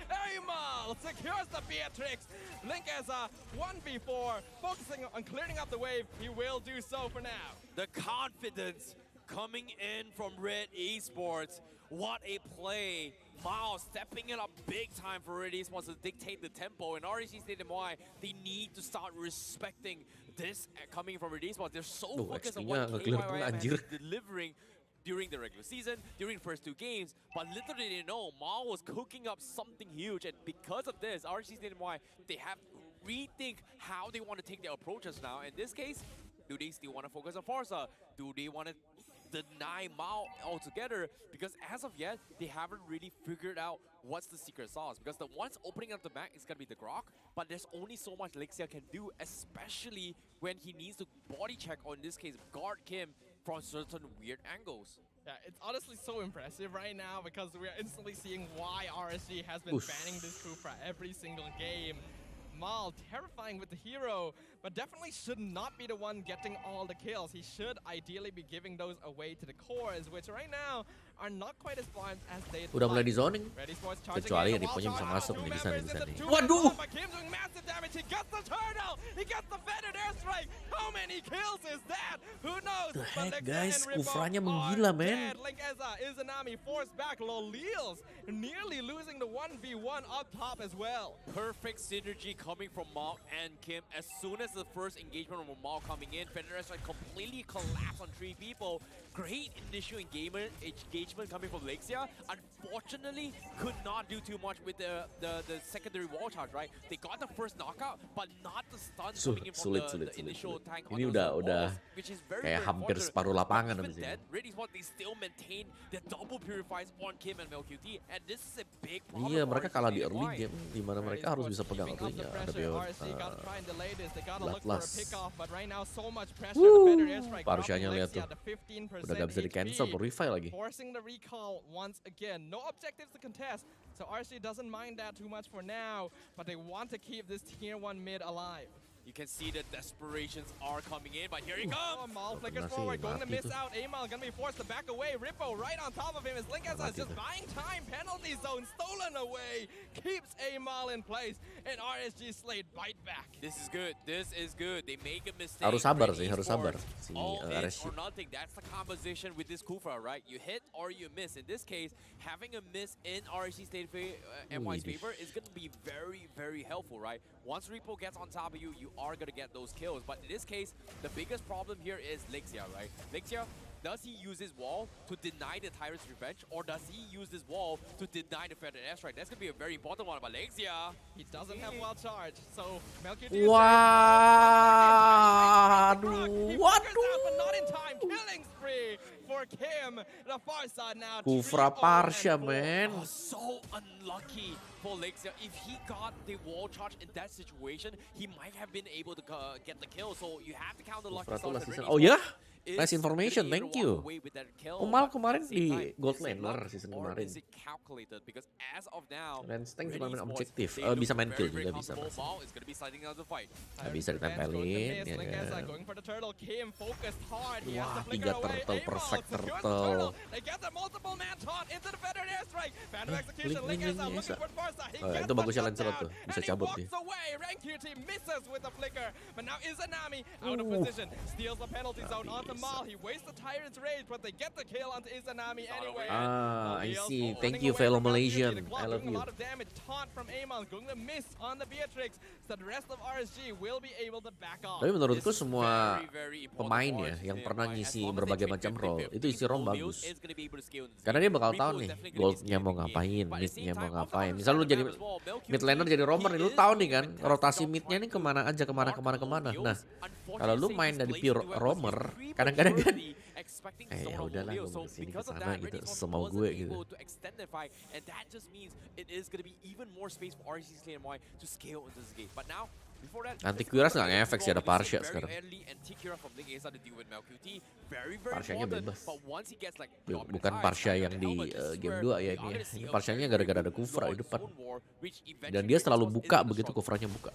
Amal secures the Beatrix. Link as a 1v4, focusing on clearing up the wave. He will do so for now. The confidence coming in from Red Esports. What a play. Mao stepping it up big time for Red Esports to dictate the tempo. And RSG Slate MY, they need to start respecting this coming from Red Esports. They're so focused on what KYYM is delivering during the regular season, during the first 2 games, but little did they know, Mao was cooking up something huge, and because of this, RSG Slate MY, they have to rethink how they want to take their approaches now. In this case, do they still want to focus on Forza? Do they want to deny Mao altogether? Because as of yet, they haven't really figured out what's the secret sauce. Because the ones opening up the map is going to be the Grok, but there's only so much Lexia can do, especially when he needs to body check, or in this case, guard Kim from certain weird angles. Yeah, it's honestly so impressive right now because we're instantly seeing why RSG has been banning this Kufra every single game. Mal terrifying with the hero, but definitely should not be the one getting all the kills. He should ideally be giving those away to the cores, which right now are not quite as fun as they'd Udah mulai like. di zoning. Kecuali Riponya bisa masuk nih di sana nih. Waduh! The heck guys, Kufranya menggila men. Nearly losing the 1v1 up top as well. Perfect synergy coming from Mal and Kim. As soon as the first engagement from Mal coming in, Federers completely collapsed on 3 people. Great initial engagement coming from Lexia. Unfortunately, could not do too much with the secondary wall charge, right? They got the first knockout, but not the stun coming in from the initial tank. Ini udah kayak hampir separuh lapangan di sini. They still maintain the double purifiers on Kim and MelQT, and this is a big problem. Iya, mereka kalah di early game, di mana mereka harus bisa pegang early-nya. Ada Bloodlust. Parsianya lihat tuh, udah gak bisa di cancel, revive lagi. Forcing the recall once again. No objectives to contest, so RSG doesn't mind that too much for now, but they want to keep this tier 1 mid alive. You can see the desperations are coming in, but here he comes! Mal flickers forward, going to miss out. Amal going to be forced to back away. Rippo right on top of him as Linkasa is just buying time. Penalty zone stolen away. Keeps Amal in place, and RSG Slate bite back. This is good. This is good. They make a mistake. Harus sabar sih, harus sabar. Si RSG. Or nothing. That's the composition with this Kufra, right? You hit or you miss. In this case, having a miss in RSG Slate MY's favor is going to be very, very helpful, right? Once Repo gets on top of you, you are going to get those kills. But in this case, the biggest problem here is Lexia, right? Lexia, does he use his wall to deny the Tyrant's Revenge, or does he use this wall to deny the Feather Airstrike? That's going to be a very important one. But Lexia, he doesn't have wild charge, so MelQT Waduh, but not in time. Killing spree for Kim. The far side now. Kufra Parsha, man. So unlucky for Lexia. If he got the wall charge in that situation, he might have been able to get the kill. So you have to count the lucky stars. Oh ya? Nice information, thank you. Mal kemarin di Gold Laner season kemarin. Lance Tank cuma main objektif, bisa main kill juga bisa. Bisa ditempelin, ya kan. Wah, 3 turtle, perfect turtle. Itu bagusnya Lancelot tuh, bisa cabut dia. Mal, he wastes the Tyrant's Rage, but they get the kill onto Izanami anyway. I see. Thank you, fellow Malaysian. I love you. A lot of damage. Taunt from Amal, going to miss on the Beatrix, so the rest of RSG will be able to back off. Tapi menurutku semua pemain ya yang pernah ngisi berbagai macam role, itu isi role bagus. Karena dia bakal tahu nih, goldnya mau ngapain, midnya mau ngapain. Misal lu jadi mid laner jadi roamer, lu tahu nih kan, rotasi midnya nih kemana aja, kemana. Nah, kalau lu main dari pure roamer, kadang-kadang kan ya udahlah gue kesini kesana gitu semau gue gitu. Nanti Kuras nggak ngefek sih, ada Parsha sekarang. Parshanya bebas. Bukan Parsha yang di game 2 ya ini ya. Ini Parshanya gara-gara ada Kufra di depan. Dan dia selalu buka begitu Kufranya buka.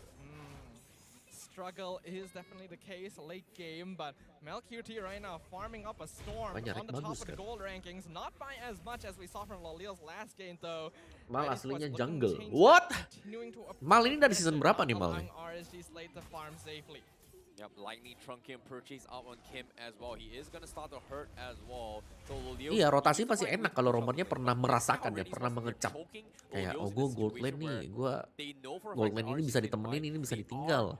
Struggle is definitely the case late game, but MelQT right now farming up a storm on the top of the gold rankings, not by as much as we saw from Lolil's last game though. Mal aslinya jungle. What? Mal ini dari season berapa nih Mal? Yep, Lightning Trunking purchase out on Kim as well. He is gonna start to hurt as well. So iya, rotasi pasti enak kalau roamernya pernah merasakan ya, pernah mengecap. Kayak, oh gue gold lane nih, gue gold lane ini bisa ditemenin, ini bisa ditinggal.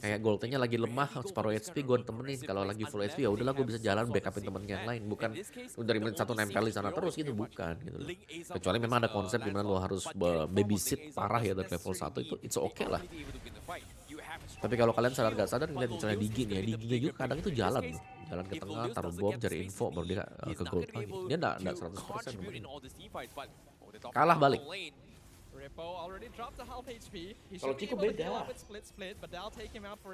Kayak gold lane-nya lagi lemah, separuh HP gue temenin. Kalau lagi full HP ya udahlah gue bisa jalan backupin temen yang lain. Bukan dari menit 1 nempel di sana terus gitu, bukan gitu. Kecuali memang ada konsep dimana lo harus babysit parah ya dari level 1 itu, it's okay lah. Tapi kalau kalian sadar gak sadar ngeliat misalnya Digi nih ya, Diginya juga kadang itu jalan ke tengah, taruh bom, cari info, baru dia ke gold lagi. Dia enggak 100% nemenin. Kalah balik. Kalau Chico beda.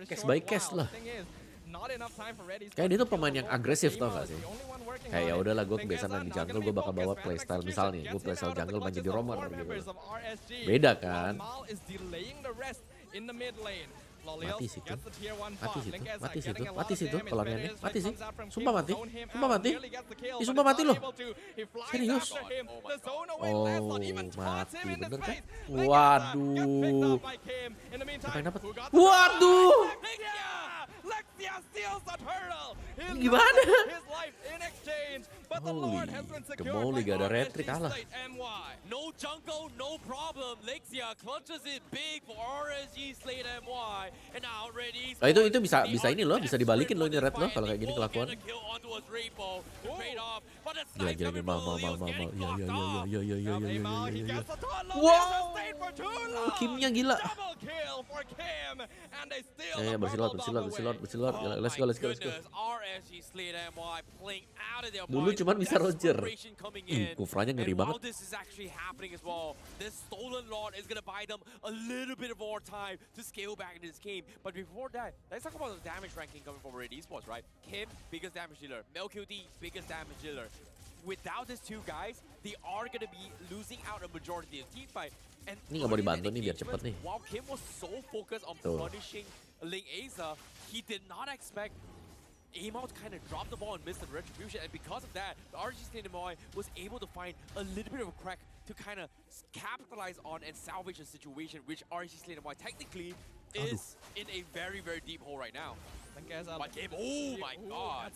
Case by case lah. Kayak dia tuh pemain yang agresif tau gak sih? Kayak ya udahlah gue kebiasaan di jungle, gue bakal bawa playstyle misalnya gue playstyle jungle main jadi roamer gitu. Beda kan? in the mid lane. Mati situ, mati situ kalau nenek, mati sih, sumpah mati, Ih, sumpah mati loh, serius, oh mati bener kan, waduh, siapa yang dapat, waduh, gimana? Holy, Gemoli gak ada retrik kalah. No jungle, no problem. Lexia clutches it big for RSG Slate MY. And now ready. Nah, itu bisa ini loh, bisa dibalikin loh ini red loh kalau kayak gini kelakuan. Gila mau. Ya. Wow, Kimnya gila. Bersilot. Let's go. Dulu cuman bisa Roger. Kufranya ngeri banget. But before that, let's talk about the damage ranking coming from Red Esports, right? Kim, biggest damage dealer. MelQT, biggest damage dealer. Without these two guys, they are going to be losing out a majority of the team fight. And ini nggak mau dibantu nih biar cepet nih. While Kim was so focused on punishing Ling Aza, he did not expect Amal to kind of drop the ball and miss the retribution, and because of that, the RSG Slate MY was able to find a little bit of a crack to kind of capitalize on and salvage a situation which RSG Slate MY technically is in a very, very deep hole right now. But Kim, oh my god.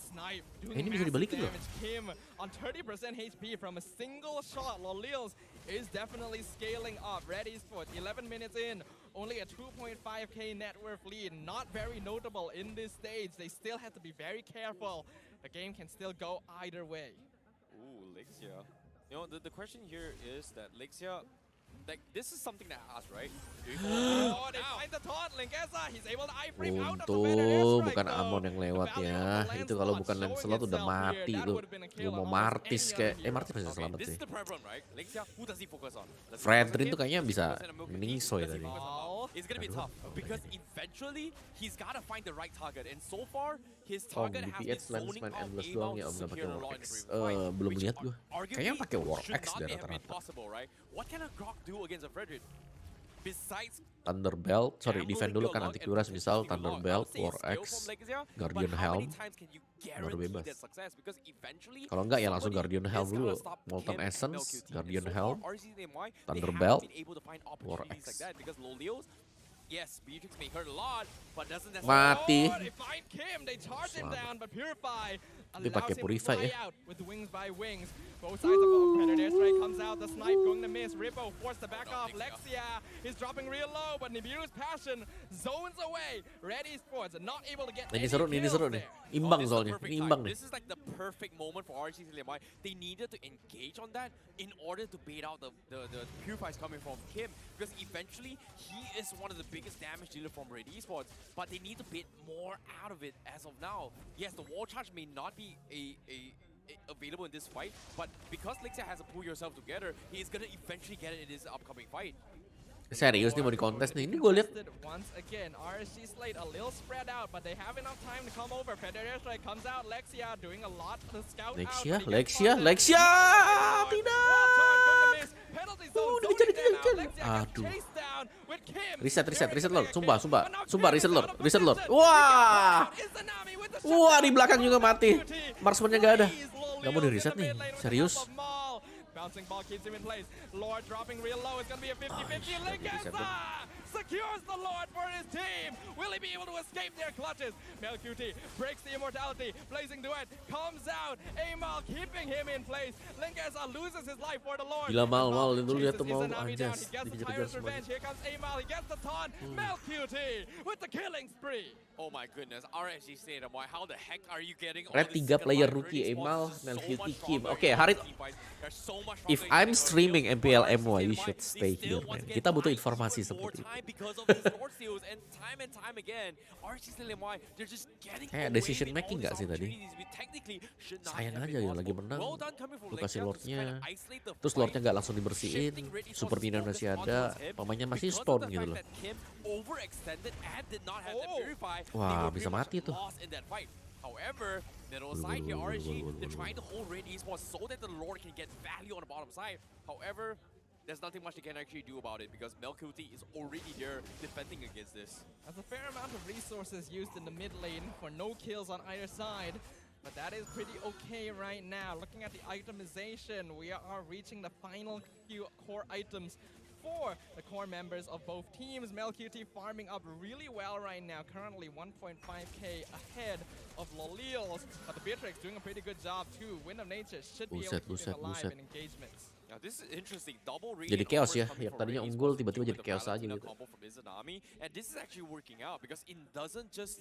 Ini bisa dibalikin loh. Kim on 30% HP from a single shot. Lolils is definitely scaling up. Red Esports 11 minutes in. Only a 2.5k net worth lead. Not very notable in this stage. They still have to be very careful. The game can still go either way. Ooh, Lexia. You know, the question here is that Lexia, like, this is something that I asked, right? Oh, they find the taunt. Linkeza, he's able to iframe out of the Untung bukan Amon yang lewat ya. Itu kalau bukan Lancelot udah mati tuh. Lu mau Martis kayak, Martis bisa selamat sih. Fredrin tuh kayaknya bisa meningsoy tadi. It's gonna be tough because eventually he's gotta find the right target, and so far his target has been zoning out Endless doang ya, Amal pakai War X. secure Belum lihat gue. Kayaknya pakai War X should deh not have been rata-rata. possible, right? What can a Grok do against a Fredrin? Besides Thunderbelt, sorry, defend dulu kan anti kuras, misal Thunderbelt, War X, Guardian Helm, baru bebas. Kalau enggak ya langsung Guardian Helm dulu, Molten Essence, Guardian Helm, Thunderbelt, War X. Yes, Beatrix may hurt a lot, but doesn't Mati. They find Kim, they charge him down, but Purify Tapi pakai Purify ya. with wings by wings. Both sides of Predator Strike comes out, the snipe going to miss. Rippo forced to back off. Lexia is dropping real low, but Nibiru's passion zones away. Red Esports not able to get Ini seru nih. Imbang soalnya, ini imbang nih. This is like the perfect moment for RSG Slate MY. They needed to engage on that in order to bait out the Purifies coming from Kim, because eventually he is one of the biggest damage dealer from Red Esports, but they need to bait more out of it as of now. Yes, the wall charge may not be available in this fight, but because Lexia has to pull yourself together, he is gonna eventually get it in his upcoming fight. Serius nih mau di kontes nih. Ini gue lihat. Once again, RSG Slate a little spread out, but they have enough time to come over. Predator Strike comes out. Lexia doing a lot to scout Lexia, out. Tidak. Udah dikejar. Aduh. Reset Lord. Sumpah reset Lord. Wah, di belakang juga mati. Marksman-nya gak ada. Gak mau di reset nih. Serius. Bouncing ball keeps him in place. Lord dropping real low. It's going to be a 50-50. Linkeza secures the Lord for his team. Will he be able to escape their clutches? MelQT breaks the immortality. Blazing Duet comes out. Amal keeping him in place. Linkeza loses his life for the Lord. Gila mal dulu lihat tuh mau anjas. Dikejar-kejar semuanya. Here comes Amal. He gets the taunt. MelQT with the killing spree. Oh my goodness, RSG Slate MY, how the heck are you getting all Red 3 player rookie Amal, MelQT, Kim. Oke, Harit. If I'm streaming MPL MY, you should stay here, man. Kita butuh informasi seperti itu. Kayak decision making gak sih tadi? Sayang aja ya lagi menang. Lu kasih Lordnya, terus Lordnya gak langsung dibersihin. Super Minion masih ada, pemainnya masih stone gitu loh. Wah, bisa mati tuh. However, middle side here, RSG, they're trying to hold Red Esports so that the Lord can get value on the bottom side. However, there's nothing much they can actually do about it because MelQT is already there defending against this. There's a fair amount of resources used in the mid lane for no kills on either side. But that is pretty okay right now. Looking at the itemization, we are reaching the final few core items for the core members of both teams. MelQT farming up really well right now, currently 1.5k ahead of Lolils. But the Beatrix doing a pretty good job too. Wind of Nature should be able to keep him alive in engagements. Now this is interesting. Double jadi chaos ya, yang tadinya unggul tiba-tiba jadi chaos aja gitu. And this is actually working out because it doesn't just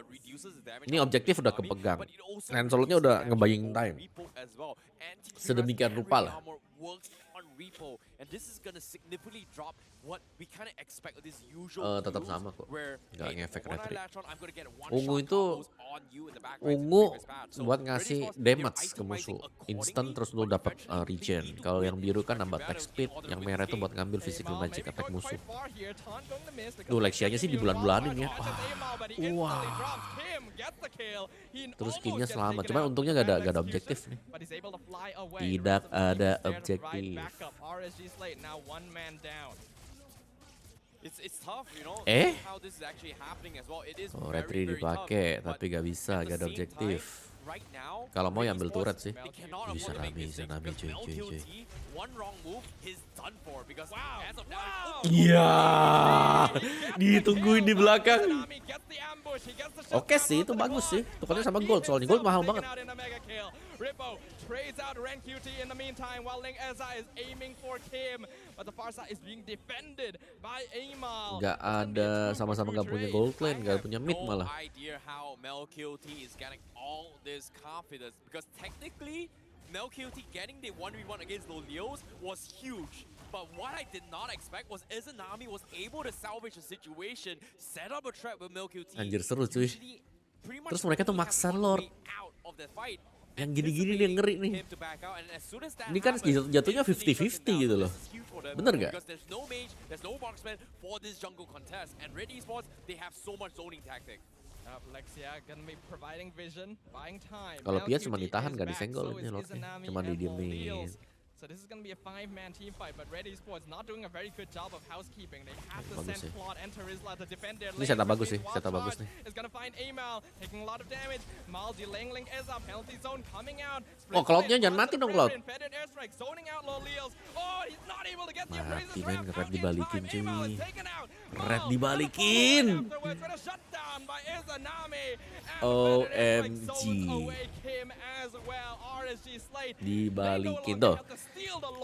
reduces the damage. Ini objektif udah kepegang. Lancelotnya udah ngebaying time. Sedemikian rupa lah. And this is gonna significantly drop what we kind of expect of this usual tetap sama kok. Nggak ngefek retri. Ungu itu ungu buat ngasih damage ke musuh instant terus lu dapat regen. Kalau yang biru kan nambah attack speed, yang merah itu buat ngambil physical magic attack musuh. Tuh Lexianya sih di bulan-bulanin ya. Wah. Terus skillnya selamat, cuman untungnya gak ada objektif nih. Tidak ada objektif. RSG slate now one man down. It's tough, you know, how this is actually happening as well. It is Retri dipakai tapi gak bisa, gak ada objektif. Kalau mau ambil turret sih. Bisa nami cuy. Iya, ditungguin di belakang. Oke sih, itu bagus sih. Tukarnya sama gold, soalnya gold mahal banget. Trades out RenQT in the meantime while Ling Eza is aiming for Kim, but the far side is being defended by Amal. Gak ada, sama-sama gak punya gold lane, gak punya mid malah. No idea how MelQT is getting all this confidence because technically MelQT getting the 1v1 against Lolios was huge. But what I did not expect was Izanami was able to salvage the situation, set up a trap with MelQT. Anjir seru cuy. Terus mereka tuh maksa Lord. Yang gini-gini dia ngeri nih. Ini kan jatuhnya 50-50 gitu loh. Bener gak? Kalau Pia cuma ditahan gak disenggol ini Lordnya. Cuma didiemin. So this is going to be a 5-man team fight, but Red Esports not doing a very good job of housekeeping. They have to send Claude and Terizla to defend their lane. Ini setup bagus sih, setup bagus nih. Is going to find Amal taking a lot of damage. Mal delaying Ling Eza, penalty zone coming out. Oh, Cloud-nya jangan mati dong, Cloud. Zoning out Lolils. Oh, he's not able to get the mati men, Red dibalikin cuy. Red dibalikin. OMG. Dibalikin tuh.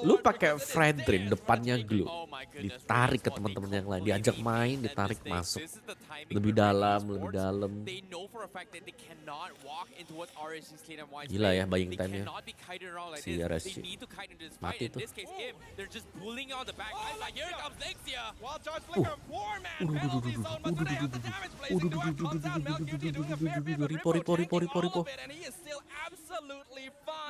Lu pakai Fredrin depannya glue, ditarik ke teman-teman yang lain, diajak main, ditarik masuk lebih dalam. Gila ya buying time-nya si RSG. Mati tuh. Ripo.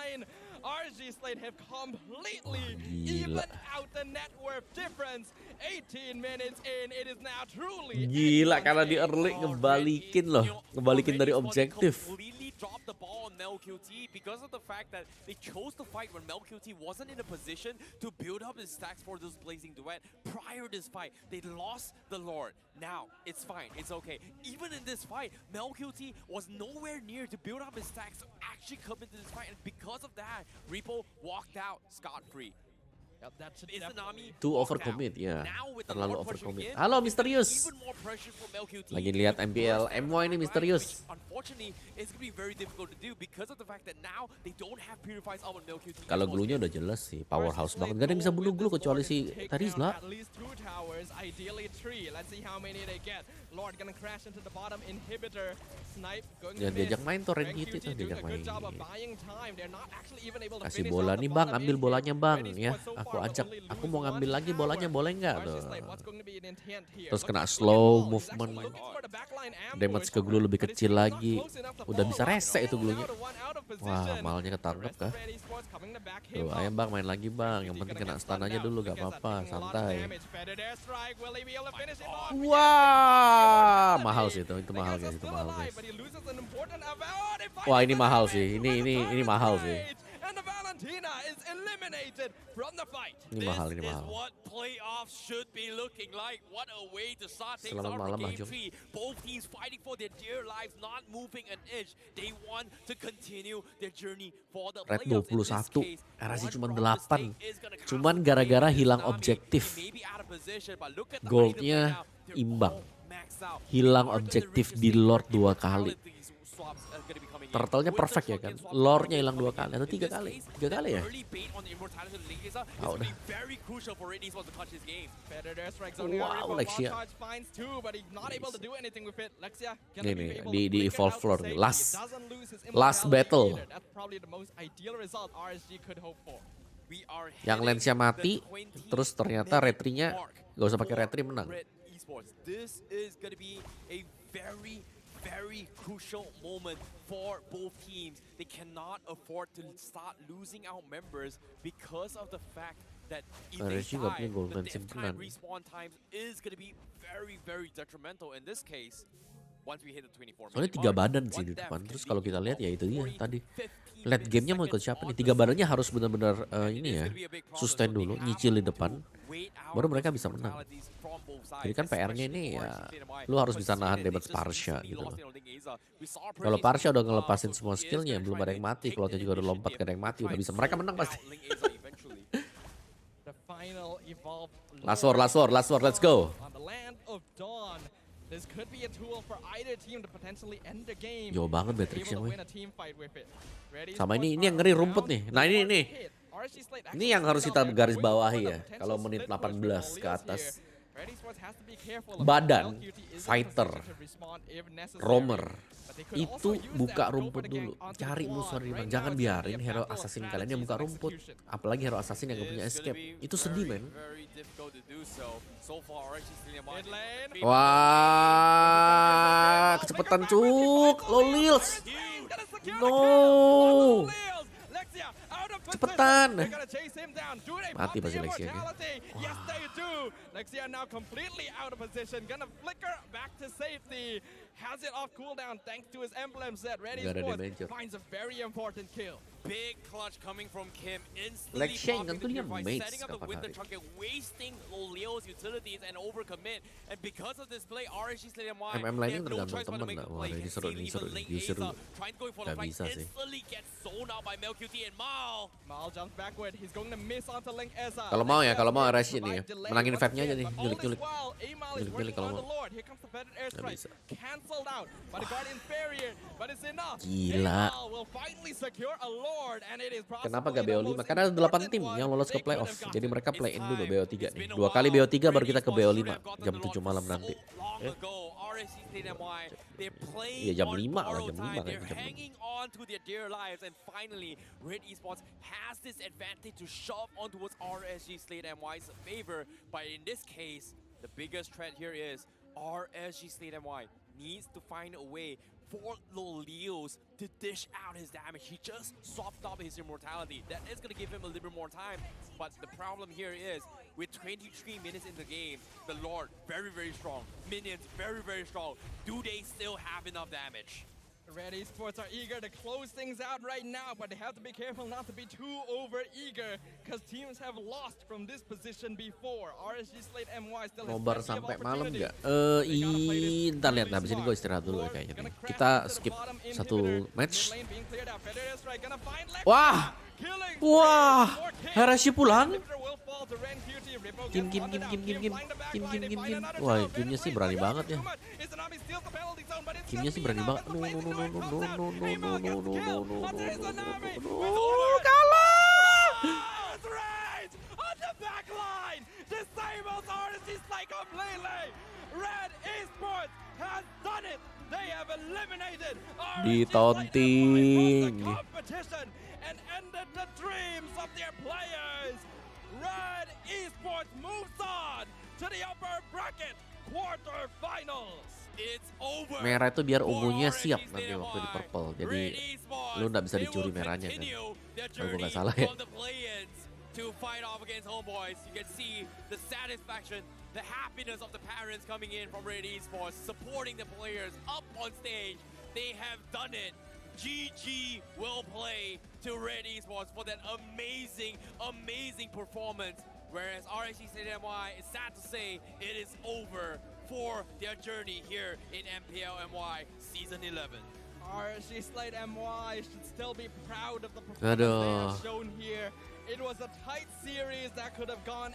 RSG Slate have completely evened out the net worth difference. 18 minutes in, it is now truly. Gila karena di early ngebalikin dari objektif. Dropped the ball on MelQT because of the fact that they chose to fight when MelQT wasn't in a position to build up his stacks for this blazing duet. Prior to this fight, they lost the Lord. Now, it's fine, it's okay. Even in this fight, MelQT was nowhere near to build up his stacks to actually come into this fight, and because of that, Repo walked out scot-free. Too overcommit ya, terlalu overcommit. Halo Misterius, lagi lihat MPL MY ini Misterius. Kalau glue-nya udah jelas sih, powerhouse banget. Gak ada yang bisa bunuh glue kecuali si Terizla. Ya diajak main tuh rank gitu tuh, diajak main. Kasih bola nih bang, ambil bolanya bang ya. Aku ajak, aku mau ngambil lagi bolanya, boleh nggak tuh? Terus kena slow movement, damage ke glue lebih kecil lagi, udah bisa rese itu glue-nya. Wah, malnya ketangkep kah? Tuh, ayo bang main lagi bang, yang penting kena stun aja dulu, gak apa-apa, santai. Wah, mahal sih itu mahal guys, Wah ini mahal sih, ini mahal sih. And the Valentina is eliminated from the fight. Ini mahal, ini This is mahal. what playoffs should be looking like. What a way to start things Selamat out for malam, game Ajum. 3. Both teams fighting for their dear lives, not moving an inch. They want to continue their journey for the Red playoffs. In 21, this case, RSG one cuma wrong 8. mistake is gonna cost Cuman the gara-gara game. hilang Nami, objektif. he may be out of position, but look at the Goldnya items right now. They're imbang. all maxed out. Hilang They are gonna objektif reach di the Lord stage 2 where kali. these swaps are gonna be coming in. Turtle-nya With the perfect ya token kan. swap Lore-nya already hilang 2 coming kali in. atau 3 In this kali. case, 3 kali ya? that early bait on the immortality of Lingisa is Tahu gonna dah. be very crucial for Red Esports to clutch this game. Predator strikes only Wow, wow, Lexia. charge finds two, but he's not able to do anything with it. Lexia gonna Nih, be nih, able di to flick it evolve out floor to nih. safety. Last- It doesn't lose his last immortality battle. either. That's probably the most ideal result RSG could hope for. We are Yang hitting lensnya mati, the 20 terus ternyata minute retrinya mark gak usah pakai for retri menang. Red Esports. This is going to be a very, very crucial moment for both teams. They cannot afford to start losing out members because of the fact that if they RSG nggak punya die, golden the death simpenan. time respawn times is going to be very, very detrimental. In this case, once we hit the 24 Soalnya minute 3 mark, badan sih one di death depan. can Terus be kalau kita lihat ya itu dia 40, tadi. 50 Late gamenya mau ikut milliseconds siapa nih? on 3 the badannya side. harus benar-benar ini ya. Sustain dulu, nyicil di depan. Baru mereka bisa menang. Jadi kan PR-nya ini ya, lu harus bisa nahan damage Parsha gitu loh. Kalau Parsha udah ngelepasin semua skillnya, belum ada yang mati. Klotnya juga udah lompat, gak ada yang mati. Udah bisa, mereka menang pasti. The final evolved Last war, let's go. on the land of Dawn. This could be a tool for either team to potentially end the game. Jauh banget Able Matrixnya, to woy. win a team fight with it. Ready Sama Sports ini yang are ngeri rumput around. nih. Nah ini nih. RSG Slate Ini yang harus kita actually garis waiting for bawahi the ya. potential Kalau menit split push 18 from ke Lilios atas. here. Ready Sports has to be careful about Badan, LQT is in fighter, position to respond if necessary. roamer. But they could Itu also use buka that to go rumput for the gank dulu. onto the Cari quad. musuh Right Riman. now Jangan it's gonna be biarin a hero battle of assassin kalian yang strategies buka and rumput. execution. Apalagi hero assassin yang gak punya escape. Itu sedih men. Very difficult to do so. So far, RSG still in Mid lane. Wah, kecepatan cuk. Lolils. No. Cepetan. Mati pasti Lexia nya. Yes, they do. Lexia now completely out of position. Gonna flicker back to safety. Has it off cooldown thanks to his emblem set. Ready Gak ada Sports damage. finds a very important kill. Big clutch coming from Kim. Instantly Lexia popping tentu the dia device, mates setting up the kapan winter hari. trunket, wasting Leo's utilities and overcommit. And because of this play, RSG Slate MY, MM they lainnya have no tergantung choice but to temen make lah. the Wah, play. ini Can seru see nih, even seru nih. Link Justru Aza trying to go for the Gak fight, bisa sih. instantly gets zoned out by MelQT and Mal. Mal jumps backward. He's going to miss onto Link Eza. Kalau mau ya, Lexia kalau mau will RSG nih ya. provide delay Menangin once vibe-nya aja again, nih, but all nyulik-nyulik. is well. Amal is Nyulik-nyulik working kalau on mau. the Lord. Here comes the Predator airstrike. bisa. Cancelled out by the Guardian Barrier, but it's enough. Gila. Amal will finally secure a Lord, and it is Kenapa possibly gak the BO5? most Karena ada 8 important tim one yang lolos ke they could playoff. have gotten. Jadi mereka play in dulu BO3 It's nih. been a 2 kali while. BO3 baru kita ke Red Esports BO5 should have gotten jam the 7 Lord malam so nanti. long ago. RSG Slate MY, they're playing Iya, jam on 5 lah, borrowed jam 5 time. kan, They're jam 6. hanging on to their dear lives, and finally, Red Esports has this advantage to shove on towards RSG Slate MY's favor. But in this case, the biggest threat here is RSG Slate MY needs to find a way for Leos to dish out his damage. He just swapped up his immortality. That is going to give him a little bit more time. But the problem here is, with 23 minutes in the game, the Lord very, very strong. Minions very, very strong. Do they still have enough damage? Red Esports are eager to close things out right now, but they have to be careful not to be too over-eager, because teams have lost from this position before. RSG Slate MY still has Nobar plenty of sampai malam opportunity. nggak? Ntar lihat, habis ini gue istirahat dulu ya kayaknya nih. Kita skip satu match. Wah! Wah! RSG pulang? Kim. Wah, Kimnya sih berani banget ya. Kimnya sih berani banget. No. Kalah! On the back line, disables RSG Slate completely. Red Esports has done it. They have eliminated RSG Ditonting. from the competition and ended the dreams of their players. Red Esports moves on to the upper bracket quarterfinals. It's over. Merah itu biar ungunya siap nanti waktu di purple. Jadi lu nggak bisa dicuri merahnya kan. Kalau gue nggak salah ya. To fight off against homeboys, you can see the satisfaction, the happiness of the parents coming in from Red Esports, supporting the players up on stage. They have done it. GG will play to Red Esports for that amazing, amazing performance. Whereas RSG Slate MY is sad to say it is over for their journey here in MPL MY Season 11. RSG Slate MY should still be proud of the performance they have shown here. It was a tight series that could have gone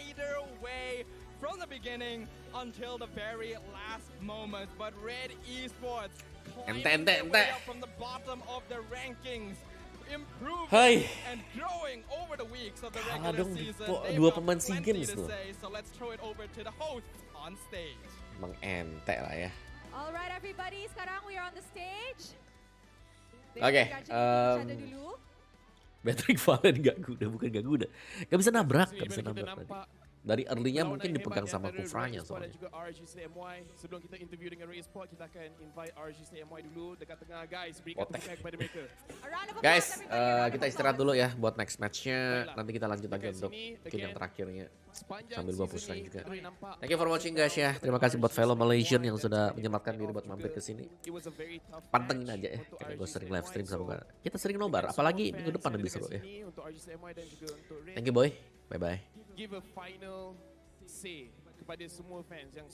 either way from the beginning until the very last moment. But Red Esports climbing their way up from the bottom of the rankings, improving and growing over the weeks of the regular season. They've got plenty to say, so let's throw it over to the hosts on stage. Bang ente lah ya. Alright everybody, sekarang we are on the stage. Oke, Patrick Valen gak guna, bukan gak guna. Gak bisa nabrak, gak bisa nabrak tadi. Dari early-nya mungkin dipegang sama Kufranya soalnya. Juga RSG Slate MY. Sebelum kita interview dengan Red Esports, kita akan invite RSG Slate MY dulu dekat tengah guys. Berikan tepuk kepada mereka. Guys, kita istirahat dulu ya buat next match-nya. Nanti kita lanjut lagi untuk mungkin yang terakhirnya. Sambil gua push rank juga. Thank you for watching guys ya. Terima kasih buat fellow Malaysian yang sudah menyempatkan diri buat mampir ke sini. Pantengin aja ya, karena gue sering live stream sama kita sering nobar. Apalagi minggu depan lebih seru ya. Thank you boy. Bye bye. Give a final say kepada semua fans yang